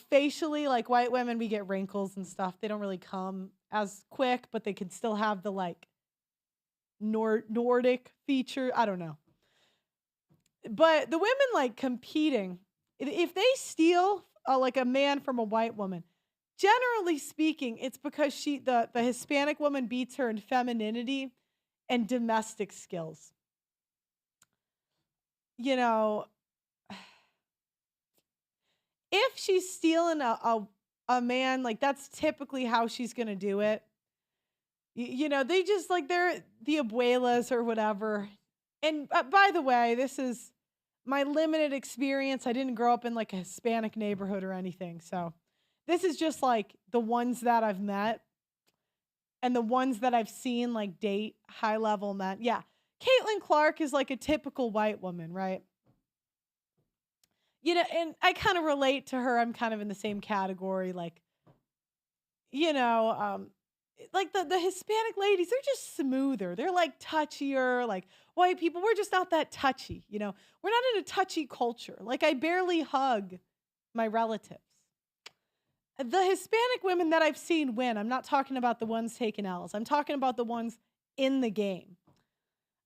facially, like white women, we get wrinkles and stuff. They don't really come as quick, but they can still have the like Nordic feature. I don't know. But the women like competing, if they steal like a man from a white woman, generally speaking, it's because the Hispanic woman beats her in femininity and domestic skills. If she's stealing a man, like that's typically how she's going to do it. They just like they're the abuelas or whatever. And by the way, this is my limited experience. I didn't grow up in like a Hispanic neighborhood or anything. So this is just like the ones that I've met and the ones that I've seen like date high level men. Yeah. Caitlin Clark is like a typical white woman, right? And I kind of relate to her. I'm kind of in the same category. Like, like the Hispanic ladies, they're just smoother. They're like touchier. Like white people, we're just not that touchy. We're not in a touchy culture. Like I barely hug my relatives. The Hispanic women that I've seen win, I'm not talking about the ones taking L's. I'm talking about the ones in the game.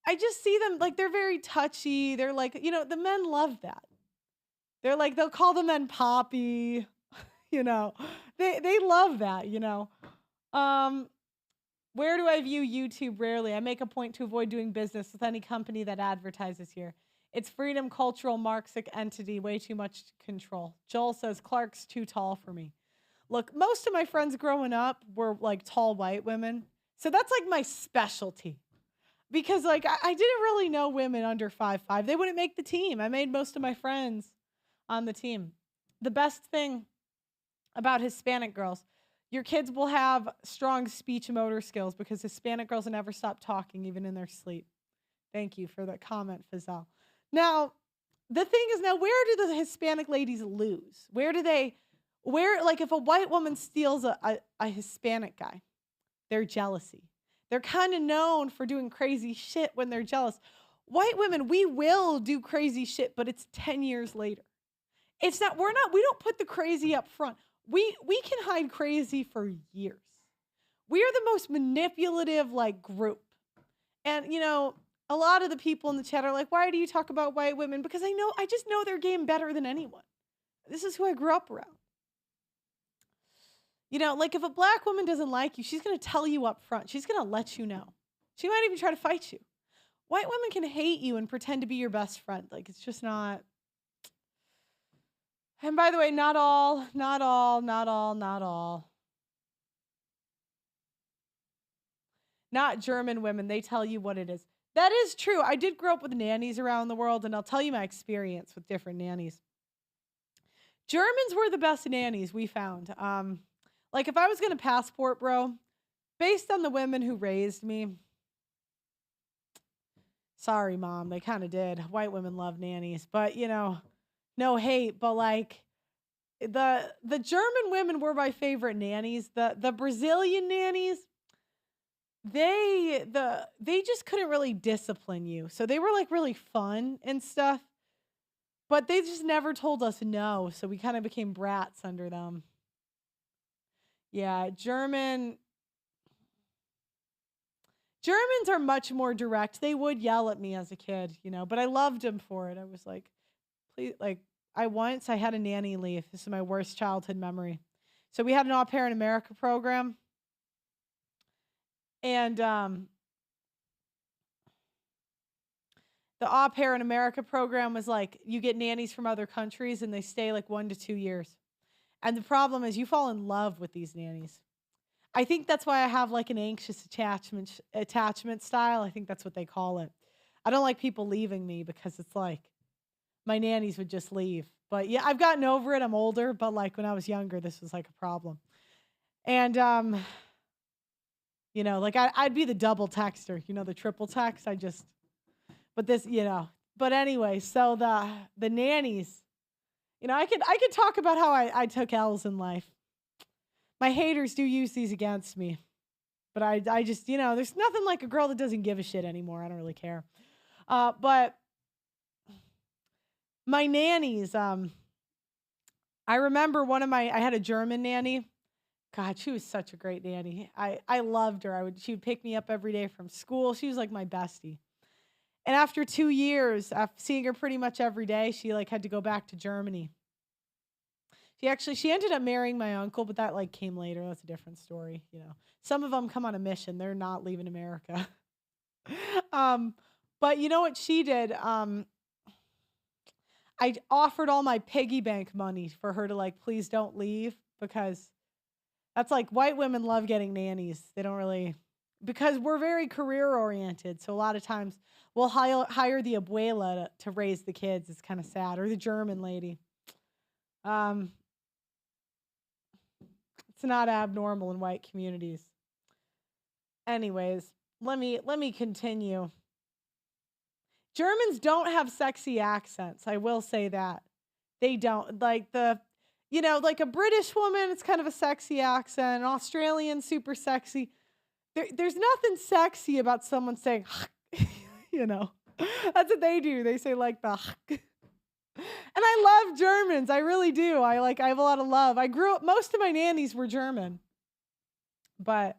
I just see them like they're very touchy. They're like, the men love that. They're like, they'll call the men Poppy. They love that, Where do I view YouTube? Rarely. I make a point to avoid doing business with any company that advertises here. It's freedom, cultural, Marxic entity, way too much control. Joel says, Clark's too tall for me. Look, most of my friends growing up were like tall white women. So that's like my specialty. Because like I didn't really know women under 5'5". They wouldn't make the team. I made most of my friends on the team. the best thing about Hispanic girls, your kids will have strong speech and motor skills because Hispanic girls will never stop talking, even in their sleep. Thank you for that comment, Fazal. Now, the thing is, now where do the Hispanic ladies lose? Like if a white woman steals a Hispanic guy, their jealousy. They're kind of known for doing crazy shit when they're jealous. White women, we will do crazy shit, but it's 10 years later. We don't put the crazy up front. We can hide crazy for years. We are the most manipulative like group. And a lot of the people in the chat are like, why do you talk about white women? Because I just know their game better than anyone. This is who I grew up around. Like if a black woman doesn't like you, she's going to tell you up front. She's going to let you know. She might even try to fight you. White women can hate you and pretend to be your best friend. Like it's just not. And by the way, not all. Not German women. They tell you what it is. That is true. I did grow up with nannies around the world, and I'll tell you my experience with different nannies. Germans were the best nannies we found. Like if I was going to passport, bro, based on the women who raised me, sorry, mom, they kind of did. White women love nannies, but no hate, but like the German women were my favorite nannies. The Brazilian nannies, they just couldn't really discipline you. So they were like really fun and stuff, but they just never told us no. So we kind of became brats under them. Yeah, Germans are much more direct. They would yell at me as a kid, but I loved them for it. I was like, please, like I had a nanny leave. This is my worst childhood memory. So we had an Au Pair in America program. And the Au Pair in America program was like, you get nannies from other countries and they stay like 1 to 2 years. And the problem is you fall in love with these nannies. I think that's why I have like an anxious attachment style. I think that's what they call it. I don't like people leaving me because it's like my nannies would just leave. But yeah, I've gotten over it. I'm older, but like when I was younger, this was like a problem. And like I'd be the double texter, the triple text. But anyway, so the nannies, I could talk about how I took L's in life. My haters do use these against me, but I just, there's nothing like a girl that doesn't give a shit anymore. I don't really care. But my nannies, I remember I had a German nanny. God, she was such a great nanny. I loved her. She would pick me up every day from school. She was like my bestie. And after 2 years, after seeing her pretty much every day, she like had to go back to Germany. She ended up marrying my uncle, but that like came later. That's a different story. Some of them come on a mission. They're not leaving America. But you know what she did? I offered all my piggy bank money for her to like, please don't leave, because that's like white women love getting nannies. They don't really, because we're very career oriented. So a lot of times we'll hire the abuela to raise the kids. It's kind of sad. Or the German lady. It's not abnormal in white communities. Anyways, let me continue. Germans don't have sexy accents. I will say that. They don't. Like like a British woman, it's kind of a sexy accent. An Australian, super sexy. There's nothing sexy about someone saying, That's what they do. They say like the And I love Germans. I really do. I have a lot of love. I grew up, most of my nannies were German. But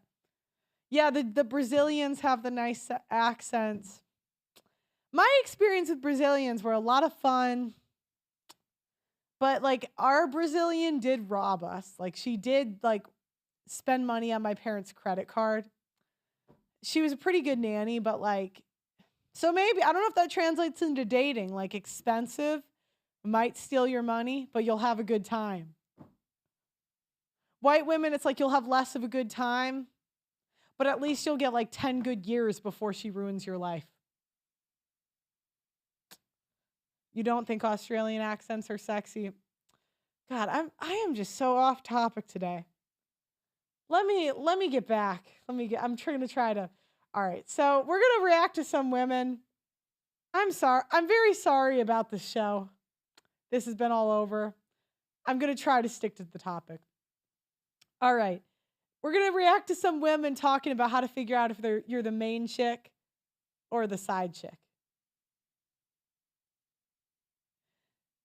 yeah, the Brazilians have the nice accents. My experience with Brazilians were a lot of fun. But like our Brazilian did rob us. Like she did like spend money on my parents' credit card. She was a pretty good nanny, but like, so maybe, I don't know if that translates into dating, like expensive. Might steal your money, but you'll have a good time. White women, it's like you'll have less of a good time, but at least you'll get like 10 good years before she ruins your life. You don't think Australian accents are sexy? God, I am just so off topic today. Let me get back. I'm trying to try to. All right. So, we're going to react to some women. I'm sorry. I'm very sorry about the show. This has been all over. I'm going to try to stick to the topic. All right. We're going to react to some women talking about how to figure out if you're the main chick or the side chick.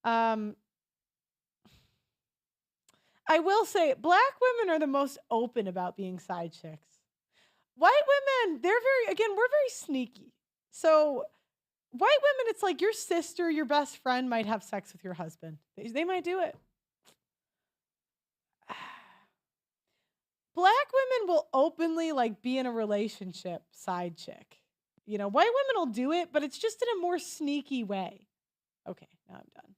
Um I will say black women are the most open about being side chicks. White women, we're very sneaky. So, white women, it's like your sister, your best friend might have sex with your husband. They might do it. Black women will openly like be in a relationship side chick. You know, white women will do it, but it's just in a more sneaky way. Okay, now I'm done.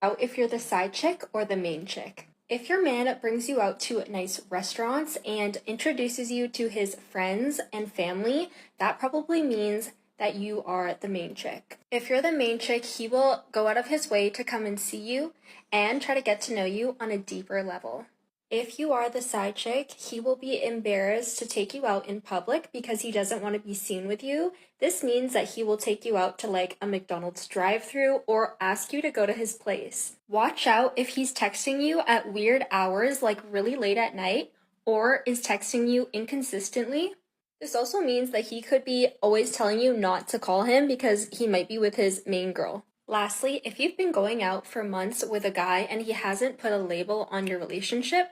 Out if you're the side chick or the main chick. If your man brings you out to nice restaurants and introduces you to his friends and family, that probably means that you are the main chick. If you're the main chick, he will go out of his way to come and see you and try to get to know you on a deeper level. If you are the side chick, he will be embarrassed to take you out in public because he doesn't want to be seen with you. This means that he will take you out to like a McDonald's drive-thru or ask you to go to his place. Watch out if he's texting you at weird hours, like really late at night, or is texting you inconsistently. This also means that he could be always telling you not to call him because he might be with his main girl. Lastly, if you've been going out for months with a guy and he hasn't put a label on your relationship,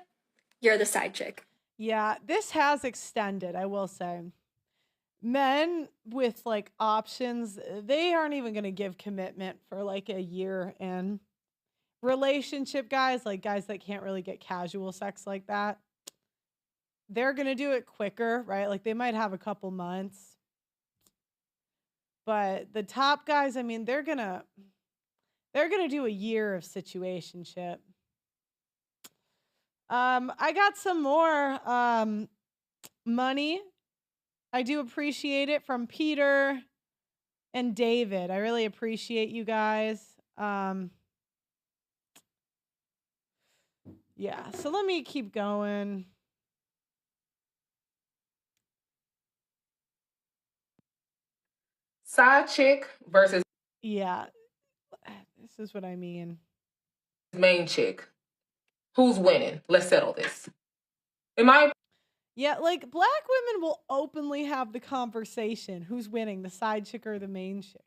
you're the side chick. Yeah, this has extended, I will say. Men with like options, they aren't even going to give commitment for like a year. And relationship guys, like guys that can't really get casual sex like that, they're going to do it quicker, right? Like they might have a couple months. But the top guys, I mean, they're going to do a year of situationship. I got some more money. I do appreciate it from Peter and David. I really appreciate you guys. Yeah, so let me keep going. Side chick versus Yeah, this is what I mean. main chick. Who's winning? Let's settle this. Am I? Yeah, like black women will openly have the conversation. Who's winning, the side chick or the main chick?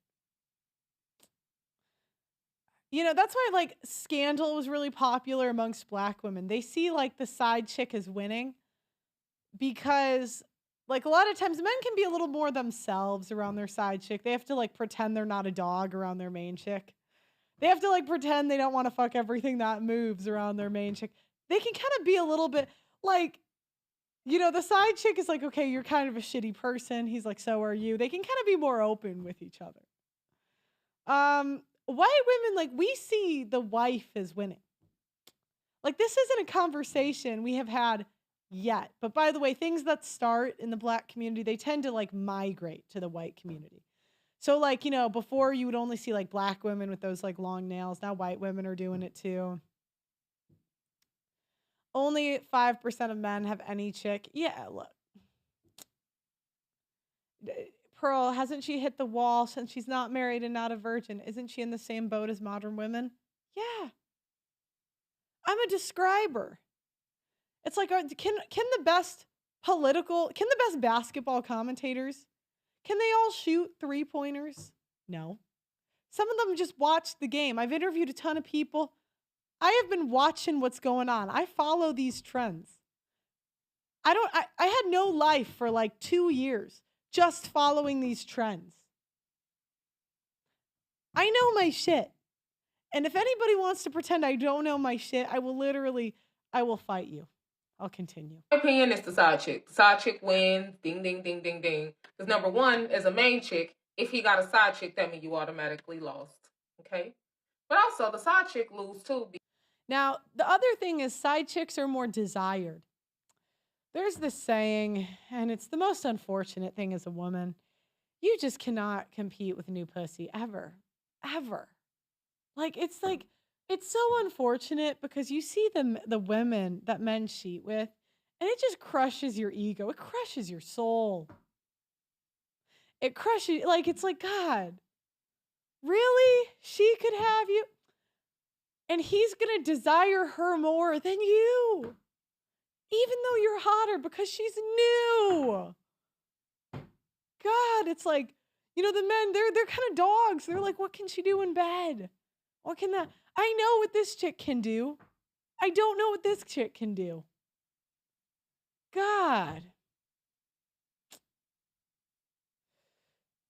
You know, that's why like Scandal was really popular amongst black women. They see like the side chick as winning because like a lot of times men can be a little more themselves around their side chick. They have to like pretend they're not a dog around their main chick. They have to like pretend they don't want to fuck everything that moves around their main chick. They can kind of be a little bit like, you know, the side chick is like, okay, you're kind of a shitty person. He's like, so are you. They can kind of be more open with each other. White women, like, we see the wife as winning. Like, this isn't a conversation we have had yet. But by the way, things that start in the black community, they tend to like migrate to the white community. So like, you know, before you would only see like black women with those like long nails. Now white women are doing it too. Only 5% of men have any chick. Yeah, look. Pearl, hasn't she hit the wall since she's not married and not a virgin? Isn't she in the same boat as modern women? Yeah. I'm a describer. It's like, can the best basketball commentators, can they all shoot 3-pointers? No. Some of them just watch the game. I've interviewed a ton of people. I have been watching what's going on. I follow these trends. I had no life for like 2 years just following these trends. I know my shit. And if anybody wants to pretend I don't know my shit, I will fight you. I'll continue. My opinion is the side chick. The side chick wins. Ding, ding, ding, ding, ding. Because number one, as a main chick, if he got a side chick, that means you automatically lost. Okay? But also, the side chick lose too. Now, the other thing is side chicks are more desired. There's this saying, and it's the most unfortunate thing as a woman. You just cannot compete with new pussy ever. Ever. Like, it's It's so unfortunate because you see the women that men cheat with, and it just crushes your ego. It crushes your soul. It crushes, like, it's like, God, really? She could have you? And he's going to desire her more than you, even though you're hotter because she's new. God, it's like, you know, the men, they're kind of dogs. They're like, what can she do in bed? What can that? I know what this chick can do. I don't know what this chick can do. God.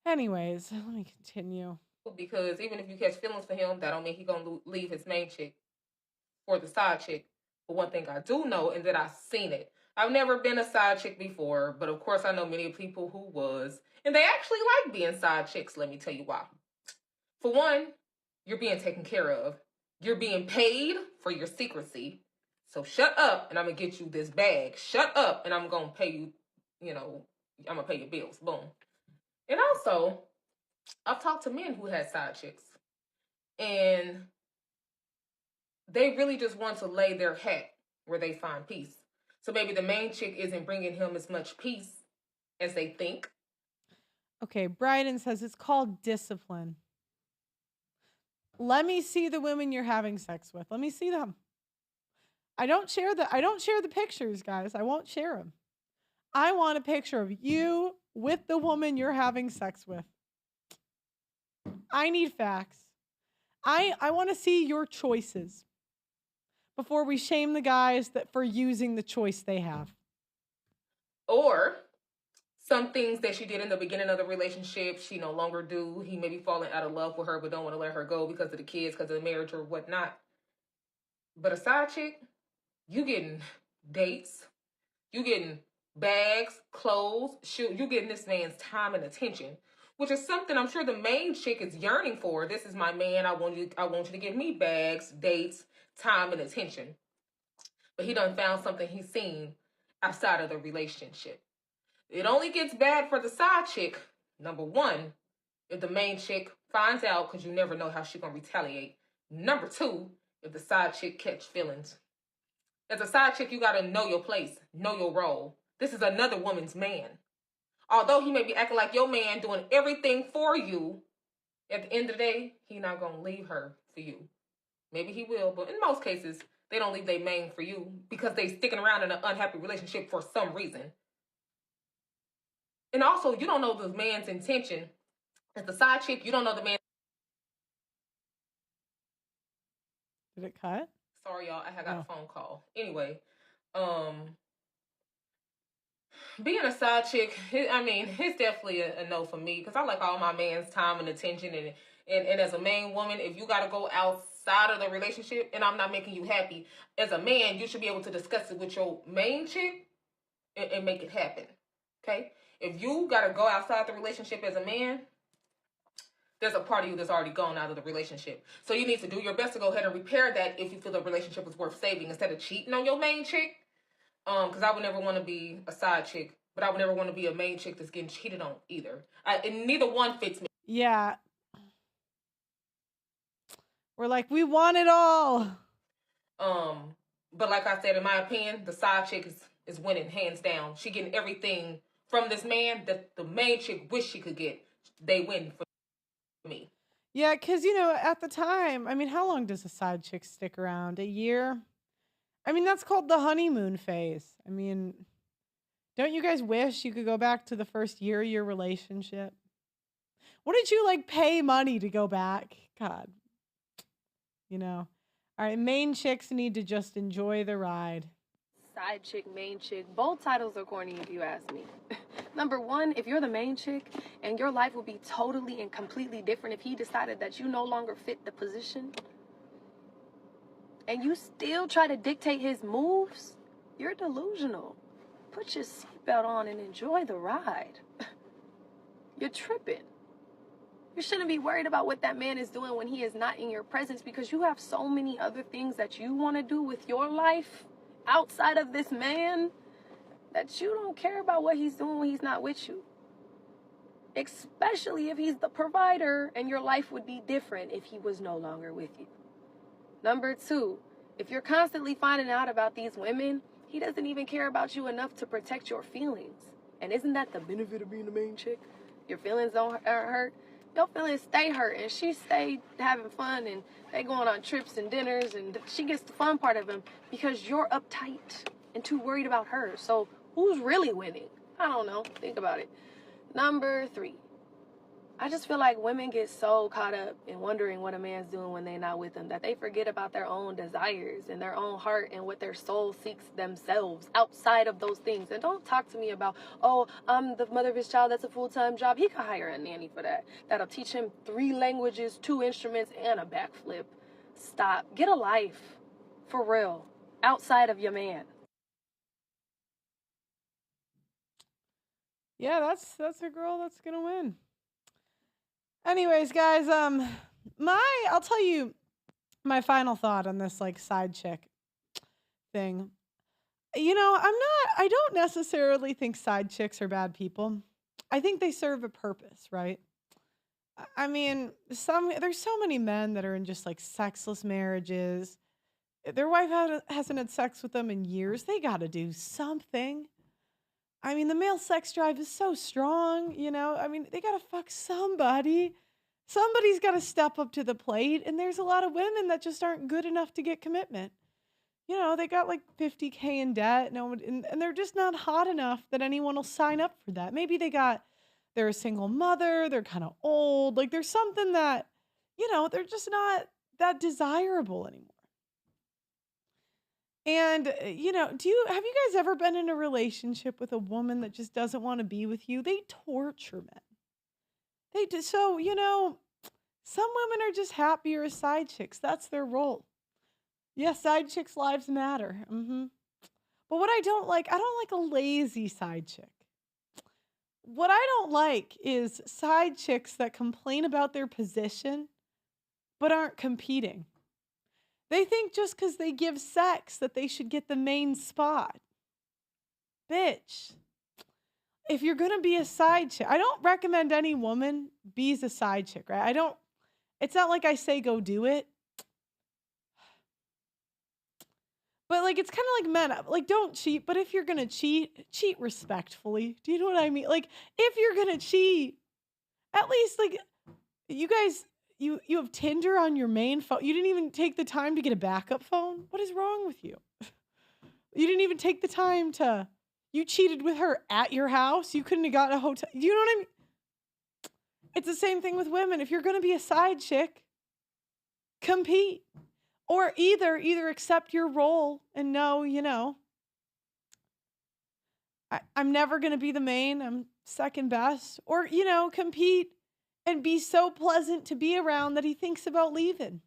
Anyways, let me continue. Because even if you catch feelings for him, that don't mean he gonna leave his main chick for the side chick. But one thing I do know, and that I've seen it. I've never been a side chick before, but of course I know many people who was. And they actually like being side chicks, let me tell you why. For one, you're being taken care of. You're being paid for your secrecy. So shut up and I'm going to get you this bag. Shut up and I'm going to pay you, you know, I'm going to pay your bills. Boom. And also, I've talked to men who had side chicks. And they really just want to lay their hat where they find peace. So maybe the main chick isn't bringing him as much peace as they think. Okay, Bryden says it's called discipline. Let me see the women you're having sex with. Let me see them. I don't share the pictures, guys. I won't share them. I want a picture of you with the woman you're having sex with. I need facts. I want to see your choices before we shame the guys that for using the choice they have. Or some things that she did in the beginning of the relationship, she no longer do. He may be falling out of love with her, but don't want to let her go because of the kids, because of the marriage or whatnot. But a side chick, you getting dates, you getting bags, clothes, shoes, you getting this man's time and attention, which is something I'm sure the main chick is yearning for. This is my man. I want you to give me bags, dates, time, and attention. But he done found something he's seen outside of the relationship. It only gets bad for the side chick, number one, if the main chick finds out, because you never know how she's going to retaliate. Number two, if the side chick catch feelings. As a side chick, you got to know your place, know your role. This is another woman's man. Although he may be acting like your man, doing everything for you, at the end of the day, he not going to leave her for you. Maybe he will, but in most cases, they don't leave their main for you because they sticking around in an unhappy relationship for some reason. And also, you don't know the man's intention. As the side chick, you don't know the man. Did it cut? Sorry, y'all. I got a phone call. Anyway, being a side chick, it's definitely a no for me because I like all my man's time and attention. And as a main woman, if you got to go outside of the relationship and I'm not making you happy, as a man, you should be able to discuss it with your main chick and make it happen. Okay? If you got to go outside the relationship as a man, there's a part of you that's already gone out of the relationship. So you need to do your best to go ahead and repair that if you feel the relationship is worth saving instead of cheating on your main chick. Because I would never want to be a side chick, but I would never want to be a main chick that's getting cheated on either. And neither one fits me. Yeah. We're like, we want it all. But like I said, in my opinion, the side chick is winning hands down. She getting everything from this man that the main chick wish she could get. They win for me. Yeah, because, at the time, how long does a side chick stick around? A year? That's called the honeymoon phase. Don't you guys wish you could go back to the first year of your relationship? Wouldn't you, pay money to go back? God. All right, main chicks need to just enjoy the ride. Side chick, main chick, both titles are corny if you ask me. Number one, if you're the main chick and your life would be totally and completely different if he decided that you no longer fit the position and you still try to dictate his moves, you're delusional. Put your seatbelt on and enjoy the ride. You're tripping. You shouldn't be worried about what that man is doing when he is not in your presence because you have so many other things that you want to do with your life outside of this man that you don't care about what he's doing when he's not with you. Especially if he's the provider and your life would be different if he was no longer with you. Number 2, if you're constantly finding out about these women, he doesn't even care about you enough to protect your feelings. And isn't that the benefit of being the main chick? Your feelings don't hurt. Your feelings stay hurt, and she stay having fun, and they going on trips and dinners, and she gets the fun part of him because you're uptight and too worried about her. So who's really winning? I don't know. Think about it. Number 3, I just feel like women get so caught up in wondering what a man's doing when they're not with them that they forget about their own desires and their own heart and what their soul seeks themselves outside of those things. And don't talk to me about, oh, I'm the mother of his child. That's a full-time job. He could hire a nanny for that. That'll teach him 3 languages, 2 instruments, and a backflip. Stop. Get a life. For real. Outside of your man. Yeah, that's a girl that's gonna win. Anyways, guys, I'll tell you my final thought on this like side chick thing. I don't necessarily think side chicks are bad people. I think they serve a purpose, right? I mean, there's so many men that are in just like sexless marriages. Their wife hasn't had sex with them in years. They got to do something. I mean, the male sex drive is so strong, I mean, they got to fuck somebody. Somebody's got to step up to the plate. And there's a lot of women that just aren't good enough to get commitment. They got like $50K in debt. And they're just not hot enough that anyone will sign up for that. Maybe they're a single mother. They're kind of old. Like there's something that, they're just not that desirable anymore. And, have you guys ever been in a relationship with a woman that just doesn't want to be with you? They torture men. They do. So, some women are just happier as side chicks. That's their role. Yes, side chicks' lives matter. But what I don't like a lazy side chick. What I don't like is side chicks that complain about their position, but aren't competing. They think just because they give sex that they should get the main spot. Bitch. If you're going to be a side chick, I don't recommend any woman be a side chick, right? It's not like I say go do it. But like, it's kind of like men, like don't cheat, but if you're going to cheat respectfully. Do you know what I mean? Like if you're going to cheat, at least like you guys, you have Tinder on your main phone. You didn't even take the time to get a backup phone. What is wrong with you? You didn't even take the time you cheated with her at your house. You couldn't have gotten a hotel. You know what I mean? It's the same thing with women. If you're going to be a side chick, compete. Or either accept your role and know, I'm never going to be the main. I'm second best. Or, compete and be so pleasant to be around that he thinks about leaving.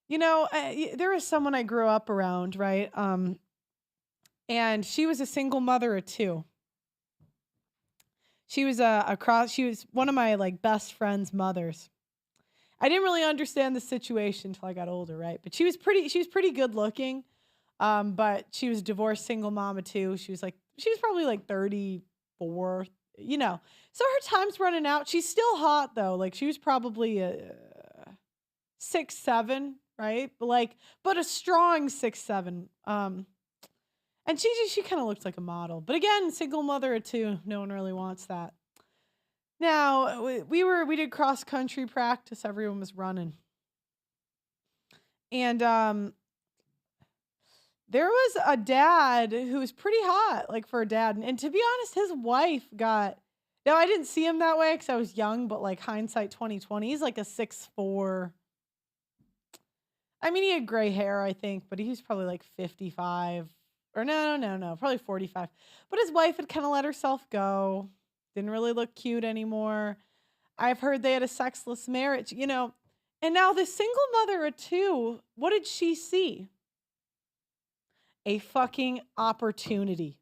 There was someone I grew up around, right? And she was a single mother of 2. She was she was one of my like best friend's mothers. I didn't really understand the situation until I got older, right? But she was pretty good looking. But she was a divorced single mom of 2. She was probably like 34, So her time's running out. She's still hot though. Like she was probably a 6'7", right? But a strong 6'7". And she kind of looked like a model. But again, single mother of 2. No one really wants that. Now, we did cross country practice. Everyone was running. And there was a dad who was pretty hot, like for a dad. And to be honest, his wife now I didn't see him that way because I was young, but like hindsight 2020, he's like a 6'4". I mean, he had gray hair, I think, but he was probably like 55. Or no, probably 45. But his wife had kind of let herself go. Didn't really look cute anymore. I've heard they had a sexless marriage, And now the single mother of 2, what did she see? A fucking opportunity.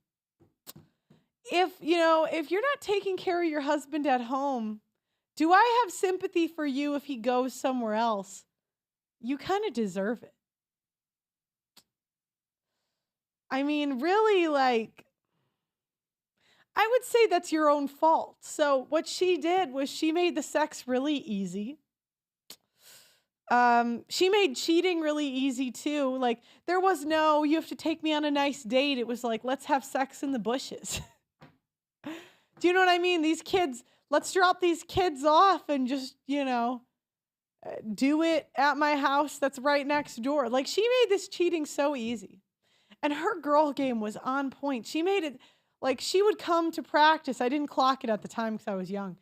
If you're not taking care of your husband at home, do I have sympathy for you if he goes somewhere else? You kind of deserve it. I mean, really, like, I would say that's your own fault. So what she did was she made the sex really easy. She made cheating really easy too. Like, there was no, you have to take me on a nice date. It was like, let's have sex in the bushes. Do you know what I mean? These kids, let's drop these kids off and just, do it at my house that's right next door. Like, she made this cheating so easy. And her girl game was on point. She made it, like, she would come to practice. I didn't clock it at the time because I was young.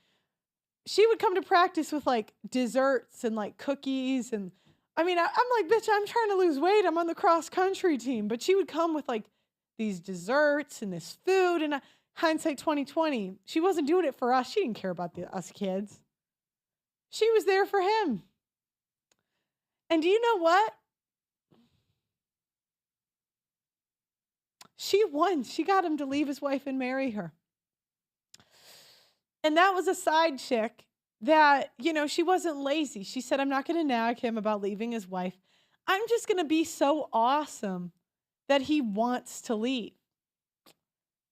She would come to practice with like desserts and like cookies. And I mean, I'm like, bitch, I'm trying to lose weight. I'm on the cross country team. But she would come with like these desserts and this food. And hindsight 2020, she wasn't doing it for us. She didn't care about us kids. She was there for him. And do you know what? She won. She got him to leave his wife and marry her. And that was a side chick that, she wasn't lazy. She said, I'm not going to nag him about leaving his wife. I'm just going to be so awesome that he wants to leave.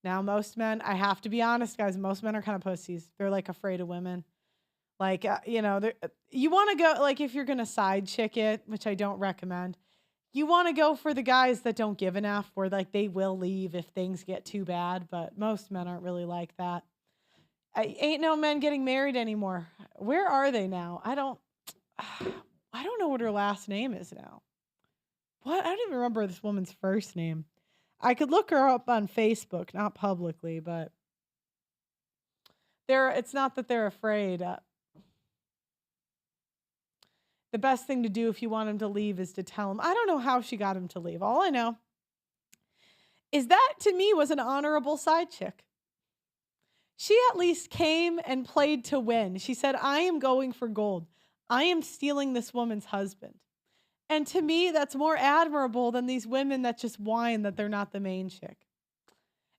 Now, most men, I have to be honest, guys, most men are kind of pussies. They're like afraid of women. Like, you want to go, like, if you're going to side chick it, which I don't recommend, you want to go for the guys that don't give enough, where like they will leave if things get too bad. But most men aren't really like that. Ain't no men getting married anymore. Where are they now? I don't know what her last name is now. What? I don't even remember this woman's first name. I could look her up on Facebook, not publicly, but it's not that they're afraid. The best thing to do if you want him to leave is to tell him. I don't know how she got him to leave. All I know is that, to me, was an honorable side chick. She at least came and played to win. She said, I am going for gold. I am stealing this woman's husband. And to me, that's more admirable than these women that just whine that they're not the main chick.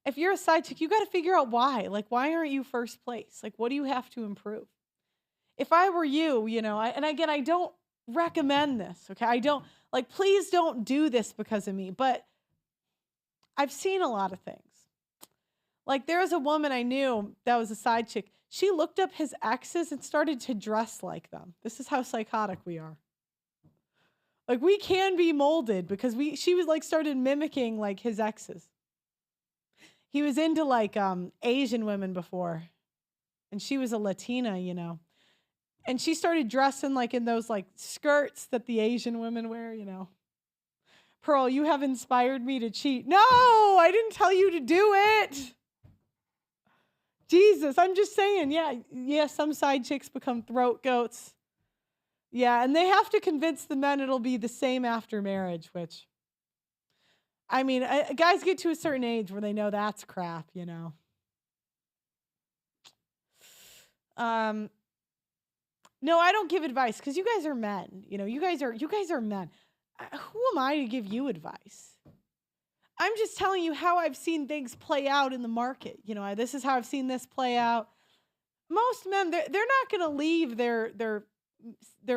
If you're a side chick, you got to figure out why. Like, why aren't you first place? Like, what do you have to improve? If I were you, and again, I don't recommend this, okay? I don't, like, please don't do this because of me, but I've seen a lot of things. Like, there was a woman I knew that was a side chick. She looked up his exes and started to dress like them. This is how psychotic we are. Like, we can be molded because she was like started mimicking like his exes. He was into like Asian women before, and she was a Latina, and she started dressing like in those like skirts that the Asian women wear, Pearl, you have inspired me to cheat. No, I didn't tell you to do it. Jesus, I'm just saying, yeah, some side chicks become throat goats. Yeah, and they have to convince the men it'll be the same after marriage, which, I mean, guys get to a certain age where they know that's crap, No, I don't give advice because you guys are men. You guys are men. Who am I to give you advice? I'm just telling you how I've seen things play out in the market. This is how I've seen this play out. Most men, they're not going to leave their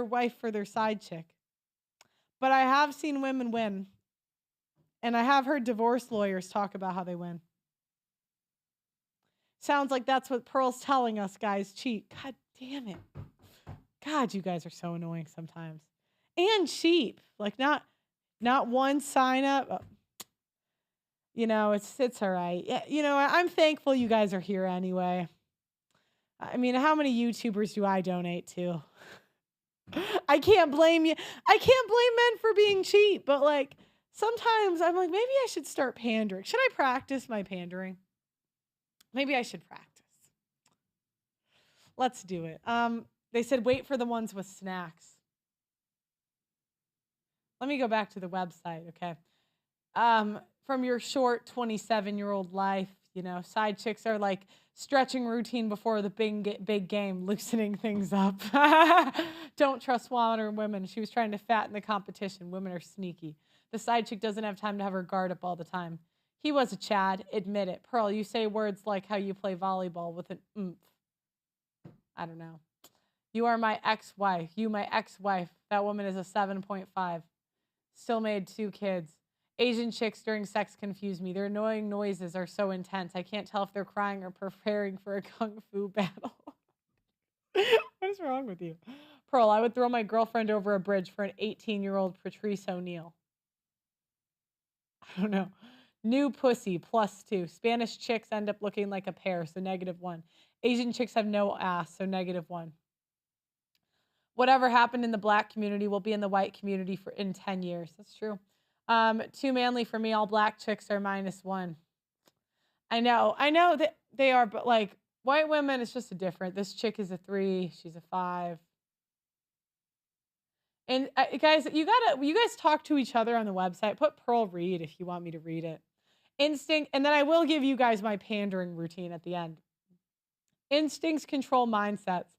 wife for their side chick. But I have seen women win. And I have heard divorce lawyers talk about how they win. Sounds like that's what Pearl's telling us, guys. Cheat. God damn it. God, you guys are so annoying sometimes. And cheap. Like, not one sign up. It's all right. I'm thankful you guys are here anyway. I mean, how many YouTubers do I donate to? I can't blame you. I can't blame men for being cheap, but like sometimes I'm like, maybe I should start pandering. Should I practice my pandering? Maybe I should practice. Let's do it. They said wait for the ones with snacks. Let me go back to the website, okay? From your short 27-year-old life, side chicks are like stretching routine before the big game, loosening things up. Don't trust modern women. She was trying to fatten the competition. Women are sneaky. The side chick doesn't have time to have her guard up all the time. He was a Chad. Admit it. Pearl, you say words like how you play volleyball with an oomph. I don't know. You are my ex-wife. You my ex-wife. That woman is a 7.5. Still made 2 kids. Asian chicks during sex confuse me. Their annoying noises are so intense. I can't tell if they're crying or preparing for a kung fu battle. What is wrong with you? Pearl, I would throw my girlfriend over a bridge for an 18-year-old Patrice O'Neal. I don't know. New pussy, +2. Spanish chicks end up looking like a pear, so -1. Asian chicks have no ass, so -1. Whatever happened in the black community will be in the white community in 10 years. That's true. Too manly for me. All black chicks are -1. I know that they are, but like white women, it's just a different. This chick is a 3. She's a 5. And guys, you guys talk to each other on the website. Put Pearl read if you want me to read it. Instinct, and then I will give you guys my pandering routine at the end. Instincts control mindsets.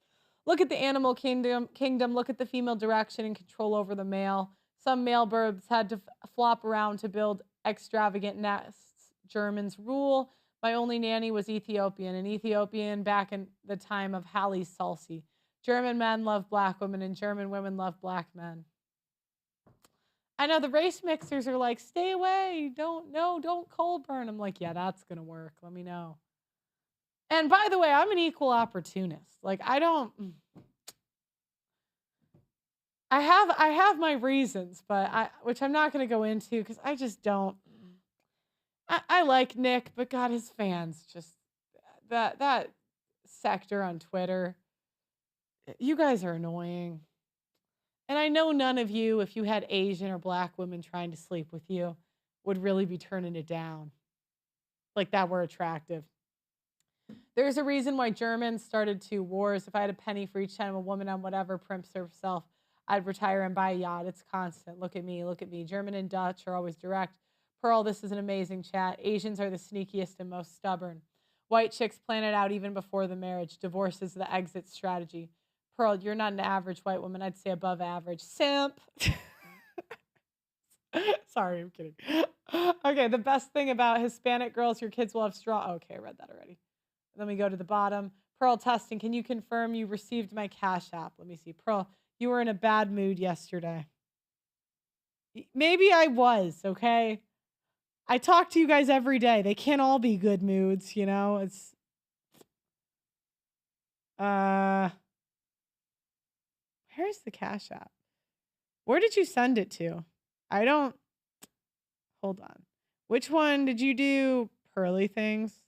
Look at the animal kingdom. Look at the female direction and control over the male. Some male birds had to flop around to build extravagant nests. Germans rule. My only nanny was Ethiopian, an Ethiopian back in the time of Haile Selassie. German men love black women and German women love black men. I know the race mixers are like, stay away. Don't cold burn. I'm like, yeah, that's going to work. Let me know. And by the way, I'm an equal opportunist. Like, I have my reasons, but which I'm not going to go into because I just don't. I like Nick, but God, his fans just that sector on Twitter. You guys are annoying. And I know none of you, if you had Asian or black women trying to sleep with you, would really be turning it down. Like that were attractive. There's a reason why Germans started 2 wars. If I had a penny for each time a woman on whatever primps herself, I'd retire and buy a yacht. It's constant. Look at me. German and Dutch are always direct. Pearl, this is an amazing chat. Asians are the sneakiest and most stubborn. White chicks plan it out even before the marriage. Divorce is the exit strategy. Pearl, you're not an average white woman. I'd say above average. Simp. Sorry, I'm kidding. Okay, the best thing about Hispanic girls, your kids will have straw. Okay, I read that already. Then we go to the bottom. Pearl, testing. Can you confirm you received my Cash App? Let me see. Pearl, you were in a bad mood yesterday. Maybe I was, okay? I talk to you guys every day. They can't all be good moods, you know? It's where's the Cash App? Where did you send it to? Hold on. Which one did you do? Pearly things?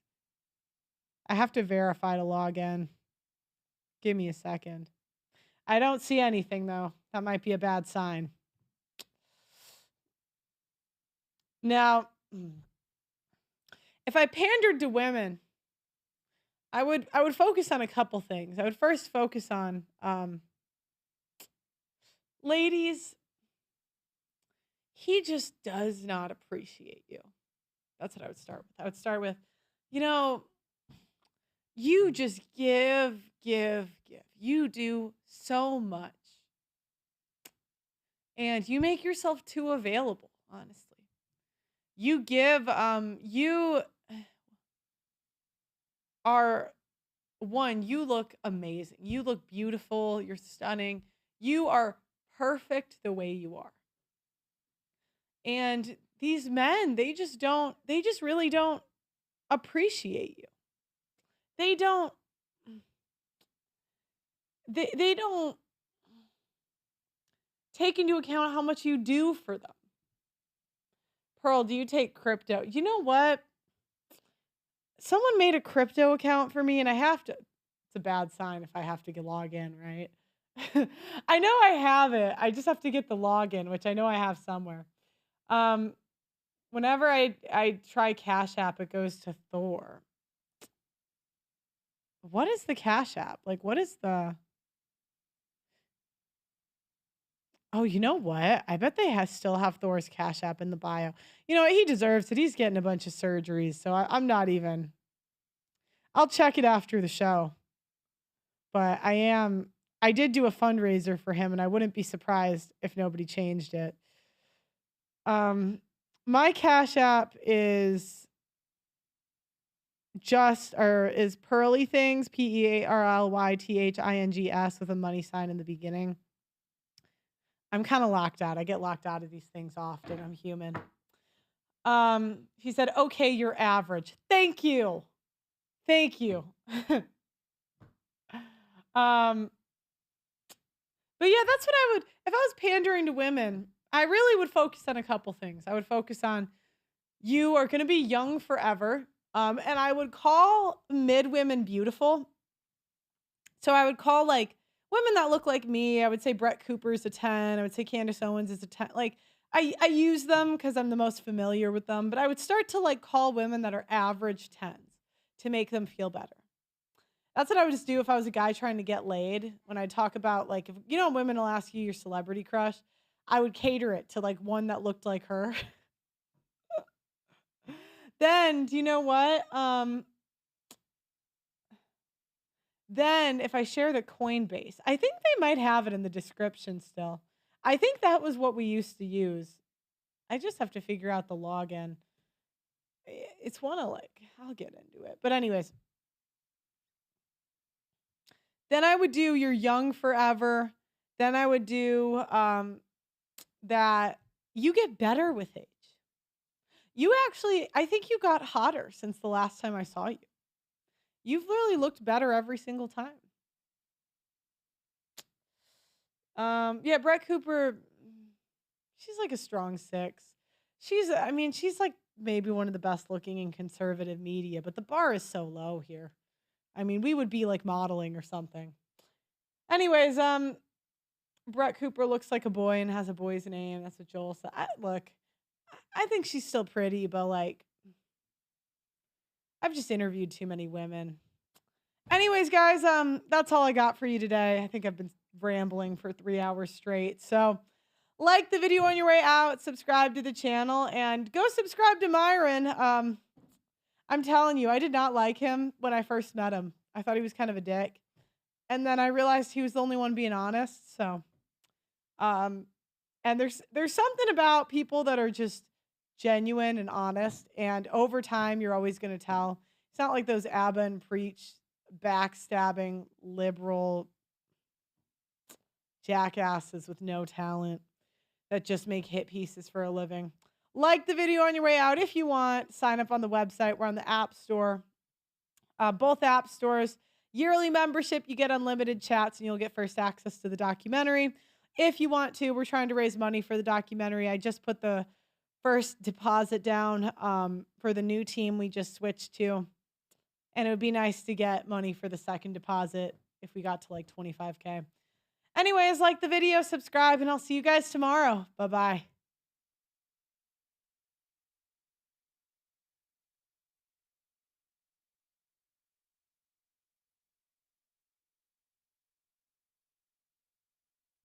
I have to verify to log in. Give me a second. I don't see anything though. That might be a bad sign. Now, if I pandered to women, I would focus on a couple things. I would first focus on ladies, he just does not appreciate you. That's what I would start with. I would start with, you just give. You do so much. And you make yourself too available, honestly. You give, you are, one, you look amazing. You look beautiful. You're stunning. You are perfect the way you are. And these men, they just really don't appreciate you. They don't take into account how much you do for them. Pearl, do you take crypto? You know what? Someone made a crypto account for me and I have to, it's a bad sign if I have to log in, right? I know I have it. I just have to get the login, which I know I have somewhere. Whenever I try Cash App, it goes to Thor. What is the Cash App? Like, what is the... Oh, you know what? I bet they still have Thor's Cash App in the bio. You know what? He deserves it. He's getting a bunch of surgeries, so I'm not even... I'll check it after the show. But I did do a fundraiser for him, and I wouldn't be surprised if nobody changed it. My Cash App is is Pearly Things, PearlyThings with a money sign in the beginning. I'm kind of locked out. I get locked out of these things often. I'm human. He said, okay, you're average. Thank you. But yeah, that's what I would, if I was pandering to women, I really would focus on a couple things. I would focus on you are going to be young forever. And I would call mid women beautiful. So I would call like women that look like me. I would say Brett Cooper's a 10. I would say Candace Owens is a 10. Like I use them because I'm the most familiar with them. But I would start to like call women that are average 10s to make them feel better. That's what I would just do if I was a guy trying to get laid. When I talk about like, if you know, women will ask you your celebrity crush, I would cater it to like one that looked like her. Then, do you know what? Then if I share the Coinbase, I think they might have it in the description still. I think that was what we used to use. I just have to figure out the login. It's one of like, I'll get into it. But anyways, then I would do You're Young Forever. Then I would do that you get better with age. You actually, I think you got hotter since the last time I saw you. You've literally looked better every single time. Yeah, Brett Cooper, she's like a strong 6. She's like maybe one of the best looking in conservative media, but the bar is so low here. I mean, we would be like modeling or something. Anyways, Brett Cooper looks like a boy and has a boy's name. That's what Joel said. I think she's still pretty, but like, I've just interviewed too many women. Anyways, guys, that's all I got for you today. I think I've been rambling for 3 hours straight. So like the video on your way out, subscribe to the channel, and go subscribe to Myron. I'm telling you, I did not like him when I first met him. I thought he was kind of a dick. And then I realized he was the only one being honest. So, and there's something about people that are just genuine and honest. And over time, you're always going to tell. It's not like those Abba and Preach backstabbing liberal jackasses with no talent that just make hit pieces for a living. Like the video on your way out if you want. Sign up on the website. We're on the App Store. Both app stores. Yearly membership, you get unlimited chats and you'll get first access to the documentary. If you want to, we're trying to raise money for the documentary. I just put the first deposit down for the new team we just switched to. And it would be nice to get money for the second deposit if we got to like 25K. Anyways, like the video, subscribe, and I'll see you guys tomorrow. Bye-bye.